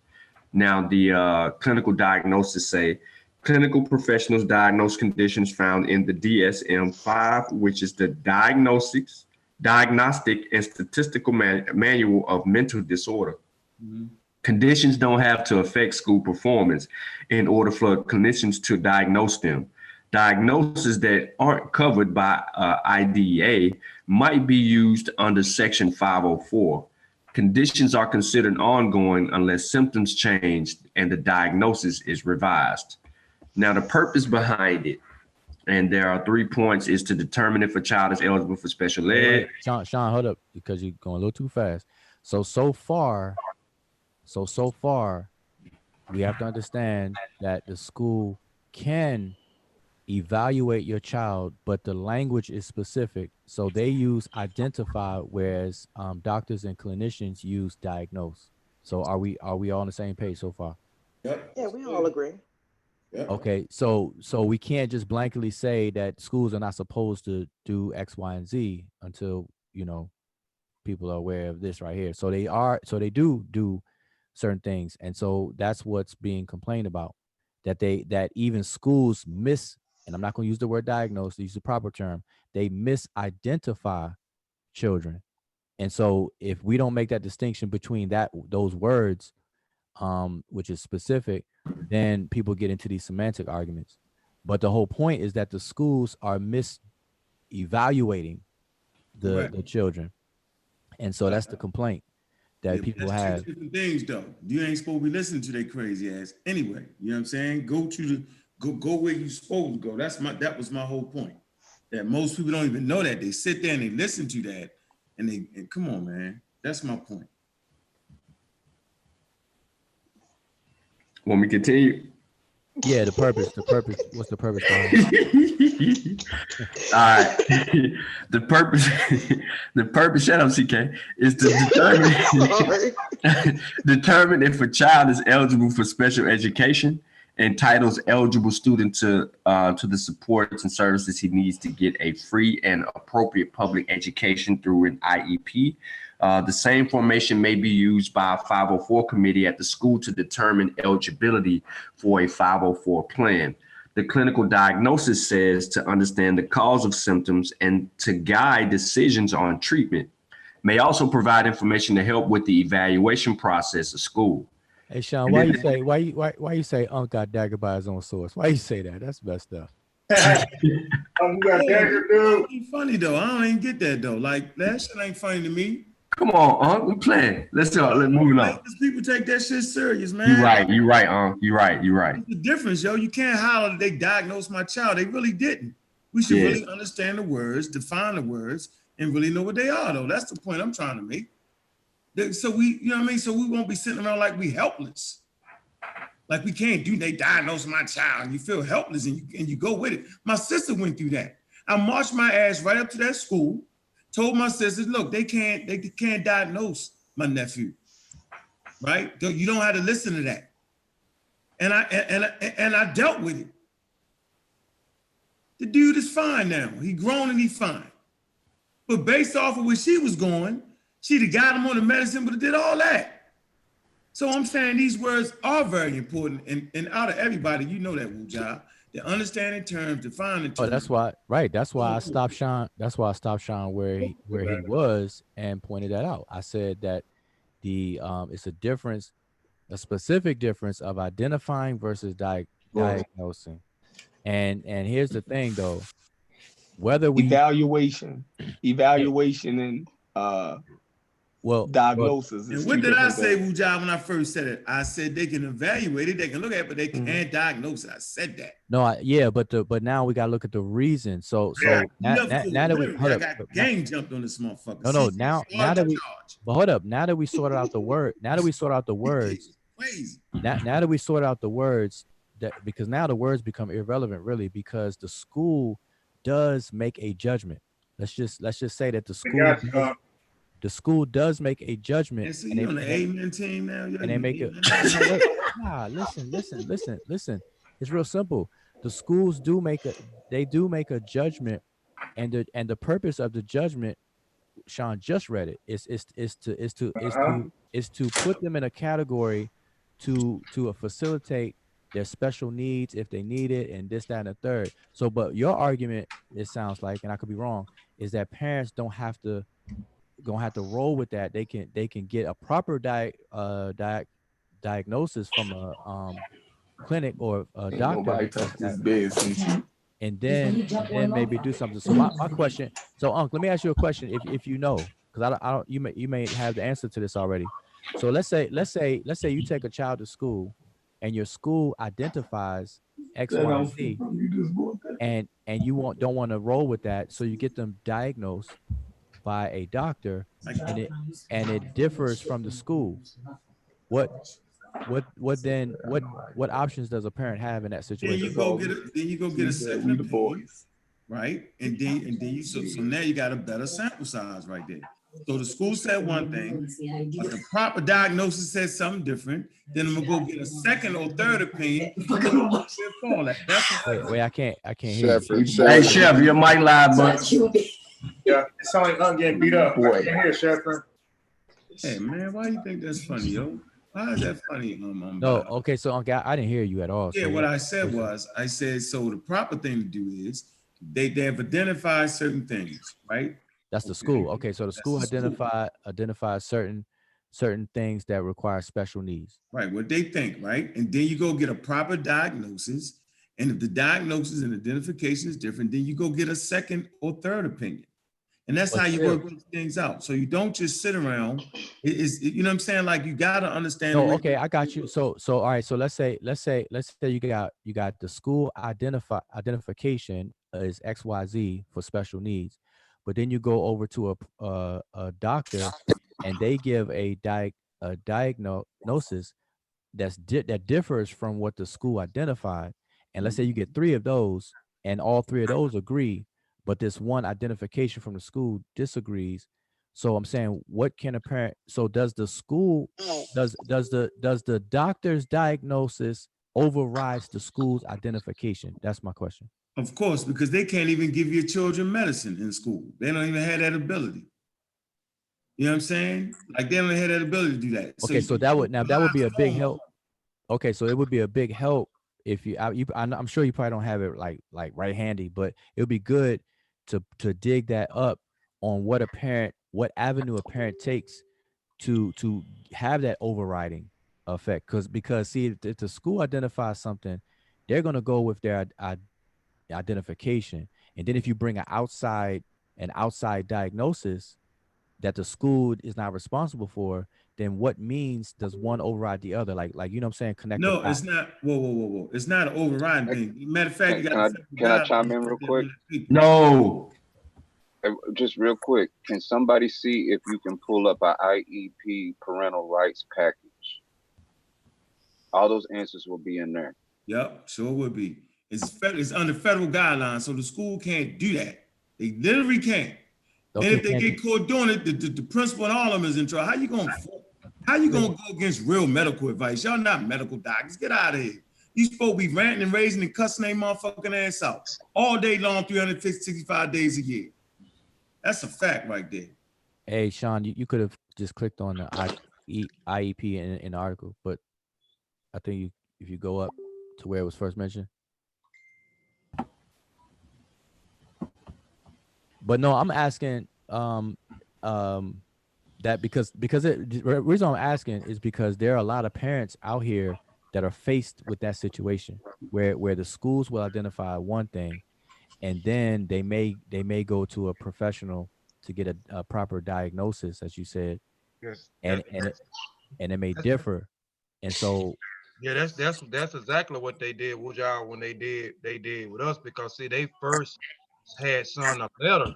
Now, the clinical diagnosis say, clinical professionals diagnose conditions found in the DSM-5, which is the Diagnostic and Statistical Manual of Mental Disorder. Mm-hmm. Conditions don't have to affect school performance in order for clinicians to diagnose them. Diagnoses that aren't covered by IDEA might be used under Section 504. Conditions are considered ongoing unless symptoms change and the diagnosis is revised. Now, the purpose behind it, and there are 3 points, is to determine if a child is eligible for special ed. Sean, hold up, because you're going a little too fast. So far, we have to understand that the school can evaluate your child, but the language is specific. So they use identify, whereas doctors and clinicians use diagnose. So are we all on the same page so far? Yep. Yeah, we all agree. Yep. Okay, so we can't just blankly say that schools are not supposed to do X, Y, and Z until people are aware of this right here. So they do certain things, and so that's what's being complained about. That even schools miss, and I'm not going to use the word diagnose, use the proper term. They misidentify children, and so if we don't make that distinction between those words, which is specific, then people get into these semantic arguments. But the whole point is that the schools are mis-evaluating the children, and so that's the complaint that people that's have. two different things, though. You ain't supposed to be listening to their crazy ass anyway. You know what I'm saying? Go where you supposed to go. That was my whole point. That most people don't even know that. They sit there and they listen to that, and come on, man. That's my point. Want me to continue? Yeah, the purpose. What's the purpose? All right. The purpose, shut up, CK, is to determine if a child is eligible for special education, entitles eligible student to the supports and services he needs to get a free and appropriate public education through an IEP. The same formation may be used by a 504 committee at the school to determine eligibility for a 504 plan. The clinical diagnosis says to understand the cause of symptoms and to guide decisions on treatment. May also provide information to help with the evaluation process of school. Hey Sean, why you say Unc got dagger by his own source? Why you say that? That's messed up. You got dagger, dude. Ain't funny though. I don't even get that though. Like that shit ain't funny to me. Come on, Unc, we playing. Let's move on. Because people take that shit serious, man. You're right, Unc. You're right. What's the difference, yo? You can't holler that they diagnosed my child. They really didn't. We should really understand the words, define the words, and really know what they are, though. That's the point I'm trying to make. So we, you know what I mean? So we won't be sitting around like we helpless. Like we can't do, they diagnose my child, and you feel helpless and you go with it. My sister went through that. I marched my ass right up to that school, told my sisters, look, they can't diagnose my nephew, right? You don't have to listen to that. And I dealt with it. The dude is fine now. He grown and he's fine. But based off of where she was going, she'd have got him on the medicine, but it did all that. So I'm saying these words are very important. And out of everybody, you know that, Wuja, the understanding terms, defining terms. Oh, that's why, right. That's why I stopped Sean. That's why I stopped Sean where he was and pointed that out. I said that it's a difference, a specific difference of identifying versus diagnosing. And here's the thing though, whether we evaluation and diagnosis. And what did I say, Wuja, when I first said it? I said they can evaluate it, they can look at it, but they can't diagnose it. I said that. No, but now we gotta look at the reason. So now that we game jumped on this motherfucker. No, now that we hold up, now that we sorted out the word, now that we sorted out the words, now that we sorted out the words, that because now the words become irrelevant really, because the school does make a judgment. Let's just say that the school does make a judgment. And so you're on the amen team now. And they make it. Listen. It's real simple. The schools do make a judgment, and the purpose of the judgment, Sean just read it, is to put them in a category to facilitate their special needs if they need it, and this, that, and the third. So, but your argument, it sounds like, and I could be wrong, is that parents don't have to roll with that. They can get a proper diagnosis from a clinic or a doctor, and then maybe do something. So my question, so Unc, let me ask you a question, if you know, because I don't, you may have the answer to this already. So let's say you take a child to school, and your school identifies X, Y, and Z, and you don't want to roll with that, so you get them diagnosed by a doctor, and it differs from the school. What what options does a parent have in that Then situation? you go get a second opinion, right? And then you so now you got a better sample size right there. So the school said one thing, but the proper diagnosis said something different. Then I'm gonna go get a second or third opinion. Wait, I can't hear you. Hey, Chef, your mic live, but Yeah, it sounds like I'm getting beat up. I can't hear, Chef. Hey man, why you think that's funny, yo? Why is that funny? No, okay, so I didn't hear you at all. Yeah, So what I said was, I said, so the proper thing to do is they have identified certain things, right? That's the school. Okay, so the school identify certain things that require special needs. Right, what they think, right? And then you go get a proper diagnosis. And if the diagnosis and identification is different, then you go get a second or third opinion. And that's how you work these things out. So you don't just sit around. You know what I'm saying? Like you gotta understand. No, okay, I got you. So all right. So let's say you got the school identification is XYZ for special needs, but then you go over to a doctor, and they give a diagnosis that differs from what the school identified. And let's say you get 3 of those, and all 3 of those agree, but this one identification from the school disagrees. So I'm saying, what can a parent? So does the school does the doctor's diagnosis overrides the school's identification? That's my question. Of course, because they can't even give your children medicine in school. They don't even have that ability. You know what I'm saying? Like they don't have that ability to do that. Okay, so that would be a big help. Okay, so it would be a big help if I'm sure you probably don't have it like right handy, but it would be good to dig that up on what what avenue a parent takes to have that overriding effect. Because see, if the school identifies something, they're gonna go with their identification, and then if you bring an outside diagnosis that the school is not responsible for, then what means does one override the other? Like you know what I'm saying? Connect. No, it's not. Whoa. It's not an overriding thing. Matter of fact, can I chime in real quick? No. Just real quick, can somebody see if you can pull up an IEP parental rights package? All those answers will be in there. Yep, sure would be. It's under federal guidelines, so the school can't do that. They literally can't. Okay, and if they get caught doing it, the principal and all of them is in trouble. How you gonna go against real medical advice? Y'all not medical doctors. Get out of here. You supposed to be ranting and raising and cussing their motherfucking ass out all day long, 365 days a year. That's a fact right there. Hey, Sean, you could have just clicked on the IEP in the article, but I think if you go up to where it was first mentioned. But no, I'm asking that because the reason I'm asking is because there are a lot of parents out here that are faced with that situation where the schools will identify one thing, and then they may go to a professional to get a proper diagnosis, as you said. Yes. And it may differ. And so yeah, that's exactly what they did with y'all when they did with us, because see, they first had sent a letter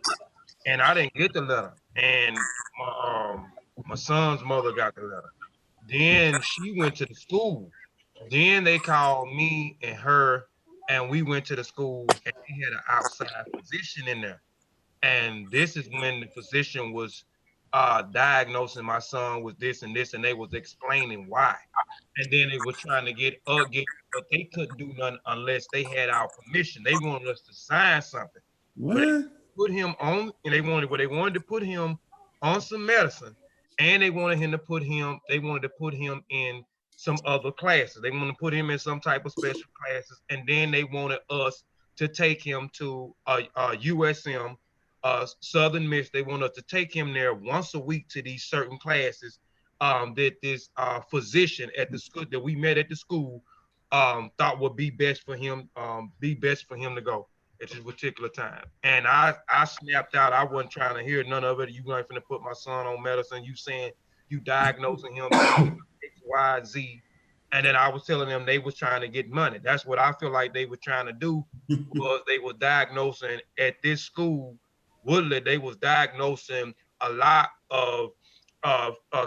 and I didn't get the letter, and my son's mother got the letter. Then she went to the school. Then they called me and her, and we went to the school, and they had an outside physician in there. And this is when the physician was diagnosing my son with this and this, and they was explaining why. And then they was trying to get, but they couldn't do nothing unless they had our permission. They wanted us to sign something. What? Put him on, and they wanted to put him on some medicine, and they wanted to put him in some other classes. They wanted to put him in some type of special classes, and then they wanted us to take him to USM, Southern Miss. They want us to take him there once a week to these certain classes that this physician at the school that we met at the school thought would be best for him to go at this particular time. And I snapped out. I wasn't trying to hear none of it. You ain't finna put my son on medicine. You saying you diagnosing him X, Y, Z. And then I was telling them they was trying to get money. That's what I feel like they were trying to do, was they were diagnosing at this school, Woodland, they was diagnosing a lot of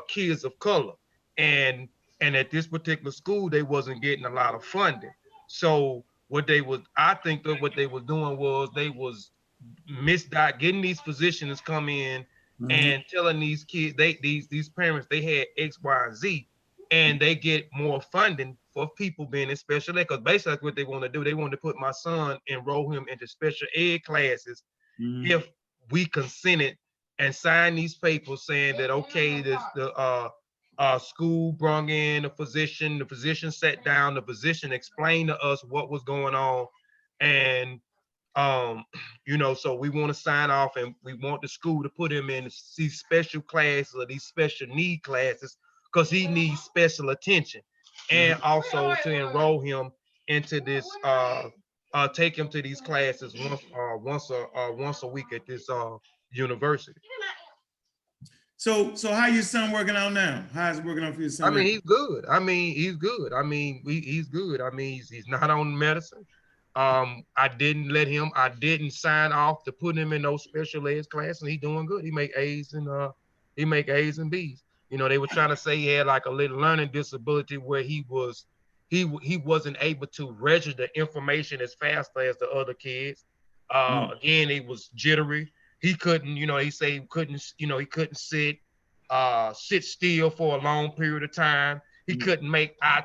kids of color. And And at this particular school, they wasn't getting a lot of funding. So I think that what they were doing was they was getting these physicians come in and telling these kids, these parents, they had X, Y, and Z, and they get more funding for people being in special ed. Because basically that's what they want to do. They want to put my son, enroll him into special ed classes if we consented and signed these papers saying that, okay, the school brought in the physician sat down, the physician explained to us what was going on. And so we want to sign off, and we want the school to put him in these special classes or these special need classes because he needs special attention, and also to enroll him into this, take him to these classes once a week at this university. So how your son working out now? How's it working out for your son? I mean, he's good. He's good. He's good. He's not on medicine. I didn't sign off to put him in those special ed classes, and he's doing good. He make A's and B's. They were trying to say he had like a little learning disability where he wasn't able to register the information as fast as the other kids. Again, he was jittery. He couldn't, he said he couldn't sit still for a long period of time. He couldn't make eye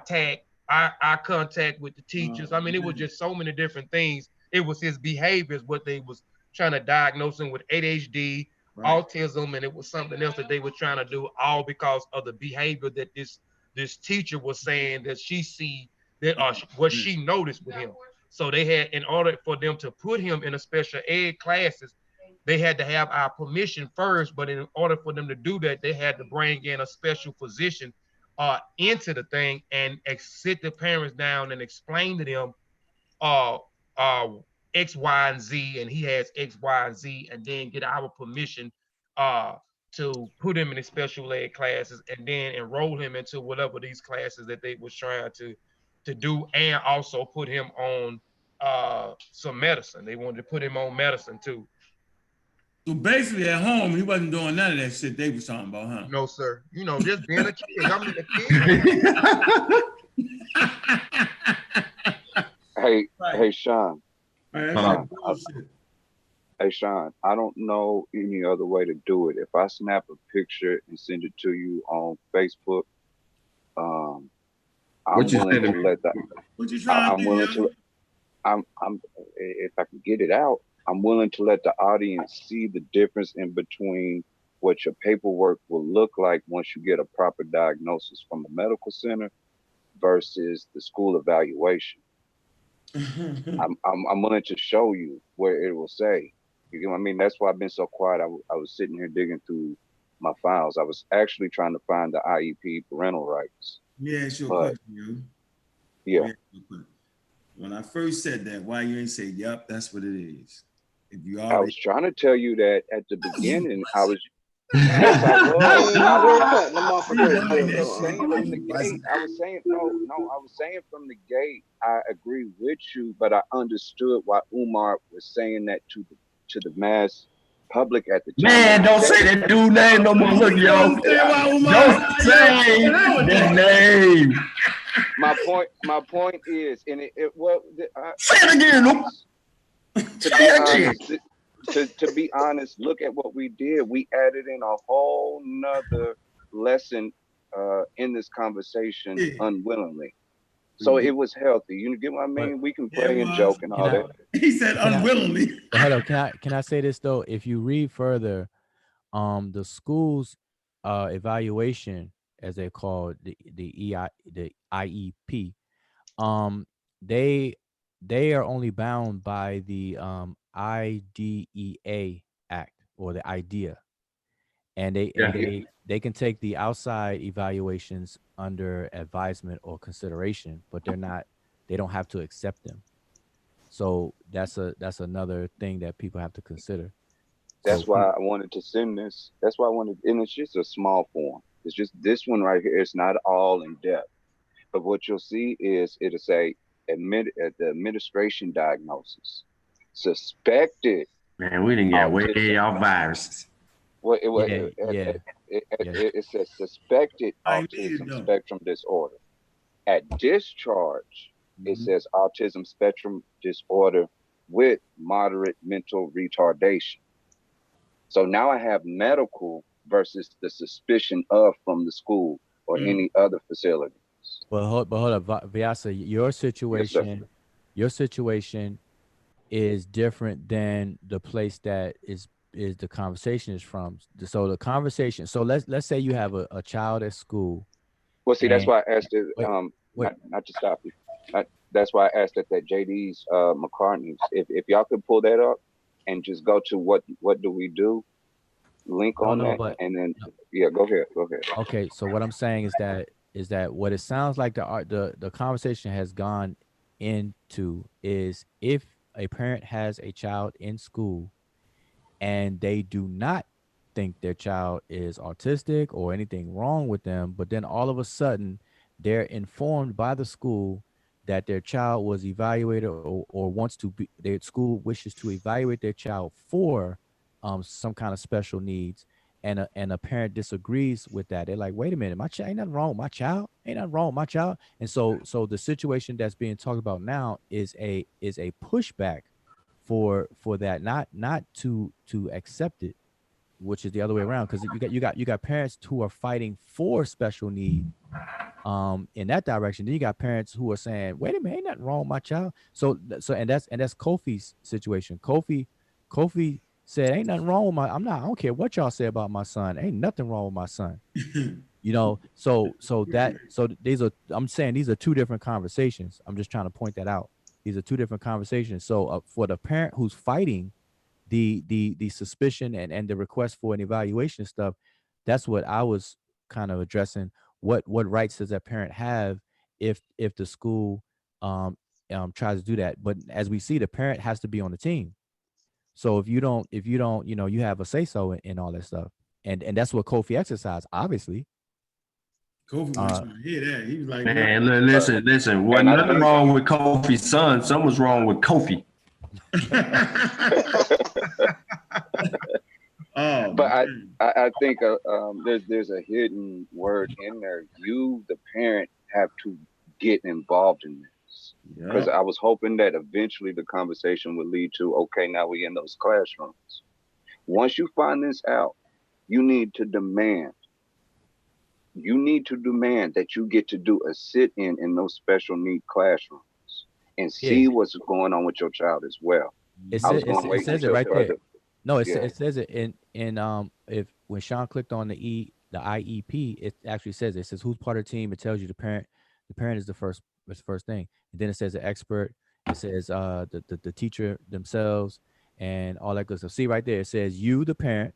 contact with the teachers. It was just so many different things. It was his behaviors, what they was trying to diagnose him with ADHD, autism, and it was something else that they were trying to do, all because of the behavior that this teacher was saying that she see that what she noticed with him. So they had, in order for them to put him in a special ed classes, they had to have our permission first, but in order for them to do that, they had to bring in a special physician into the thing and sit the parents down and explain to them X, Y, and Z, and he has X, Y, and Z, and then get our permission to put him in the special ed classes and then enroll him into whatever these classes that they was trying to do, and also put him on some medicine. They wanted to put him on medicine too. So basically at home, he wasn't doing none of that shit they was talking about, huh? No, sir. Just being a kid. A kid. Hey, Sean. Hey, Sean, I don't know any other way to do it. If I snap a picture and send it to you on Facebook, I'm willing to let that. What you trying to do? I'm willing to. If I can get it out, I'm willing to let the audience see the difference in between what your paperwork will look like once you get a proper diagnosis from the medical center versus the school evaluation. I'm willing to show you where it will say. You know what I mean? That's why I've been so quiet. I was sitting here digging through my files. I was actually trying to find the IEP parental rights. Yeah, it's your question, yo. Yeah. When I first said that, why you ain't say, "Yep, that's what it is"? If you I was trying to tell you that at the beginning. I was. Yes, I was. I was saying from the gate. I agree with you, but I understood why Umar was saying that to the mass public at the time. Man, don't say that dude name no more. Look, yo. Don't say that name. My point is, and say it again. To be honest, look at what we did. We added in a whole nother lesson in this conversation unwillingly. So it was healthy. You get what I mean? We can play and joke and all that. He said unwillingly. Hello, can I say this though? If you read further, the school's evaluation, as they call the IEP, they are only bound by the IDEA Act, or the IDEA, and they can take the outside evaluations under advisement or consideration, but they don't have to accept them. So that's another thing that people have to consider. That's why I wanted to send this. That's why I wanted, and it's just a small form. It's just this one right here. It's not all in depth, but what you'll see is it'll say the administration diagnosis, suspected. Man, we didn't get way off viruses. Well, It says suspected autism spectrum disorder. At discharge, it says autism spectrum disorder with moderate mental retardation. So now I have medical versus the suspicion of from the school or any other facility. But hold up, Vyasa, your situation is different than the place that is the conversation is from. So the conversation. So let's say you have a child at school. Well, see, that's why I asked it. Not to stop you. That's why I asked at that JD's McCartney's. If y'all could pull that up and just go to what do we do, link on that, and then go ahead. Okay, so what I'm saying is that what it sounds like the conversation has gone into is if a parent has a child in school and they do not think their child is autistic or anything wrong with them, but then all of a sudden they're informed by the school that their child was evaluated or wants to be, their school wishes to evaluate their child for some kind of special needs, and a parent disagrees with that. They're like, wait a minute, my child, ain't nothing wrong with my child, ain't nothing wrong with my child. And so the situation that's being talked about now is a pushback for that, not to accept it, which is the other way around, because you got parents who are fighting for special need in that direction. Then you got parents who are saying, wait a minute, ain't nothing wrong with my child. So and that's Kofi's situation. Kofi said, ain't nothing wrong with I don't care what y'all say about my son, ain't nothing wrong with my son. You know, so I'm saying these are two different conversations. I'm just trying to point that out. These are two different conversations. So for the parent who's fighting the suspicion and the request for an evaluation stuff, that's what I was kind of addressing. What rights does that parent have if the school tries to do that? But as we see, the parent has to be on the team. So if you don't, you have a say so in all that stuff, and that's what Kofi exercised, obviously. Kofi wasn't trying to hear that. He was like, man, listen. Wasn't nothing wrong with Kofi's son. Something was wrong with Kofi. But I think there's a hidden word in there. You, the parent, have to get involved in this, because I was hoping that eventually the conversation would lead to, okay, now we in those classrooms. Once you find this out, you need to demand that you get to do a sit-in in those special need classrooms and see what's going on with your child as well. It says it right there. No, it says it in if when Sean clicked on the IEP, it actually says it says who's part of the team. It tells you the parent is the first thing, and then it says the expert. It says the teacher themselves and all that good stuff. See right there, it says you, the parent.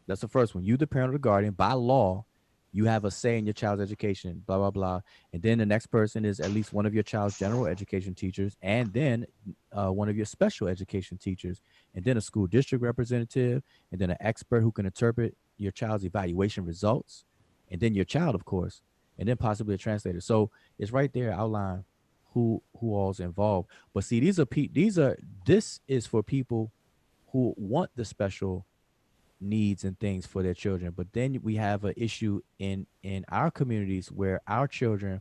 That's the first one. You, the parent or the guardian, by law, you have a say in your child's education, blah, blah, blah. And then the next person is at least one of your child's general education teachers, and then one of your special education teachers, and then a school district representative, and then an expert who can interpret your child's evaluation results, and then your child, of course, and then possibly a translator. So it's right there outlined who all's involved. But see, this is for people who want the special needs and things for their children. But then we have an issue in our communities where our children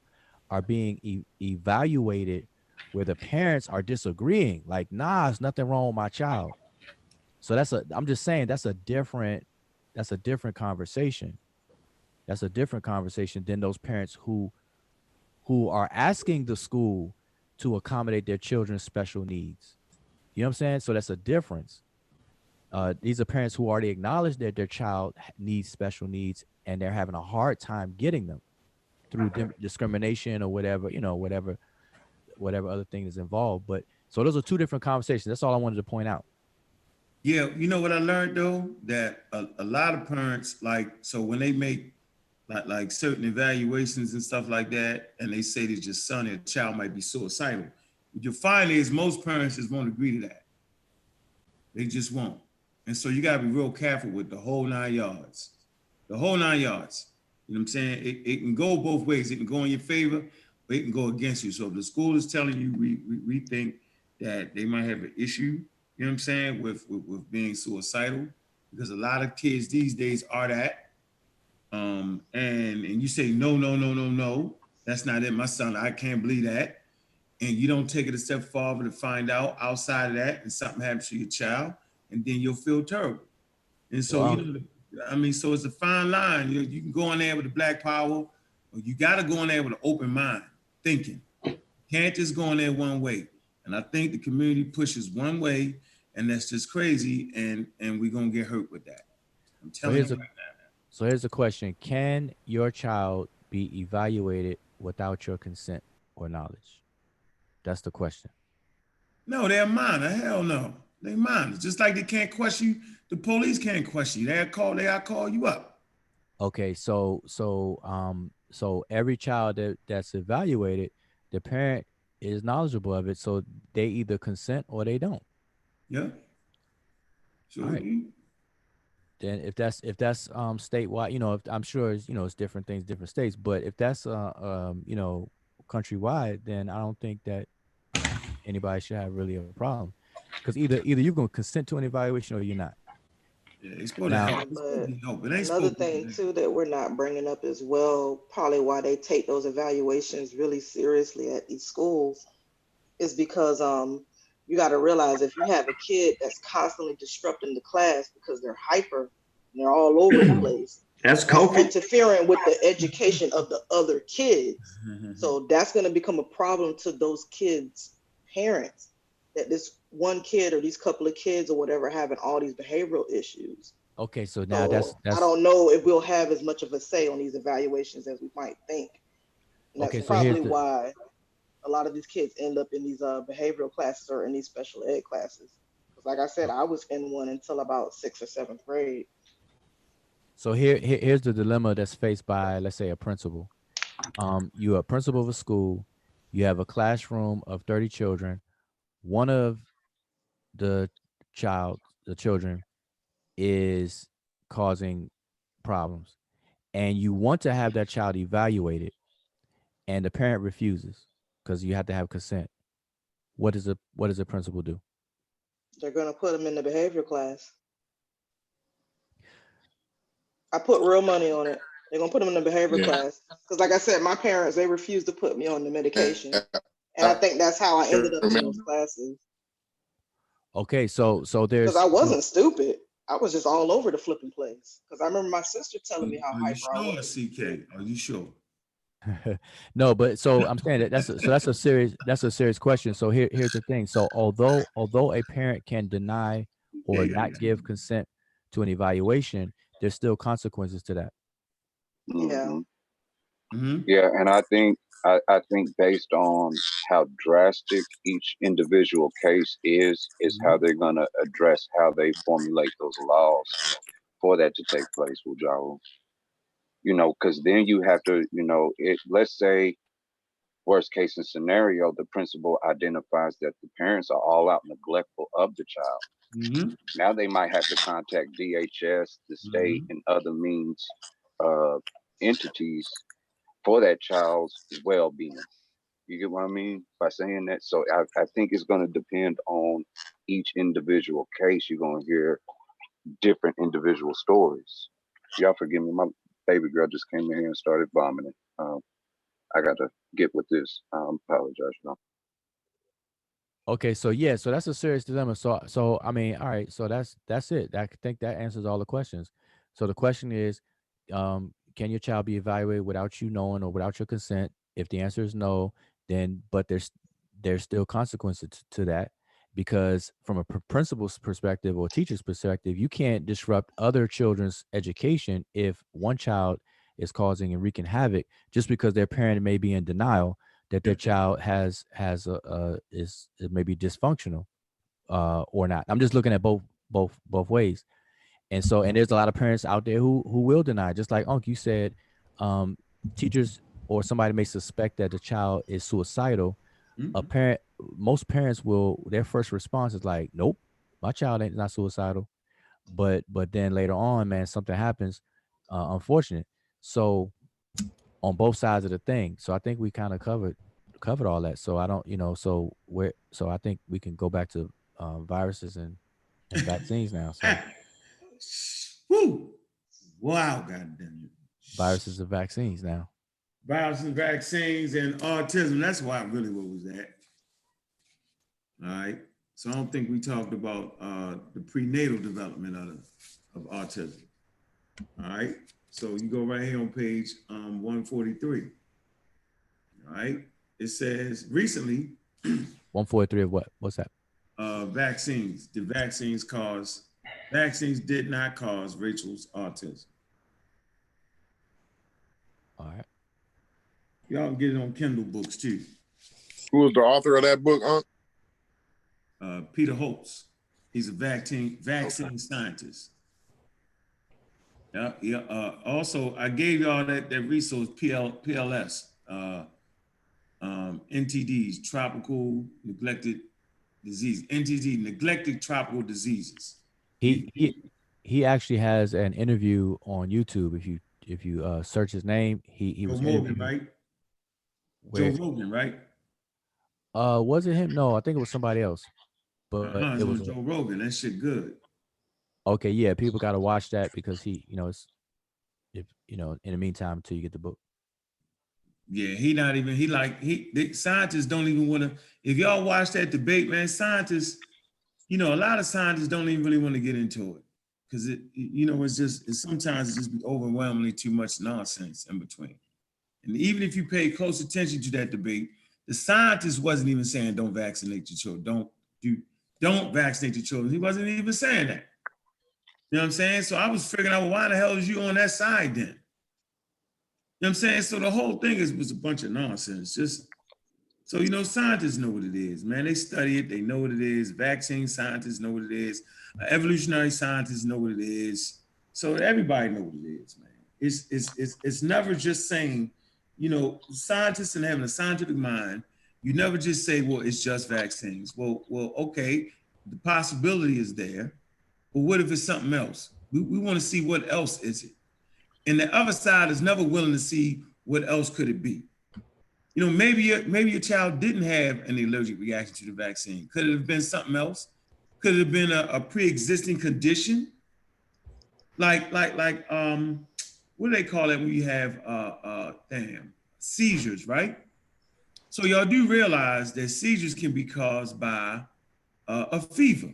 are being evaluated, where the parents are disagreeing, like, nah, there's nothing wrong with my child. So I'm just saying that's a different conversation. That's a different conversation than those parents who are asking the school to accommodate their children's special needs. You know what I'm saying? So that's a difference. These are parents who already acknowledge that their child needs special needs, and they're having a hard time getting them through discrimination or whatever, whatever other thing is involved. But so those are two different conversations. That's all I wanted to point out. Yeah, you know what I learned though, that a lot of parents, so when they make like certain evaluations and stuff like that, and they say that your son or child might be suicidal, what you find is most parents just won't agree to that. They just won't. And so you gotta be real careful with the whole 9 yards. The whole 9 yards. You know what I'm saying? It can go both ways. It can go in your favor, or it can go against you. So if the school is telling you we think that they might have an issue, you know what I'm saying, with being suicidal, because a lot of kids these days are that. and you say no, that's not it, my son. I can't believe that. And you don't take it a step forward to find out outside of that, and something happens to your child, and then you'll feel terrible. And so, Wow. So it's a fine line. You can go in there with the black power, or you got to go in there with an open mind, thinking. You can't just go in there one way. And I think the community pushes one way, and that's just crazy, and we're going to get hurt with that. I'm telling you right now. So here's the question. Can your child be evaluated without your consent or knowledge? That's the question. No, they're minor. Hell no. They minors. Just like they can't question you, the police can't question you. They'll call you up. Okay, so every child that's evaluated, the parent is knowledgeable of it, so they either consent or they don't. Yeah. Sure. All right. Then if that's statewide, if, I'm sure it's different things, different states, but if that's countrywide, then I don't think that anybody should have really a problem, because either you're going to consent to an evaluation or you're not. Yeah, it's supposed to help. Another thing too that we're not bringing up as well, probably why they take those evaluations really seriously at these schools, is because you got to realize if you have a kid that's constantly disrupting the class because they're hyper and they're all over the place, that's interfering with the education of the other kids. So that's going to become a problem to those kids' parents, that this one kid or these couple of kids or whatever having all these behavioral issues. Okay, so now that's I don't know if we'll have as much of a say on these evaluations as we might think. And that's probably why a lot of these kids end up in these behavioral classes or in these special ed classes. Because like I said, I was in one until about 6th or 7th grade. So here's the dilemma that's faced by, let's say, a principal. You're a principal of a school. You have a classroom of 30 children. One of the children is causing problems, and you want to have that child evaluated, and the parent refuses because you have to have consent. What does a principal do? They're going to put them in the behavior class. I put real money on it. They're going to put them in the behavior class. Because like I said, my parents, they refused to put me on the medication. And I think that's how I ended up in those classes. Okay, so there's... Because I wasn't stupid. I was just all over the flipping place. Because I remember my sister telling me how hyper I was. CK? Are you sure? No, but so I'm saying that's a serious question. So here's the thing. So although a parent can deny or not give consent to an evaluation, there's still consequences to that. Yeah. Yeah, and I think based on how drastic each individual case is how they're gonna address how they formulate those laws for that to take place, Wujahu. Because then you have to, let's say worst case scenario, the principal identifies that the parents are all out neglectful of the child. Now they might have to contact DHS, the state, and other means entities for that child's well-being. You get what I mean by saying that? So I think it's going to depend on each individual case. You're going to hear different individual stories. Y'all forgive me, my baby girl just came in here and started vomiting. I got to get with this. I apologize, y'all. Okay, so so that's a serious dilemma. So I mean, all right, so that's it. I think that answers all the questions. So the question is, can your child be evaluated without you knowing or without your consent? If the answer is no, then but there's still consequences to that, because from a principal's perspective or teacher's perspective, you can't disrupt other children's education if one child is causing and wreaking havoc just because their parent may be in denial that their child is maybe dysfunctional or not. I'm just looking at both ways. And so, and there's a lot of parents out there who will deny, just like Unc, you said, teachers or somebody may suspect that the child is suicidal. Most parents their first response is like, nope, my child ain't not suicidal. But then later on, man, something happens, unfortunate. So on both sides of the thing. So I think we kind of covered all that. So I don't, so I think we can go back to viruses and vaccines now. So. Woo! Wow, goddamn it. viruses and vaccines now. Viruses and vaccines and autism. That's why really what was that. All right. So I don't think we talked about the prenatal development of autism. All right. So you go right here on page 143. All right. It says recently. 143 of what? What's that? Vaccines. Vaccines did not cause Rachel's autism. All right. Y'all can get it on Kindle books too. Who was the author of that book, Unc? Peter Holtz. He's a vaccine scientist. Yeah. Also, I gave y'all that resource, PLS, NTDs, tropical neglected disease, NTD, neglected tropical diseases. He actually has an interview on YouTube. If you search his name, he was Rogan, right? Joe Rogan, right? Was it him? No, I think it was somebody else. But it was Joe Rogan. That shit good. Okay, yeah, people got to watch that because he, it's, if in the meantime until you get the book. Yeah, scientists don't even want to. If y'all watch that debate, man, scientists, a lot of scientists don't even really want to get into it because sometimes it just be overwhelmingly too much nonsense in between. And even if you pay close attention to that debate, the scientist wasn't even saying don't vaccinate your children, don't vaccinate your children. He wasn't even saying that. You know what I'm saying? So I was figuring out, well, why the hell is you on that side then? You know what I'm saying? So the whole thing was a bunch of nonsense. So scientists know what it is, man. They study it, they know what it is. Vaccine scientists know what it is. Evolutionary scientists know what it is. So everybody know what it is, man. It's never just saying, scientists and having a scientific mind, you never just say, well, it's just vaccines. Well, okay, the possibility is there, but what if it's something else? We want to see what else is it. And the other side is never willing to see what else could it be. Maybe your child didn't have an allergic reaction to the vaccine. Could it have been something else? Could it have been a pre-existing condition? Like what do they call it when you have seizures, right? So y'all do realize that seizures can be caused by a fever,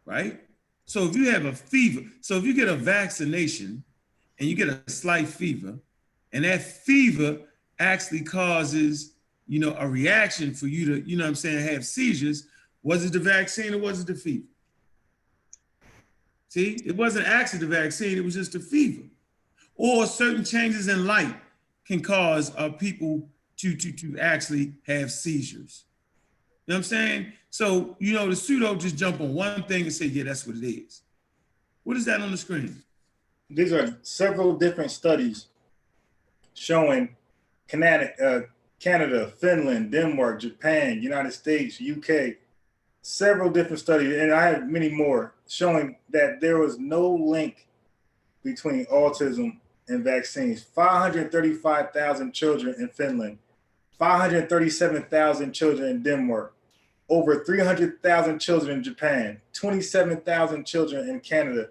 right? So if you have a fever, so if you get a vaccination and you get a slight fever, and that fever actually causes, a reaction for you to, have seizures, was it the vaccine or was it the fever? See, it wasn't actually the vaccine, it was just the fever. Or certain changes in light can cause people to actually have seizures. You know what I'm saying? So, the pseudo just jump on one thing and say, yeah, that's what it is. What is that on the screen? These are several different studies showing Canada, Finland, Denmark, Japan, United States, UK, several different studies, and I have many more, showing that there was no link between autism and vaccines. 535,000 children in Finland, 537,000 children in Denmark, over 300,000 children in Japan, 27,000 children in Canada,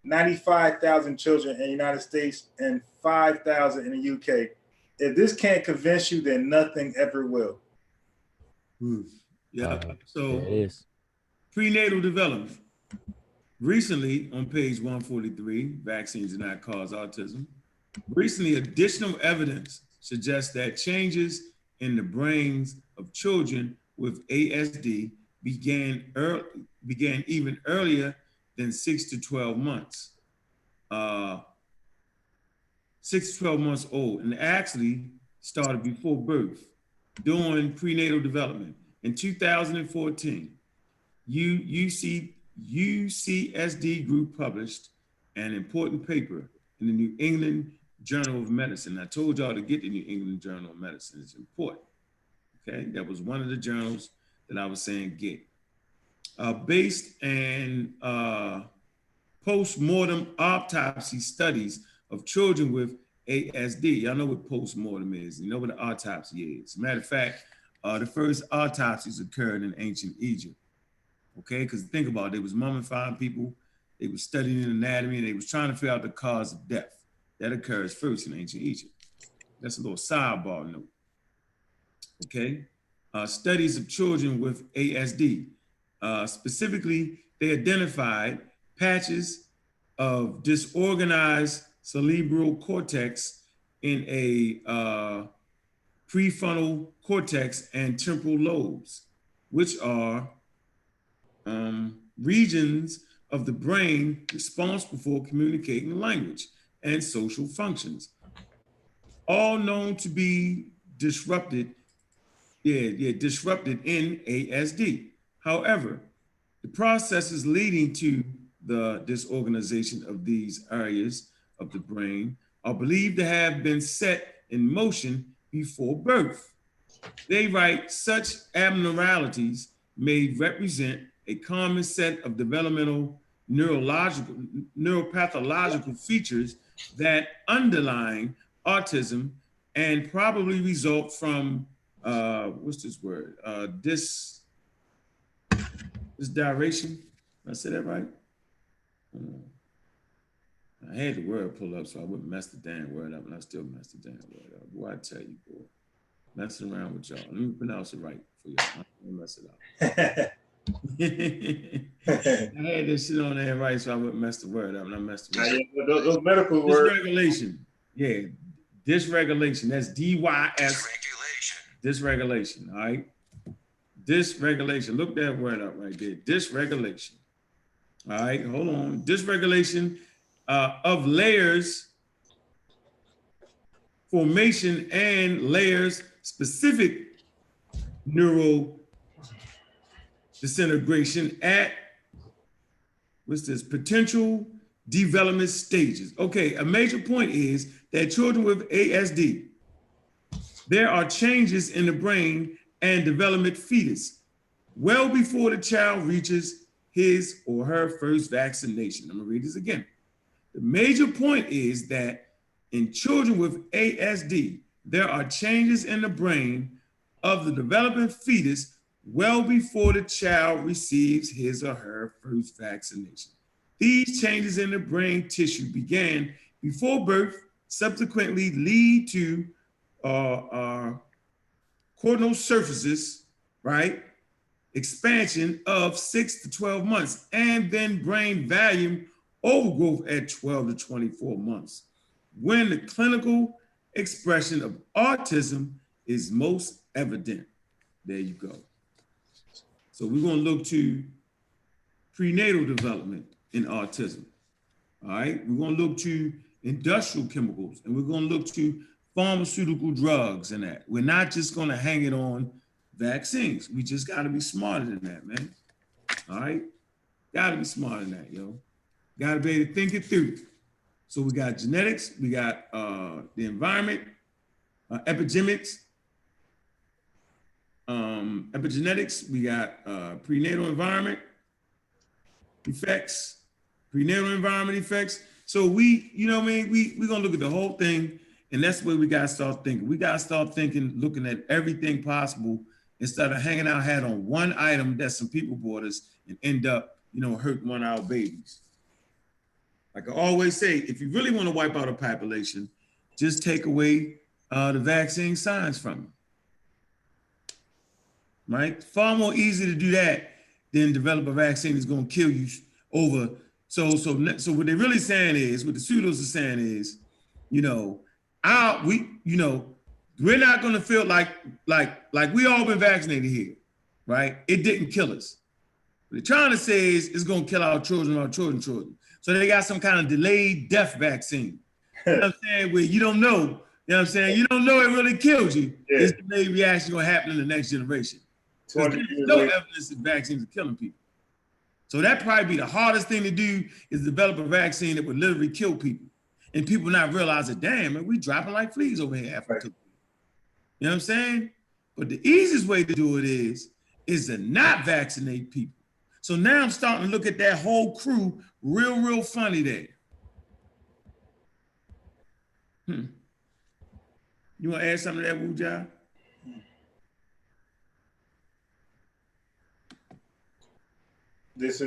95,000 children in the United States, and 5,000 in the UK. If this can't convince you, then nothing ever will. Yeah. So prenatal development. Recently, on page 143, vaccines do not cause autism. Recently, additional evidence suggests that changes in the brains of children with ASD began even earlier than 6 to 12 months. 6 to 12 months old, and actually started before birth, during prenatal development. In 2014, UCSD group published an important paper in the New England Journal of Medicine. I told y'all to get the New England Journal of Medicine. It's important. Okay, that was one of the journals that I was saying get. Based in post-mortem autopsy studies of children with ASD. Y'all know what post-mortem is. You know what an autopsy is. As a matter of fact, the first autopsies occurred in ancient Egypt. Okay, because think about it, they was mummifying people, they was studying anatomy, and they was trying to figure out the cause of death. that occurs first in ancient Egypt. That's a little sidebar note. Okay. Studies of children with ASD. Specifically, they identified patches of disorganized cerebral cortex in a prefrontal cortex and temporal lobes, which are regions of the brain responsible for communicating language and social functions, all known to be disrupted in ASD. However, the processes leading to the disorganization of these areas of the brain are believed to have been set in motion before birth. They write such abnormalities may represent a common set of developmental neuropathological features that underline autism and probably result from what's this word? Disdiration. Did I say that right? I had the word pull up so I wouldn't mess the damn word up, and I still messed the damn word up. Boy, I tell you, boy, messing around with y'all. Let me pronounce it right for you. I'm gonna mess it up. I had this shit on there right so I wouldn't mess the word up, and I messed it up. Those medical words. Dysregulation. Yeah, dysregulation. That's D-Y-S. Dysregulation. All right. Dysregulation. Look that word up right there. Dysregulation. All right. Hold on. Dysregulation of layers formation and layers specific neural disintegration at what's this potential development stages. Okay, a major point is that children with ASD, there are changes in the brain and development fetus well before the child reaches his or her first vaccination. I'm gonna read this again. The major point is that in children with ASD, there are changes in the brain of the developing fetus well before the child receives his or her first vaccination. These changes in the brain tissue began before birth, subsequently lead to cortical surfaces, right? Expansion of 6 to 12 months, and then brain volume overgrowth at 12 to 24 months, when the clinical expression of autism is most evident. There you go. So we're going to look to prenatal development in autism. All right, we're going to look to industrial chemicals, and we're going to look to pharmaceutical drugs and that. We're not just going to hang it on vaccines. We just got to be smarter than that, man. All right, got to be smarter than that, yo. Got to be able to think it through. So we got genetics, we got the environment, epigenetics, we got prenatal environment effects, prenatal environment effects. So we, you know what I mean? We're gonna look at the whole thing, and that's where we gotta start thinking. We gotta start thinking, looking at everything possible instead of hanging our hat on one item that some people bought us and end up, you know, hurting one of our babies. Like I always say, if you really want to wipe out a population, just take away the vaccine science from them. Right? Far more easy to do that than develop a vaccine that's going to kill you over. So what they're really saying is, what the pseudos are saying is, you know, we're not going to feel like we all been vaccinated here, right? It didn't kill us. What they're trying to say is it's going to kill our children. So they got some kind of delayed death vaccine. You know what I'm saying? Where you don't know, you know what I'm saying? You don't know it really kills you. Yeah. This delayed reaction going to happen in the next generation. There's no evidence that vaccines are killing people. So that probably be the hardest thing to do is develop a vaccine that would literally kill people. And people not realizing, damn, man, we dropping like fleas over here after 2 weeks. You know what I'm saying? But the easiest way to do it is to not vaccinate people. So now I'm starting to look at that whole crew real funny there. You want to add something to that, Wu-Jai? This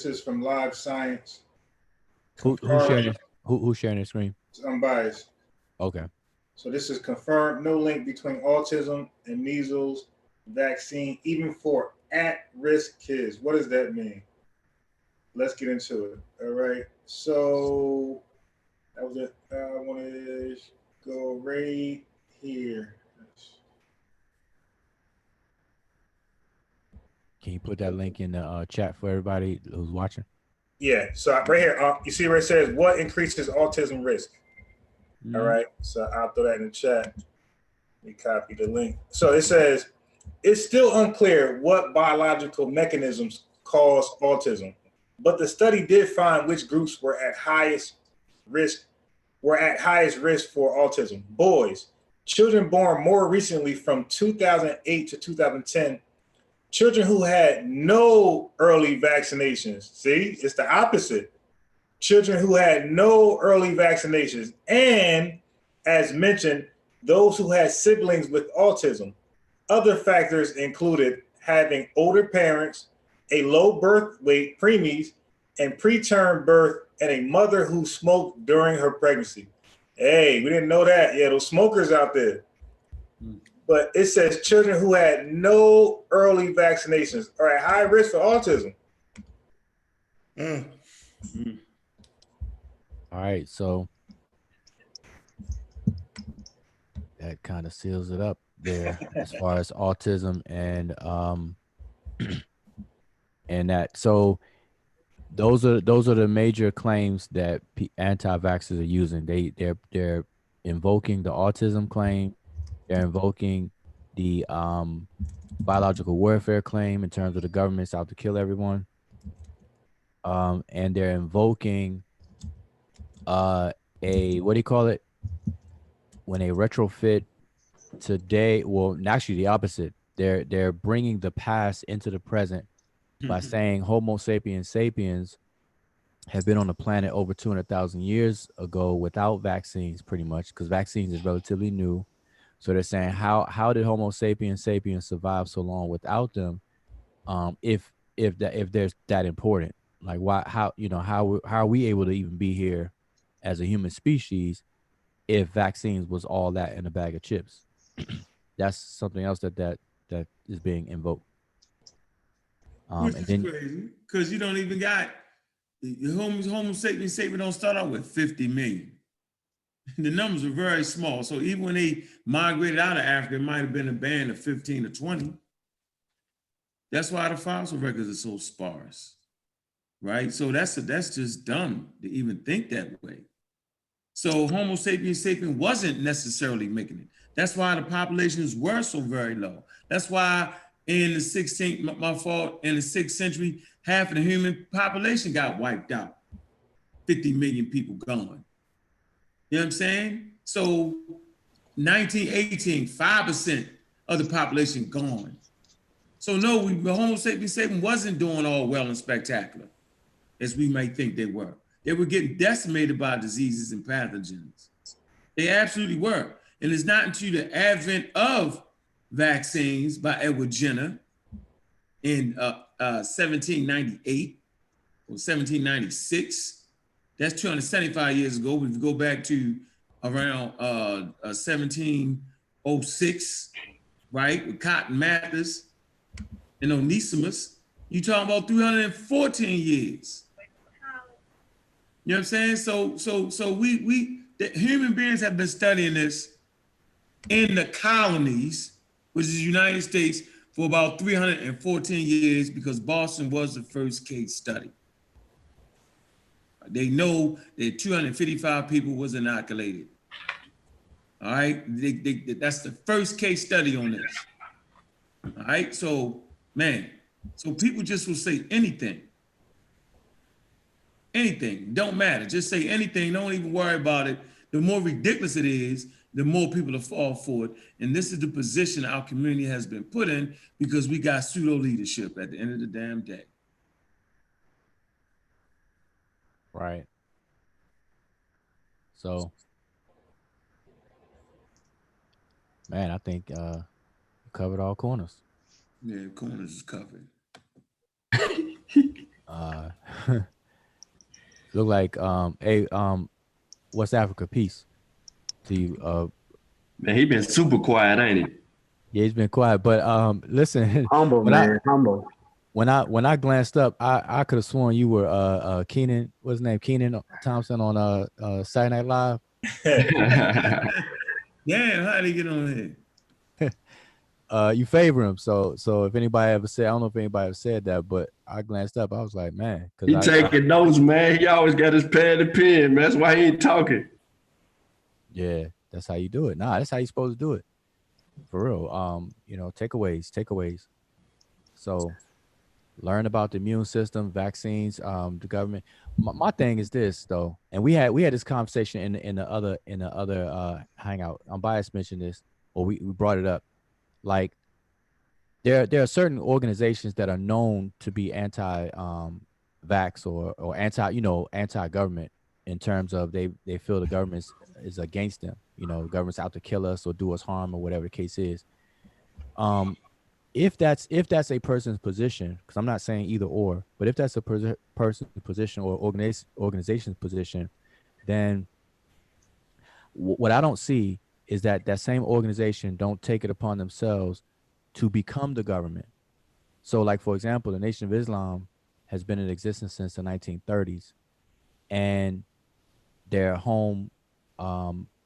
is from Live Science. Who's sharing the screen? It's unbiased. Okay. So this is confirmed. No link between autism and measles vaccine, even for at-risk kids. What does that mean? Let's get into it. All right. So that was it. I want to go right here. Can you put that link in the chat for everybody who's watching? Yeah. So right here, you see where it says what increases autism risk. All right. So I'll throw that in the chat. Let me copy the link. So it says it's still unclear what biological mechanisms cause autism, but the study did find which groups were at highest risk for autism. Boys, children born more recently from 2008 to 2010, children who had no early vaccinations. See, it's the opposite. Children who had no early vaccinations, and as mentioned, those who had siblings with autism. Other factors included having older parents, a low birth weight, preemies, and preterm birth, and a mother who smoked during her pregnancy. Hey, we didn't know that. Yeah, those smokers out there. But it says children who had no early vaccinations are at high risk for autism. All right, so that kind of seals it up there as far as autism and and that. So those are the major claims that anti-vaxxers are using. They're invoking the autism claim. They're invoking the biological warfare claim in terms of the government's out to kill everyone. And they're invoking a what do you call it? When they retrofit today, well, actually the opposite. They're bringing the past into the present by saying Homo sapiens sapiens have been on the planet over 200,000 years ago without vaccines, pretty much, because vaccines is relatively new. So they're saying how did Homo sapiens sapiens survive so long without them? If there's that important, like why how are we able to even be here as a human species if vaccines was all that in a bag of chips? That's something else that is being invoked. Which and is then crazy, because you don't even got the Homo sapiens sapien don't start out with 50 million. The numbers are very small. So even when they migrated out of Africa, it might have been a band of 15 or 20. That's why the fossil records are so sparse, right? So that's just dumb to even think that way. So Homo sapiens sapien wasn't necessarily making it. That's why the populations were so very low. That's why in the 16th, in the 6th century, half of the human population got wiped out. 50 million people gone. You know what I'm saying? So 1918, 5% of the population gone. So no, the Homo sapiens sapien wasn't doing all well and spectacular, as we might think they were. They were getting decimated by diseases and pathogens. They absolutely were. And it's not until the advent of vaccines by Edward Jenner in 1798 or 1796, that's 275 years ago. We go back to around 1706, right, with Cotton Mather and Onesimus. You talking about 314 years. You know what I'm saying? So the human beings have been studying this in the colonies, which is the United States, for about 314 years, because Boston was the first case study. They know that 255 people was inoculated. All right, that's the first case study on this. All right, so man, so people just will say anything. Anything, don't matter. Just say anything. Don't even worry about it. The more ridiculous it is, the more people will fall for it. And this is the position our community has been put in because we got pseudo leadership at the end of the damn day. right. So, man, I think you covered all corners. Yeah, corners is covered. Look like West Africa. Peace to you. Man, he been super quiet, ain't he? Yeah, he's been quiet. But listen, humble man, humble. When I glanced up, I could have sworn you were Keenan. What's his name? Keenan Thompson on Saturday Night Live. Damn, how'd he get on here? You favor him. So if anybody ever said, I don't know if anybody ever said that, but I glanced up, I was like, man, he taking notes, man. He always got his pad and pen, man. That's why he ain't talking. Yeah, that's how you do it. Nah, that's how you supposed to do it. For real. Takeaways. So learn about the immune system, vaccines, the government. My thing is this though, and we had this conversation in the other hangout. Bias mentioned this, or we brought it up. Like there are certain organizations that are known to be anti vax or anti-government in terms of they feel the government is against them. The government's out to kill us or do us harm or whatever the case is. If that's a person's position, because I'm not saying either or, but if that's a person's position or organization's position, then what I don't see is that same organization don't take it upon themselves to become the government. So like, for example, the Nation of Islam has been in existence since the 1930s, and their home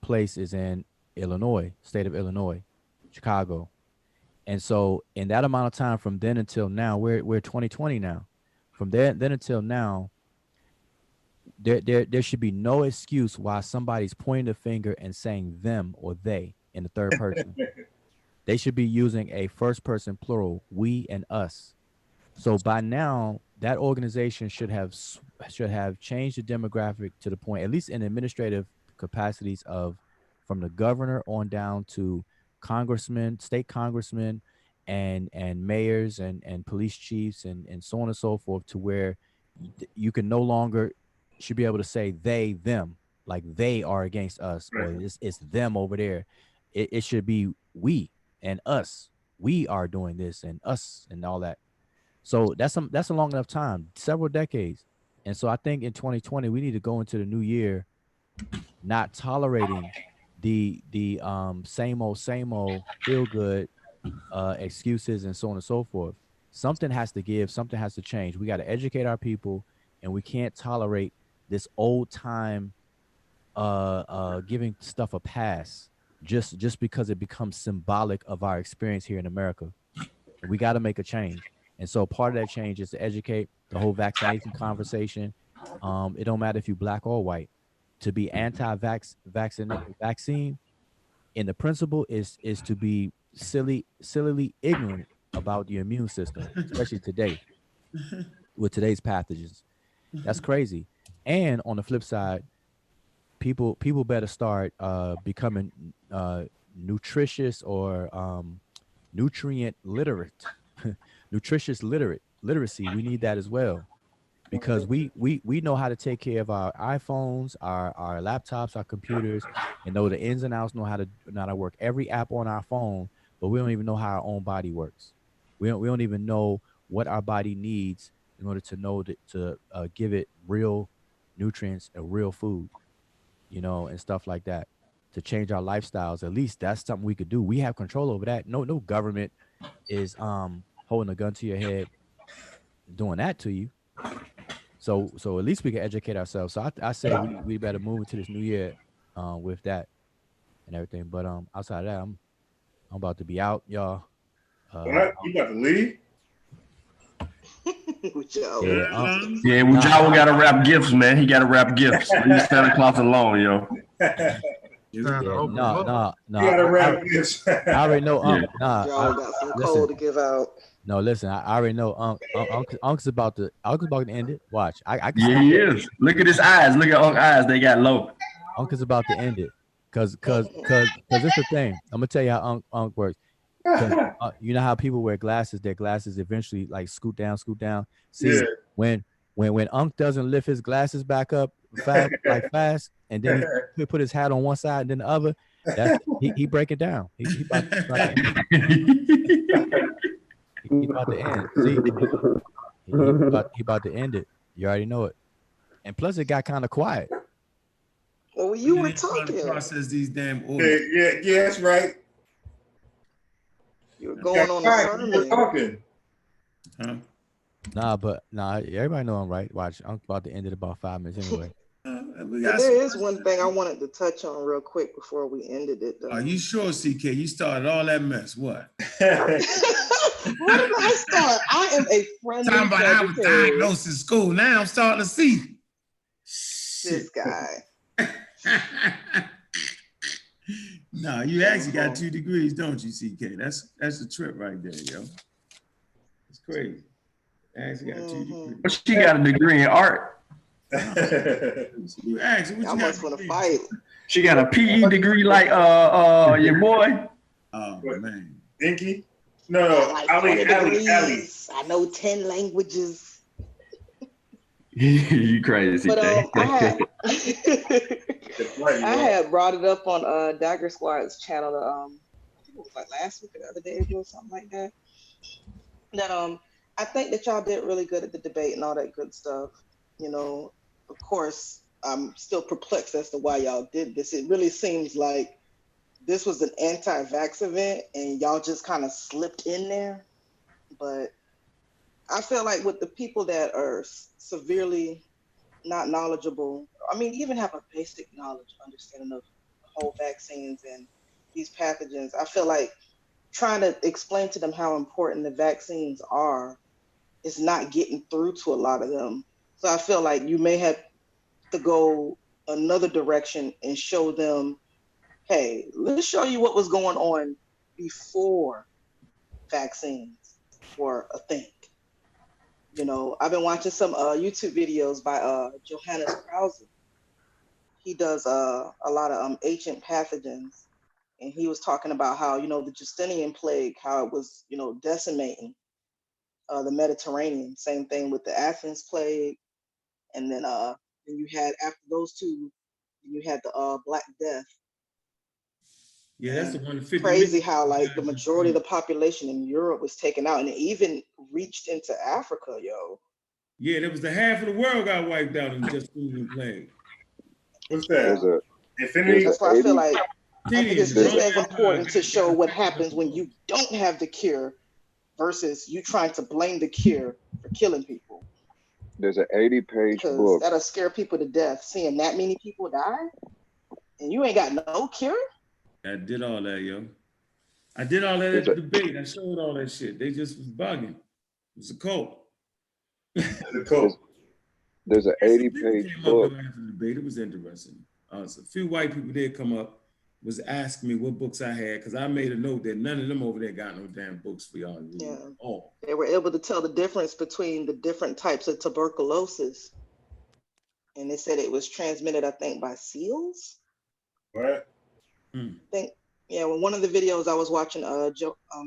place is in Illinois, state of Illinois, Chicago. And so in that amount of time from then until now, we're 2020 now. From then until now, there should be no excuse why somebody's pointing the finger and saying them or they in the third person. They should be using a first person plural, we and us. So by now, that organization should have changed the demographic to the point, at least in administrative capacities, of from the governor on down to congressmen, state congressmen, and mayors and police chiefs and so on and so forth, to where you can no longer should be able to say they, them, like they are against us, or it's them over there. It should be we and us. We are doing this and us and all that. So that's a long enough time, several decades. And so I think in 2020 we need to go into the new year not tolerating the same old feel good excuses and so on and so forth. Something has to give, something has to change. We got to educate our people, and we can't tolerate this old time giving stuff a pass just because it becomes symbolic of our experience here in America. We got to make a change. And so part of that change is to educate the whole vaccination conversation. It don't matter if you black or white. To be vaccine in the principle is to be sillily ignorant about the immune system, especially today with today's pathogens. That's crazy. And on the flip side, people better start becoming nutritious or nutrient literate. Literacy. We need that as well, because we know how to take care of our iPhones, our laptops, our computers, and know the ins and outs, know how to work every app on our phone, but we don't even know how our own body works. We don't even know what our body needs in order to know to give it real nutrients and real food, and stuff like that, to change our lifestyles. At least that's something we could do. We have control over that. No government is holding a gun to your head doing that to you. So at least we can educate ourselves. So I say we better move into this new year with that and everything. But outside of that, I'm about to be out, y'all. What? You about to leave? Yeah, Wujawa got to wrap gifts, man. He got to wrap gifts. Leave Santa Claus alone, yo. No. You gotta wrap gifts. I already know. Y'all got some cold to give out. No, listen. I already know. Unc's about to end it. Watch. I yeah, he is. Look at his eyes. Look at Unc's eyes. They got low. Unc's about to end it. Cause it's the thing. I'm gonna tell you how Unc works. You know how people wear glasses? Their glasses eventually like scoot down. See, yeah. when Unc doesn't lift his glasses back up fast, and then he put his hat on one side and then the other, he break it down. He about to end. See, he about to end it. You already know it. And plus, it got kind of quiet. Well, you were trying to talking. process these damn orders. Yeah, that's right. You were going on a sermon. Talking. Huh? Nah, everybody know I'm right. Watch, I'm about to end it about 5 minutes anyway. But there is one thing I wanted to touch on real quick before we ended it, though. Are you sure, CK? You started all that mess. What? What did I start? I am a friendly Talking about I was diagnosed in school. Now I'm starting to see. This guy. No, you actually got 2 degrees, don't you, CK? That's a trip right there, yo. It's crazy. You actually got 2 degrees. But she got a degree in art. You asked, what you got for the fight. She got a PE degree like your boy. Oh man. Dinky? No, like Ali. I know 10 languages. You crazy. But I had brought it up on Dagger Squad's channel. I think it was like last week or the other day ago, something like that. That I think that y'all did really good at the debate and all that good stuff. You know, of course, I'm still perplexed as to why y'all did this. It really seems like this was an anti-vax event and y'all just kind of slipped in there. But I feel like with the people that are severely not knowledgeable, I mean, even have a basic understanding of whole vaccines and these pathogens, I feel like trying to explain to them how important the vaccines are is not getting through to a lot of them. So I feel like you may have to go another direction and show them, hey, let's show you what was going on before vaccines were a thing. You know, I've been watching some YouTube videos by Johannes Krause. He does a lot of ancient pathogens. And he was talking about how, you know, the Justinian plague, how it was, you know, decimating the Mediterranean. Same thing with the Athens plague. And then you had, after those two, you had the Black Death. Yeah, that's the one. Crazy how like the majority of the population in Europe was taken out, and it even reached into Africa, yo. Yeah, there was the half of the world got wiped out in the Justinian plague. What's that? That's why I feel like I think it's just as important to show what happens when you don't have the cure versus you trying to blame the cure for killing people. There's an 80-page book. That'll scare people to death, seeing that many people die, and you ain't got no cure. I did all that, yo. I did all that at the debate. I showed all that shit. They just was bugging. It was a cult. The cult. There's an 80-page book. After the debate, it was interesting. So a few white people did come up, was asking me what books I had, because I made a note that none of them over there got no damn books for y'all to read. Yeah. Oh. They were able to tell the difference between the different types of tuberculosis. And they said it was transmitted, I think, by seals. Right. I think, yeah, well, one of the videos I was watching,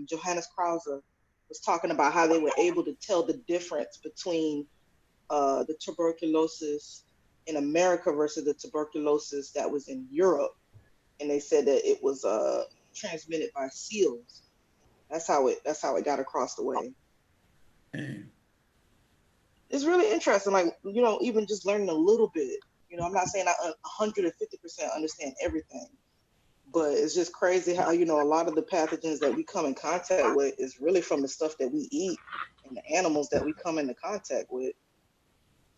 Johannes Krause was talking about how they were able to tell the difference between the tuberculosis in America versus the tuberculosis that was in Europe. And they said that it was transmitted by seals. That's how it got across the way. It's really interesting, like, you know, even just learning a little bit. You know, I'm not saying I 150% understand everything, but it's just crazy how, you know, a lot of the pathogens that we come in contact with is really from the stuff that we eat and the animals that we come into contact with.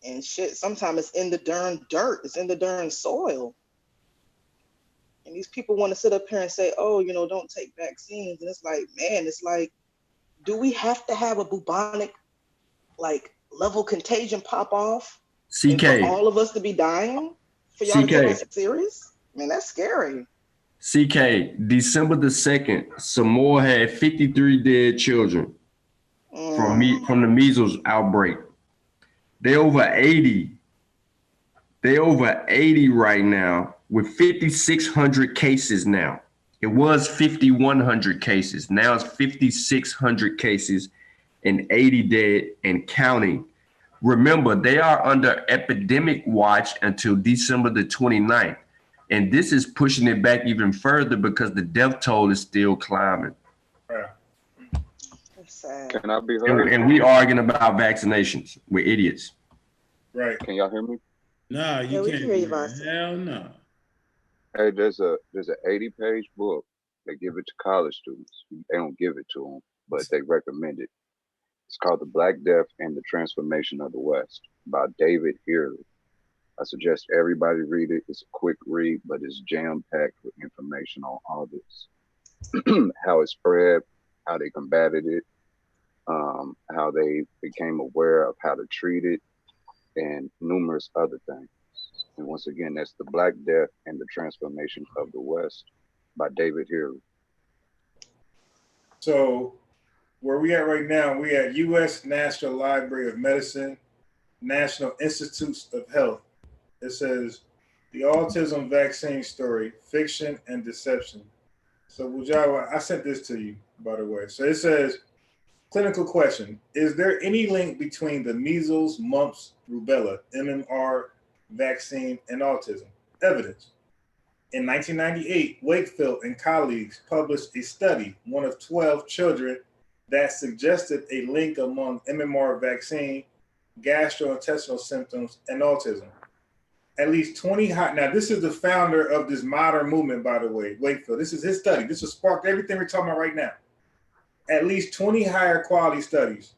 And shit, sometimes it's in the darn dirt, it's in the darn soil. And these people want to sit up here and say, oh, you know, don't take vaccines. And it's like, man, it's like, do we have to have a bubonic, like, level contagion pop off? CK. For all of us to be dying? For y'all to get this serious? Man, that's scary. CK, December the 2nd, Samoa had 53 dead children from the measles outbreak. They're over 80. They're over 80 right now with 5,600 cases now. It was 5,100 cases. Now it's 5,600 cases and 80 dead and counting. Remember, they are under epidemic watch until December the 29th. And this is pushing it back even further because the death toll is still climbing. That's sad. Can I be heard? And we arguing about vaccinations. We're idiots. Right. Can y'all hear me? Nah, you can't. Hear you, Vice. Hell no. Hey, there's an 80-page book. They give it to college students. They don't give it to them, but they recommend it. It's called The Black Death and the Transformation of the West by David Hearley. I suggest everybody read it. It's a quick read, but it's jam-packed with information on all this. How it spread, how they combated it, how they became aware of how to treat it, and numerous other things. And once again, that's The Black Death and the Transformation of the West by David Hearley. So where we at right now, we at U.S. National Library of Medicine, National Institutes of Health. It says, the autism vaccine story, fiction and deception. So Wujawa, I sent this to you, by the way. So it says, clinical question, is there any link between the measles, mumps, rubella, MMR vaccine, and autism? Evidence. In 1998, Wakefield and colleagues published a study, one of 12 children, that suggested a link among MMR vaccine, gastrointestinal symptoms, and autism. At least 20 now this is the founder of this modern movement, by the way, Wakefield. This is his study. This has sparked everything we're talking about right now. At least 20 higher quality studies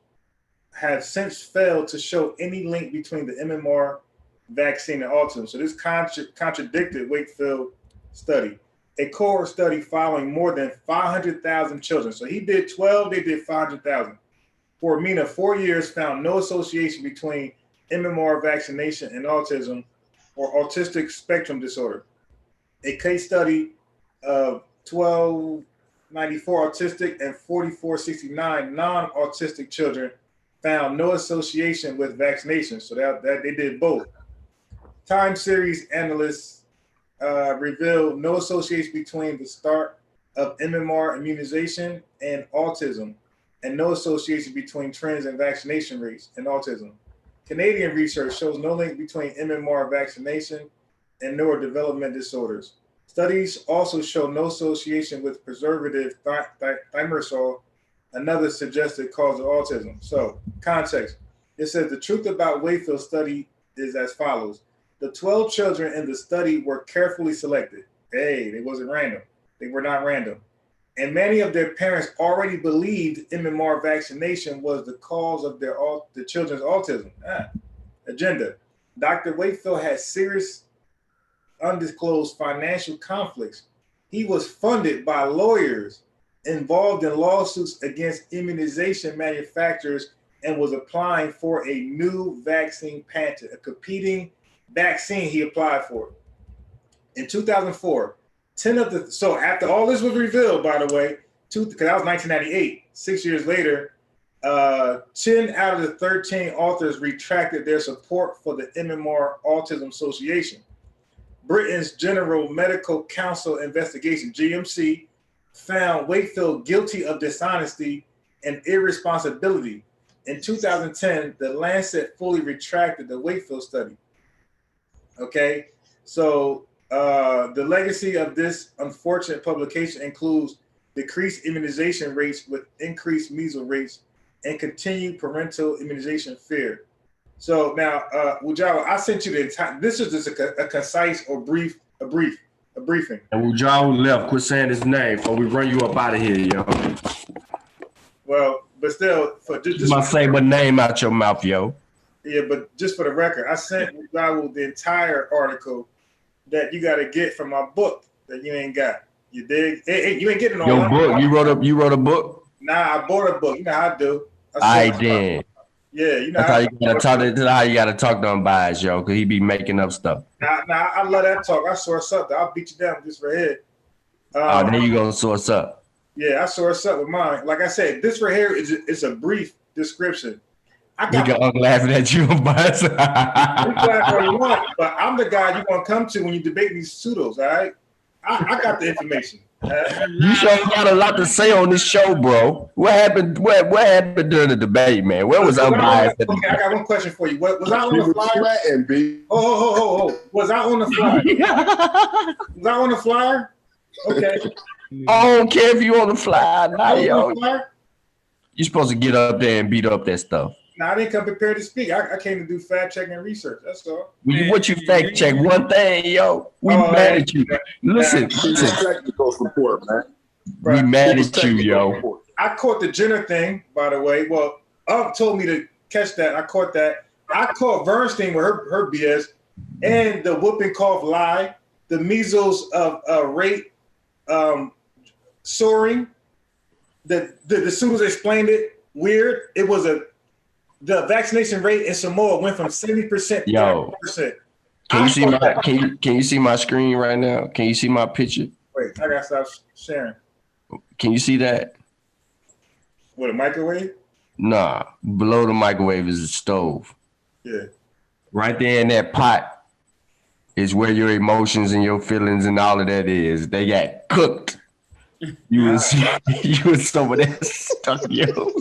have since failed to show any link between the MMR vaccine and autism. So this contradicted Wakefield study, a cohort study following more than 500,000 children. So he did 12, they did 500,000. For a mean of 4 years, found no association between MMR vaccination and autism or autistic spectrum disorder. A case study of 1294 autistic and 4469 non-autistic children found no association with vaccination. So that they did both. Time series analysts revealed no association between the start of MMR immunization and autism, and no association between trends in vaccination rates and autism. Canadian research shows no link between MMR vaccination and neurodevelopment disorders. Studies also show no association with preservative thimerosal, another suggested cause of autism. So, context. It says the truth about Wayfield's study is as follows. The 12 children in the study were carefully selected. Hey, they wasn't random. They were not random. And many of their parents already believed MMR vaccination was the cause of the children's autism. Agenda. Dr. Wakefield had serious undisclosed financial conflicts. He was funded by lawyers involved in lawsuits against immunization manufacturers and was applying for a new vaccine patent, a competing vaccine he applied for. In 2004, 10 of the, so after all this was revealed, by the way, because that was 1998, 6 years later, 10 out of the 13 authors retracted their support for the MMR Autism Association. Britain's General Medical Council investigation, GMC, found Wakefield guilty of dishonesty and irresponsibility. In 2010, the Lancet fully retracted the Wakefield study. Okay, so the legacy of this unfortunate publication includes decreased immunization rates with increased measles rates and continued parental immunization fear. So now, Wujawa, I sent you the entire. This is just a concise or briefing. And Wujawa left. Quit saying his name, or we run you up out of here, yo. Well, but still, for just must say my name out your mouth, yo. Yeah, but just for the record, I sent Wujawa the entire article that you got to get from my book that you ain't got. You dig? Hey, you ain't getting all your book. You wrote a book. Nah, I bought a book. You know how I do. I did. Yeah, you know. That's how you gotta talk to how you gotta talk to him bias, yo, because he be making up stuff. Nah, I love that talk. I source up. I'll beat you down with this right here. There you go, source up. Yeah, I source up with mine. Like I said, this right here is a brief description. Nigga laughing at you, bias. You laugh all you want, but I'm the guy you're gonna come to when you debate these pseudos. All right, I got the information. You sure got a lot to say on this show, bro. What happened? What happened during the debate, man? Where was unbiased? Okay, I got one question for you. Was I on the flyer? Oh. Was I on the flyer? Was I on the flyer? Okay. I don't care if you on the flyer. Nah, yo. You're supposed to get up there and beat up that stuff. No, I didn't come prepared to speak. I came to do fact checking and research. That's all. What you fact check? One thing, yo. We mad at you. Listen. Technical support, man. We mad at you, yo. I caught the Jenner thing, by the way. Well, told me to catch that. I caught that. I caught Bernstein with her BS and the whooping cough lie, the measles rate soaring. The students explained it weird. It was the vaccination rate in Samoa went from 70% to 30%. Can you see my screen right now? Can you see my picture? Wait, I gotta stop sharing. Can you see that? What, a microwave? Nah, below the microwave is a stove. Yeah. Right there in that pot is where your emotions and your feelings and all of that is. They got cooked. You was over there stuck, yo.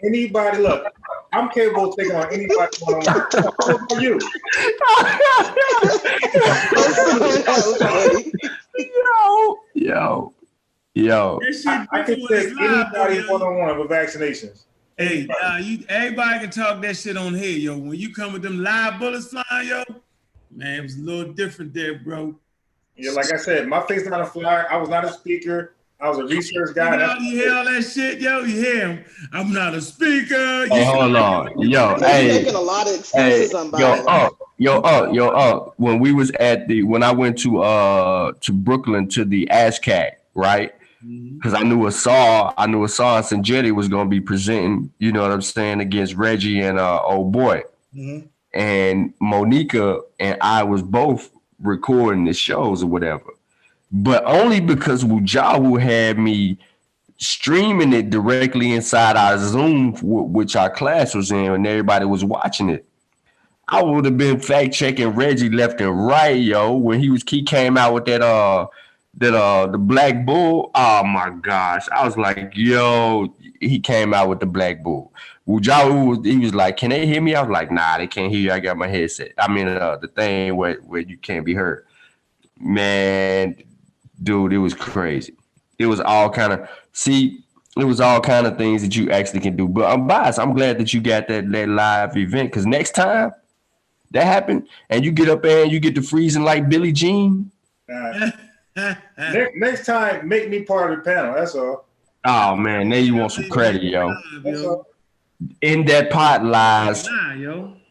Anybody, look, I'm capable of taking on anybody one-on-one. How about you? Yo. I can take anybody one-on-one with vaccinations. Hey, everybody can talk that shit on here, yo. When you come with them live bullets flying, yo, man, it was a little different there, bro. Yeah, like I said, my face not a flyer. I was not a speaker. I was a research guy. You hear all that shit, yo? You hear him? I'm not a speaker. Hey, hold on, yo. Hey, making a lot of excuses. When we was when I went to Brooklyn to the ASCAC, right? Because I knew Asar and Sanjetti was gonna be presenting. You know what I'm saying, against Reggie and old boy. Mm-hmm. And Monica and I was both recording the shows or whatever, but only because Wujawu had me streaming it directly inside our Zoom, which our class was in, and everybody was watching it. I would have been fact checking Reggie left and right, yo, when he came out with that the Black Bull. Oh my gosh, I was like, yo, he came out with the Black Bull. Wujawu, he was like, can they hear me? I was like, nah, they can't hear you. I got my headset. I mean, the thing where you can't be heard. Man, dude, it was crazy. It was all kind of things that you actually can do. But I'm biased. I'm glad that you got that live event, because next time that happened and you get up there and you get to freezing like Billie Jean. Next time, make me part of the panel. That's all. Oh man, now you want some credit, yo. In that pot lies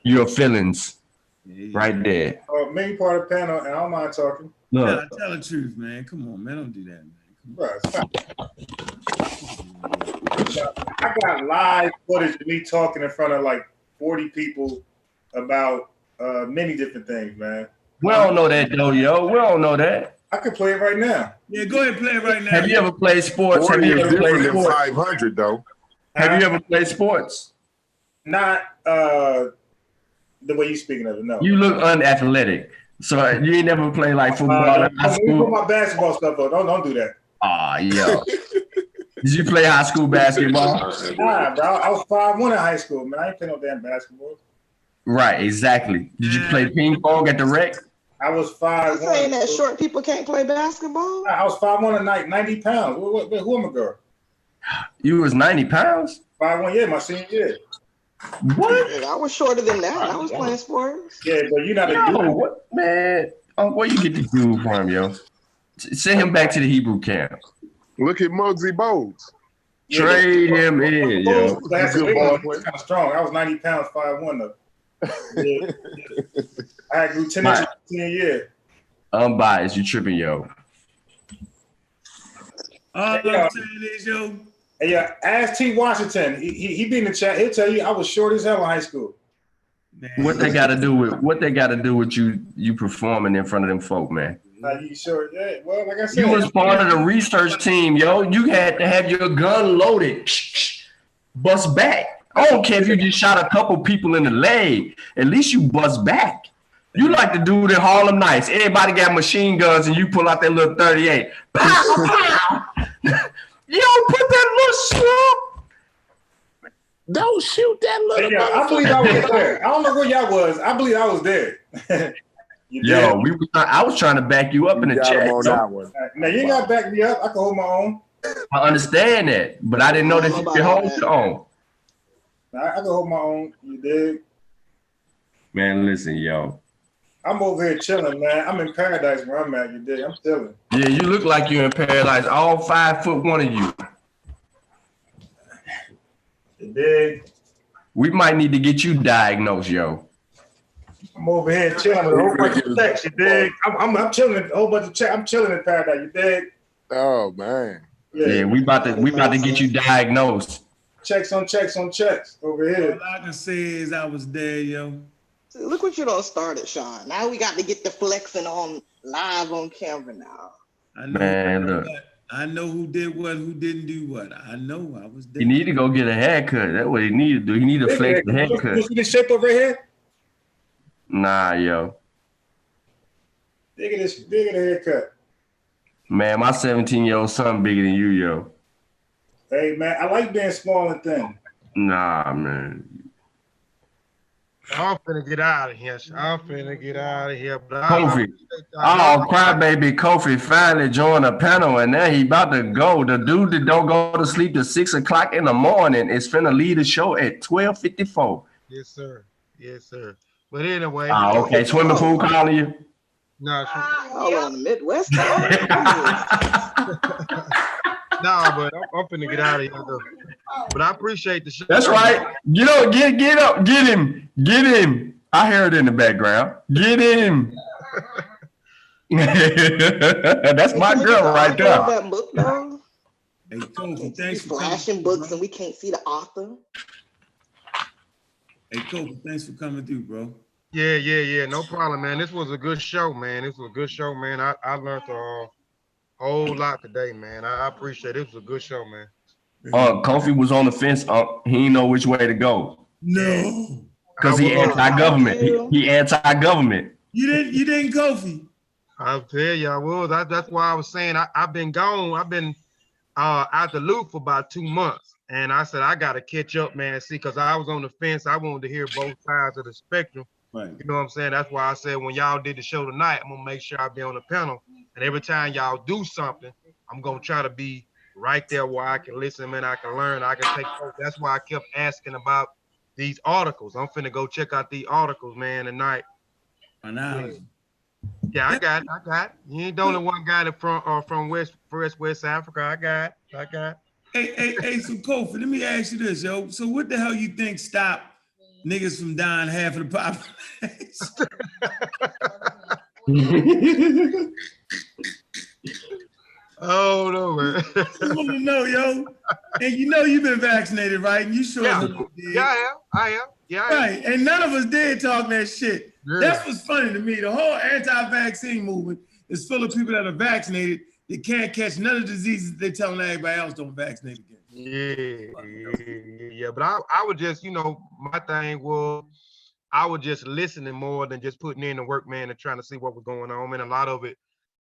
your feelings, right there. Make me part of the panel, and I don't mind talking. Tell the truth, man. Come on, man. Don't do that, man. I got live footage of me talking in front of like 40 people about many different things, man. We don't know that though, yo. We don't know that. I can play it right now. Yeah, go ahead and play it right now. Have you ever played sports? Have you ever played sports? 500 though. Have you ever played sports? Not the way you speaking of it. No. You look unathletic. So you ain't never played like football in high school? Put my basketball stuff up. Don't do that. Yo. Did you play high school basketball? Nah, bro. I was 5'1" in high school, man. I ain't playing no damn basketball. Right, exactly. Did you play ping pong at the rec? I was 5'1". You saying that short people can't play basketball? I was 5'1" and 90 pounds. Who am I, girl? You was 90 pounds? 5'1", yeah, my senior year. What? I was shorter than that. I was playing sports. Yeah, but you're not a dude. What, man? Where you get the dude from, yo? Send him back to the Hebrew camp. Look at Muggsy Bogues. Trade him in, yo. That's kind of strong. I was 90 pounds, 5'1", though. Yeah. I grew 10 inches in a year. Unbiased, you tripping, yo. All I'm saying is, yo. Hey, yeah, ask T. Washington. He be in the chat. He'll tell you I was short as hell in high school. Man. What they got to do with you performing in front of them folk, man? You sure? Yeah. Well, like I said, you was part of the research team, yo. You had to have your gun loaded, bust back. I don't care if you just shot a couple people in the leg. At least you bust back. You like to do the Harlem Nights. Everybody got machine guns and you pull out that little 38. Pow, pow. Yo, put that little slump. Don't shoot that little. Yeah, I believe I was there. I don't know where y'all was. I believe I was there. Yo, I was trying to back you up in the chat. Now you ain't got to back me up. I can hold my own. I understand that, but I didn't know that you could hold your own. I can hold my own. You dig? Man, listen, yo. I'm over here chilling, man. I'm in paradise where I'm at. You dig? I'm chilling. Yeah, you look like you're in paradise. All 5'1" of you. You dig? We might need to get you diagnosed, yo. I'm over here chilling with a whole bunch of checks. You dig? I'm chilling with a whole bunch of checks. I'm chilling in paradise. You dig? Oh man. Yeah, we about to get you diagnosed. Checks on checks on checks over here. All I can say is I was there, yo. See, look what you done started, Sean. Now we got to get the flexing on live on camera now. Man, look. I know who did what, who didn't do what. I know I was there. He need to go get a haircut. That's what he need to do. He need to flex the haircut. You see this shape over here? Nah, yo. Dig at the haircut. Man, my 17-year-old son bigger than you, yo. Hey, man, I like being small and thin. Nah, man. I'm finna get out of here. But Kofi. Oh, crybaby Kofi finally joined the panel, and now he about to go. The dude that don't go to sleep till 6 o'clock in the morning is finna lead the show at 12:54. Yes, sir. Yes, sir. But anyway. Oh, okay. Swimming pool calling you? No, Hold on, the Midwest. No, but I'm finna get out of here though. But I appreciate the show. That's right. Get up, get up, get him. I hear it in the background. Get him. That's my girl right there. That book, though. Hey, Kofi, thanks for flashing books and we can't see the author. Hey, Kofi, thanks for coming through, bro. Yeah. No problem, man. This was a good show, man. I learned a whole lot today, man. I appreciate it. It was a good show, man. Kofi was on the fence. He didn't know which way to go. No. Because he anti-government. He anti-government. You didn't Kofi. I'll tell you, I was. That's why I was saying I've been gone. I've been out the loop for about 2 months. And I said, I got to catch up, man. See, because I was on the fence. I wanted to hear both sides of the spectrum. Right. You know what I'm saying? That's why I said when y'all did the show tonight, I'm going to make sure I be on the panel. And every time y'all do something, I'm going to try to be right there where I can listen, man. I can learn. I can take notes. That's why I kept asking about these articles. I'm finna go check out these articles, man, tonight. Yeah, I got it. You ain't the only one guy that from West Africa. I got it. Hey, so Kofi, let me ask you this, yo. So what the hell you think stopped niggas from dying half of the population? Oh no, man. I want to know, yo. And you know you've been vaccinated, right? And you sure did. Yeah, I am. Yeah, right. And none of us did talk that shit. Yeah. That's what's funny to me. The whole anti-vaccine movement is full of people that are vaccinated that can't catch none of the diseases they're telling everybody else don't vaccinate against. Yeah. But I would just, my thing was I was just listening more than just putting in the work, man, and trying to see what was going on. Man, a lot of it,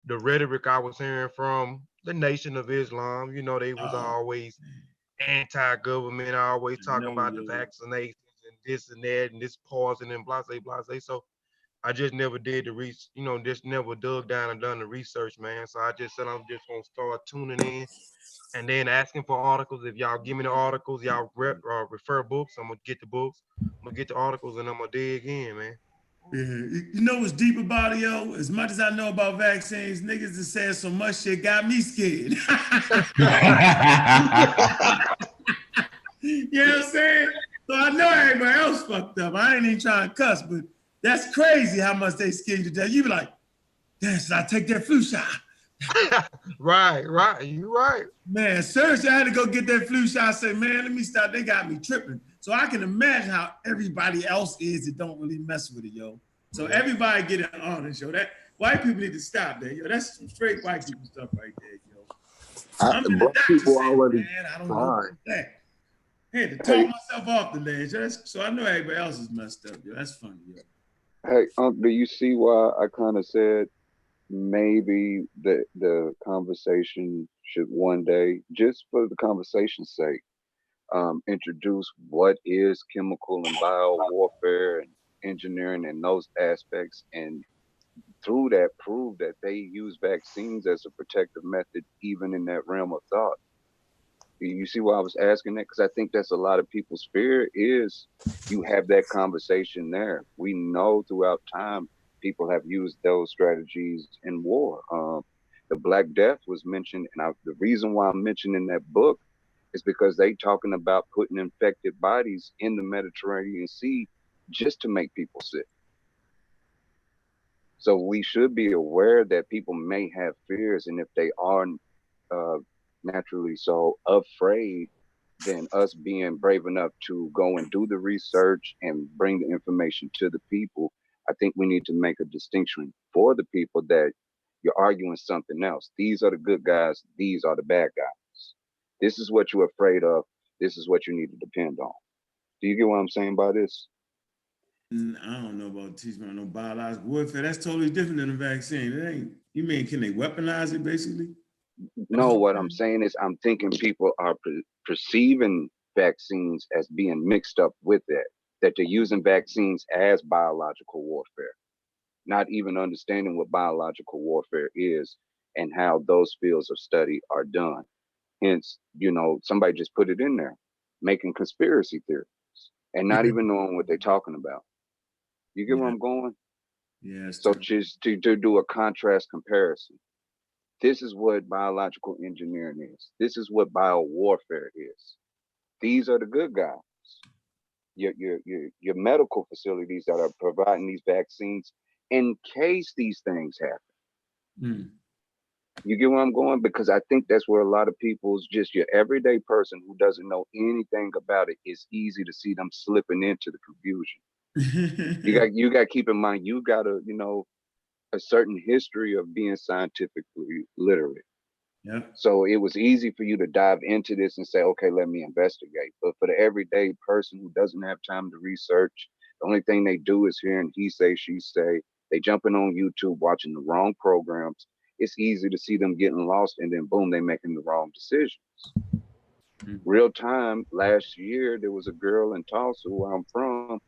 the rhetoric I was hearing from the Nation of Islam, they was always anti-government, always talking about the vaccinations and this and that and this pausing and blase. So I just never did the just never dug down and done the research, man. So I just said I'm just gonna start tuning in and then asking for articles. If y'all give me the articles, y'all refer books, I'm gonna get the books. I'm gonna get the articles and I'm gonna dig in, man. Yeah, you know what's deep about it, yo? As much as I know about vaccines, niggas that said so much shit got me scared. You know what I'm saying? So I know everybody else fucked up. I ain't even trying to cuss, but that's crazy how much they scared you to death. You be like, damn, should I take that flu shot? Right. You right. Man, seriously, I had to go get that flu shot. I said, man, let me stop. They got me tripping. So I can imagine how everybody else is that don't really mess with it, yo. So everybody get it on this, yo. That white people need to stop that, yo. That's some straight white people stuff right there, yo. I'm in the doctor already. Man, I don't know about that. I had to talk myself off the ledge. So I know everybody else is messed up, yo. That's funny, yo. Hey, do you see why I kind of said maybe the conversation should one day, just for the conversation's sake, introduce what is chemical and bio warfare and engineering and those aspects, and through that prove that they use vaccines as a protective method even in that realm of thought. You see why I was asking that? Because I think that's a lot of people's fear is you have that conversation there. We know throughout time people have used those strategies in war. The Black Death was mentioned, and the reason why I'm mentioning that book is because they talking about putting infected bodies in the Mediterranean Sea just to make people sick. So we should be aware that people may have fears, and if they are naturally so afraid, then us being brave enough to go and do the research and bring the information to the people, I think we need to make a distinction for the people that you're arguing something else. These are the good guys. These are the bad guys. This is what you're afraid of. This is what you need to depend on. Do you get what I'm saying by this? I don't know about teaching about no biological warfare. That's totally different than a vaccine. It ain't. You mean can they weaponize it basically? No, what I'm saying is I'm thinking people are perceiving vaccines as being mixed up with that they're using vaccines as biological warfare, not even understanding what biological warfare is and how those fields of study are done. Hence, somebody just put it in there, making conspiracy theories and not even knowing what they're talking about. You get where I'm going? Yeah. So just to do a contrast comparison, this is what biological engineering is. This is what biowarfare is. These are the good guys. Your medical facilities that are providing these vaccines in case these things happen. You get where I'm going? Because I think that's where a lot of people's just your everyday person who doesn't know anything about it, it's easy to see them slipping into the confusion. You got to keep in mind, you got to, a certain history of being scientifically literate. Yeah. So it was easy for you to dive into this and say, okay, let me investigate. But for the everyday person who doesn't have time to research, the only thing they do is hearing he say, she say, they jumping on YouTube, watching the wrong programs. It's easy to see them getting lost and then boom, they making the wrong decisions. Real time, last year, there was a girl in Tulsa where I'm from.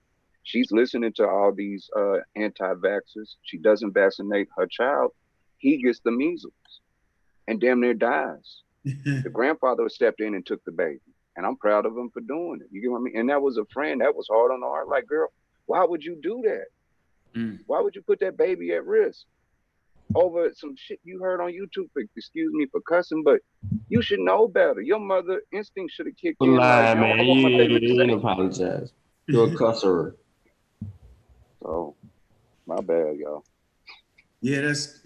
She's listening to all these anti-vaxxers. She doesn't vaccinate her child. He gets the measles and damn near dies. The grandfather stepped in and took the baby. And I'm proud of him for doing it. You get what I mean? And that was a friend. That was hard on the heart. Like, girl, why would you do that? Why would you put that baby at risk over some shit you heard on YouTube? Excuse me for cussing, but you should know better. Your mother instinct should have kicked in. Lie, Like, man. I want my baby to You say. apologize. You're a cusser. So, my bad, y'all. That's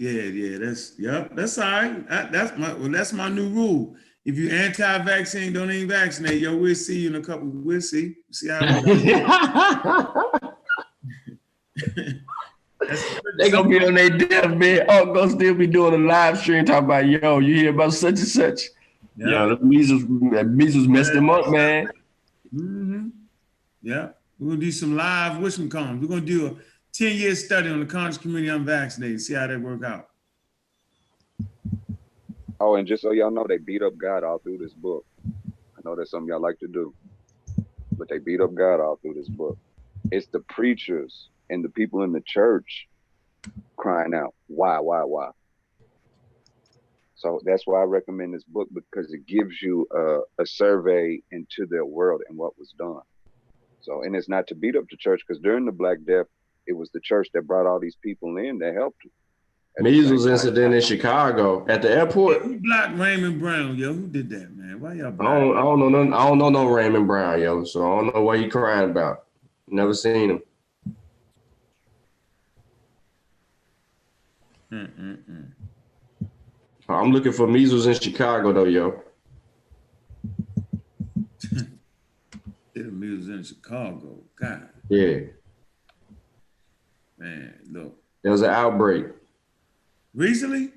all right. That's my new rule. If you anti-vaccine, don't even vaccinate. Yo, we'll see you in a couple. We'll see. See how it They gonna be on their deathbed. Oh, gonna still be doing a live stream talking about, yo, you hear about such and such. Yeah, the measles messed them up, man. Yeah, we're gonna do some live wishmacombs. We're gonna do a 10-year study on the conscious community unvaccinated. See how that work out. Oh, and just so y'all know, they beat up God all through this book. I know that's something y'all like to do, but they beat up God all through this book. It's the preachers and the people in the church crying out, why? So that's why I recommend this book, because it gives you a survey into their world and what was done. So, and it's not to beat up the church, because during the Black Death, it was the church that brought all these people in that helped them. Measles incident in Chicago at the airport. Who blocked Raymond Brown, yo? Who did that, man? Why y'all block? I don't know nothing. I don't know no Raymond Brown, yo. So I don't know what you crying about. Never seen him. I'm looking for measles in Chicago, though, yo. Measles in Chicago, God. Yeah. Man, look. There was an outbreak. Recently?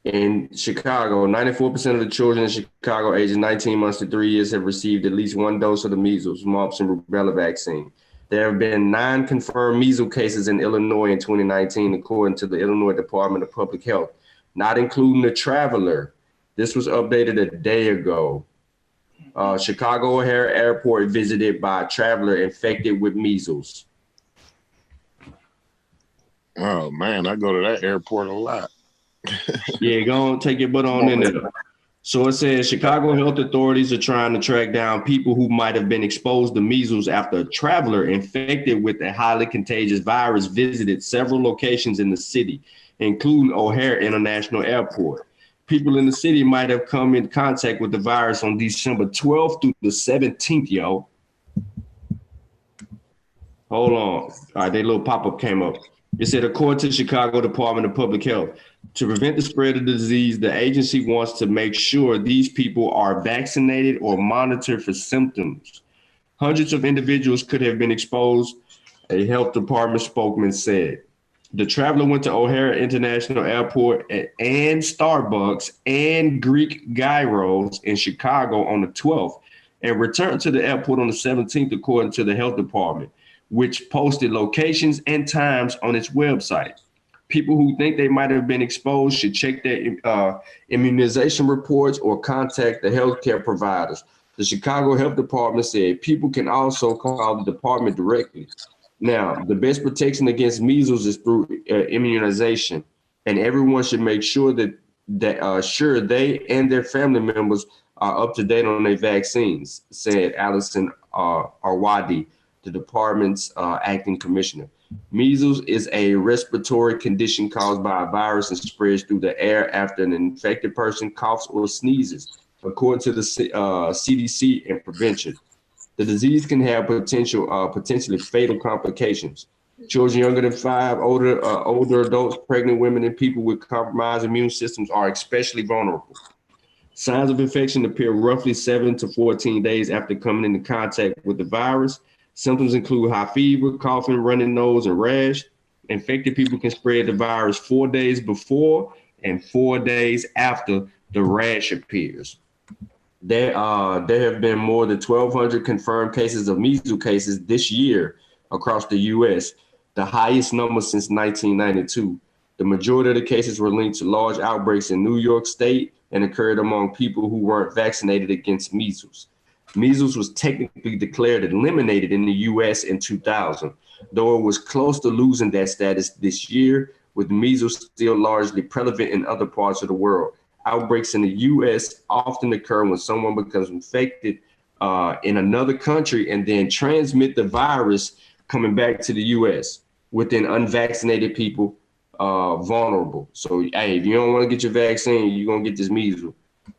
In Chicago, 94% of the children in Chicago ages 19 months to 3 years have received at least one dose of the measles, mumps, and rubella vaccine. There have been 9 confirmed measles cases in Illinois in 2019, according to the Illinois Department of Public Health, not including the traveler. This was updated a day ago. Chicago O'Hare Airport visited by a traveler infected with measles. Oh man, I go to that airport a lot. Yeah, go on, take your butt on in there. So it says Chicago health authorities are trying to track down people who might have been exposed to measles after a traveler infected with a highly contagious virus visited several locations in the city, including O'Hare International Airport. People in the city might have come in contact with the virus on December 12th through the 17th, yo. Hold on. All right, their little pop-up came up. It said, according to the Chicago Department of Public Health, to prevent the spread of the disease, the agency wants to make sure these people are vaccinated or monitored for symptoms. Hundreds of individuals could have been exposed, a health department spokesman said. The traveler went to O'Hare International Airport and Starbucks and Greek gyros in Chicago on the 12th and returned to the airport on the 17th, according to the health department, which posted locations and times on its website. People who think they might have been exposed should check their immunization reports or contact the healthcare providers. The Chicago Health Department said people can also call the department directly. Now, the best protection against measles is through immunization, and everyone should make sure that they and their family members are up to date on their vaccines, said Allison Arwadi, the department's acting commissioner. Measles is a respiratory condition caused by a virus and spreads through the air after an infected person coughs or sneezes, according to the CDC and prevention. The disease can have potentially fatal complications. Children younger than 5, older adults, pregnant women, and people with compromised immune systems are especially vulnerable. Signs of infection appear roughly 7 to 14 days after coming into contact with the virus. Symptoms include high fever, coughing, running nose, and rash. Infected people can spread the virus 4 days before and 4 days after the rash appears. There have been more than 1,200 confirmed cases of measles cases this year across the U.S., the highest number since 1992. The majority of the cases were linked to large outbreaks in New York State and occurred among people who weren't vaccinated against measles. Measles was technically declared eliminated in the U.S. in 2000, though it was close to losing that status this year, with measles still largely prevalent in other parts of the world. Outbreaks in the U.S. often occur when someone becomes infected in another country and then transmit the virus coming back to the U.S. within unvaccinated people vulnerable. So, hey, if you don't want to get your vaccine, you're going to get this measles.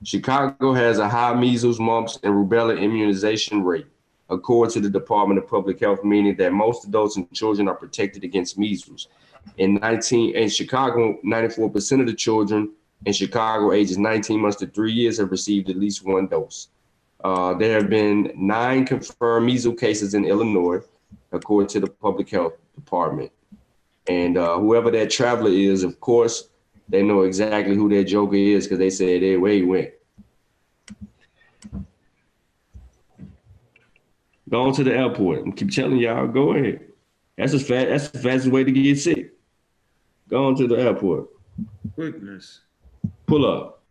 Chicago has a high measles, mumps, and rubella immunization rate, according to the Department of Public Health, meaning that most adults and children are protected against measles. In Chicago, 94% of the children in Chicago ages 19 months to 3 years have received at least one dose. There have been 9 confirmed measles cases in Illinois, according to the Public Health Department. And whoever that traveler is, of course, they know exactly who that joker is because they said where he went. Go on to the airport. I keep telling y'all, go ahead. That's the fastest way to get sick. Go on to the airport. Quickness. Pull up.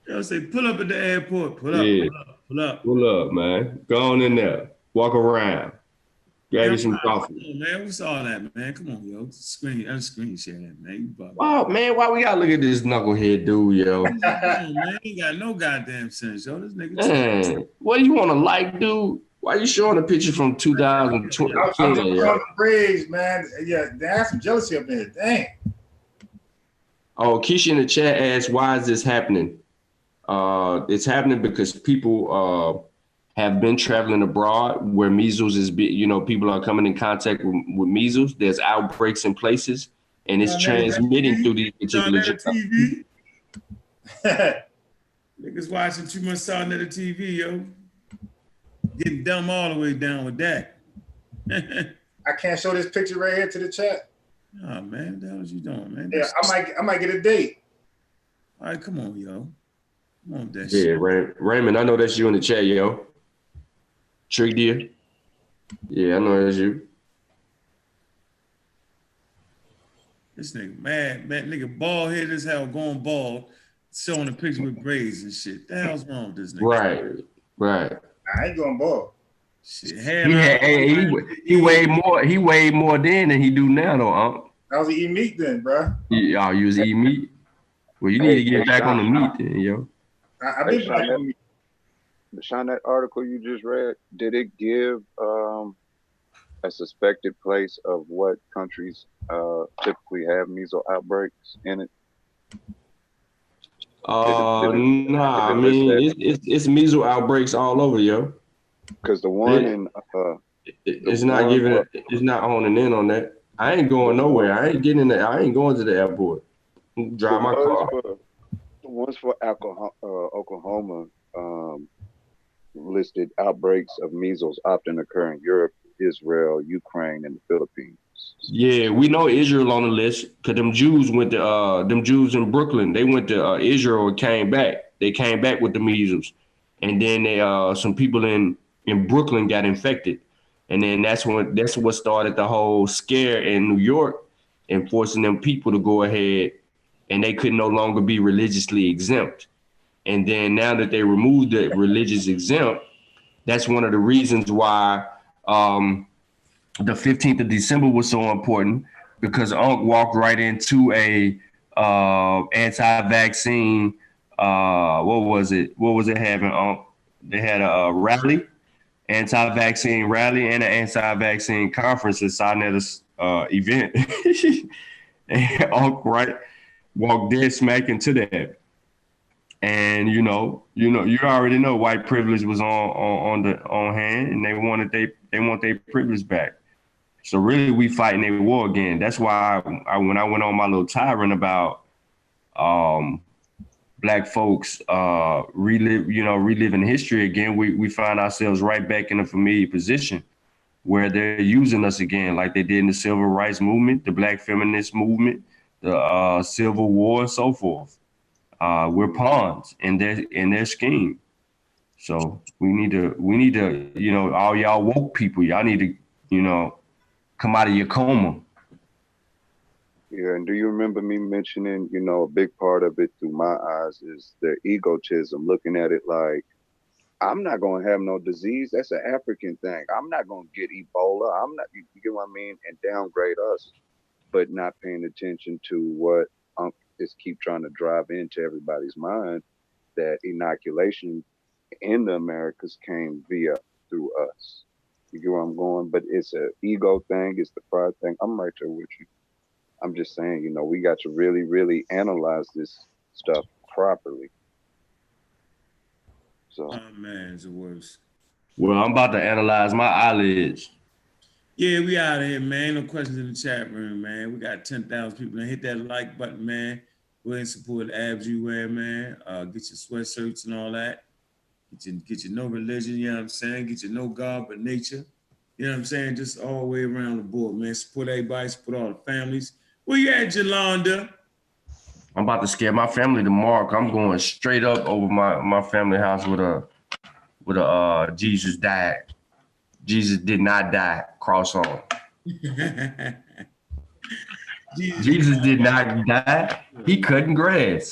They'll say, pull up at the airport. Pull up, Yeah. pull up. Pull up, man. Go on in there. Walk around. Grab you some coffee. Come on, man. What's all that, man? Come on, yo. Screen share that, man. Wow, man, why we gotta look at this knucklehead dude, yo? Man, he got no goddamn sense, yo. This nigga. Man, what do you want to like, dude? Why are you showing a picture from 2020? I'm just on the bridge, man. Yeah, there's some jealousy up there. Dang. Oh, Keisha in the chat asked, why is this happening? It's happening because people have been traveling abroad where measles is, people are coming in contact with measles. There's outbreaks in places, and it's transmitting through these particular TV. Niggas watching too much Southern at the TV, yo. Getting dumb all the way down with that. I can't show this picture right here to the chat. Oh man, what the hell is you doing, man? Yeah, I might get a date. All right, come on, yo. Come on, that shit. Raymond, I know that's you in the chat, yo. Trick dear. Yeah, I know that's you. This nigga mad, nigga bald head as hell, going bald, showing a picture with braids and shit. The hell's wrong with this nigga? Right. I ain't going bald. Shit, he weighed more. He weighed more then than he do now, though. I was eating meat then, bro. Yeah, you was eating meat. Well, you need to get back on the meat then, yo. I've been back on meat. Sean, that article you just read, did it give a suspected place of what countries typically have measles outbreaks in it? Nah, I mean it's measles outbreaks all over, yo. Because the one in it's not giving it, it's not honing in on that. I ain't going nowhere. I ain't getting in there. I ain't going to the airport. Drive my car. The ones for Oklahoma listed outbreaks of measles often occur in Europe, Israel, Ukraine, and the Philippines. Yeah, we know Israel on the list because them Jews went to them Jews in Brooklyn. They went to Israel and came back. They came back with the measles, and then they some people in Brooklyn got infected, and then that's what started the whole scare in New York and forcing them people to go ahead, and they could no longer be religiously exempt. And then now that they removed the religious exempt, that's one of the reasons why the 15th of December was so important, because Unc walked right into a anti-vaccine. What was it having, Unc? They had a rally, anti-vaccine rally, and an anti-vaccine conference inside that event. And Unc walked dead smack into that. And you already know white privilege was on hand, and they want their privilege back. So really, we fighting a war again. That's why when I went on my little tirade about Black folks reliving history again, we find ourselves right back in a familiar position where they're using us again, like they did in the Civil Rights Movement, the Black Feminist Movement, the Civil War, and so forth. We're pawns in their scheme. So we need to, all y'all woke people, y'all need to, come out of your coma. Yeah, and do you remember me mentioning, a big part of it through my eyes is their egotism, looking at it like, I'm not going to have no disease. That's an African thing. I'm not going to get Ebola. I'm not, you get what I mean? And downgrade us, but not paying attention to what is keep trying to drive into everybody's mind, that inoculation in the Americas came through us. You get where I'm going? But it's an ego thing. It's the pride thing. I'm right there with you. I'm just saying, we got to really, really analyze this stuff properly. So, oh man, it's the worst. Well, I'm about to analyze my eyelids. Yeah, we out of here, man. No questions in the chat room, man. We got 10,000 people. Hit that like button, man. Go ahead and support the abs you wear, man. Get your sweatshirts and all that. Get your no religion, you know what I'm saying? Get your no God but nature. You know what I'm saying? Just all the way around the board, man. Support everybody, support all the families. Where you at, Jolanda? I'm about to scare my family tomorrow. I'm going straight up over my family house with a Jesus died. Jesus did not die. Cross on. Jesus did not die. He cutting grass.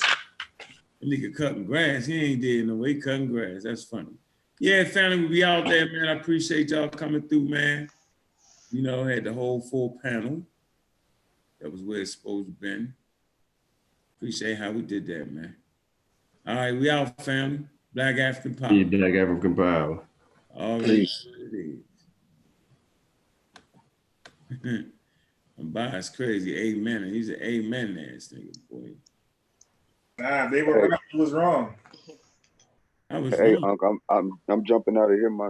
That nigga cutting grass. He ain't dead no way. Cutting grass. That's funny. Yeah, family, we be out there, man. I appreciate y'all coming through, man. Had the whole full panel. That was where it's supposed to be. Appreciate how we did that, man. All right, we out, family. Black African Power. Yeah, Black African Power. All right. It's crazy. Amen. He's an amen ass nigga, boy. Nah, they were right. He was wrong. I was wrong. Unc, I'm jumping out of here myself.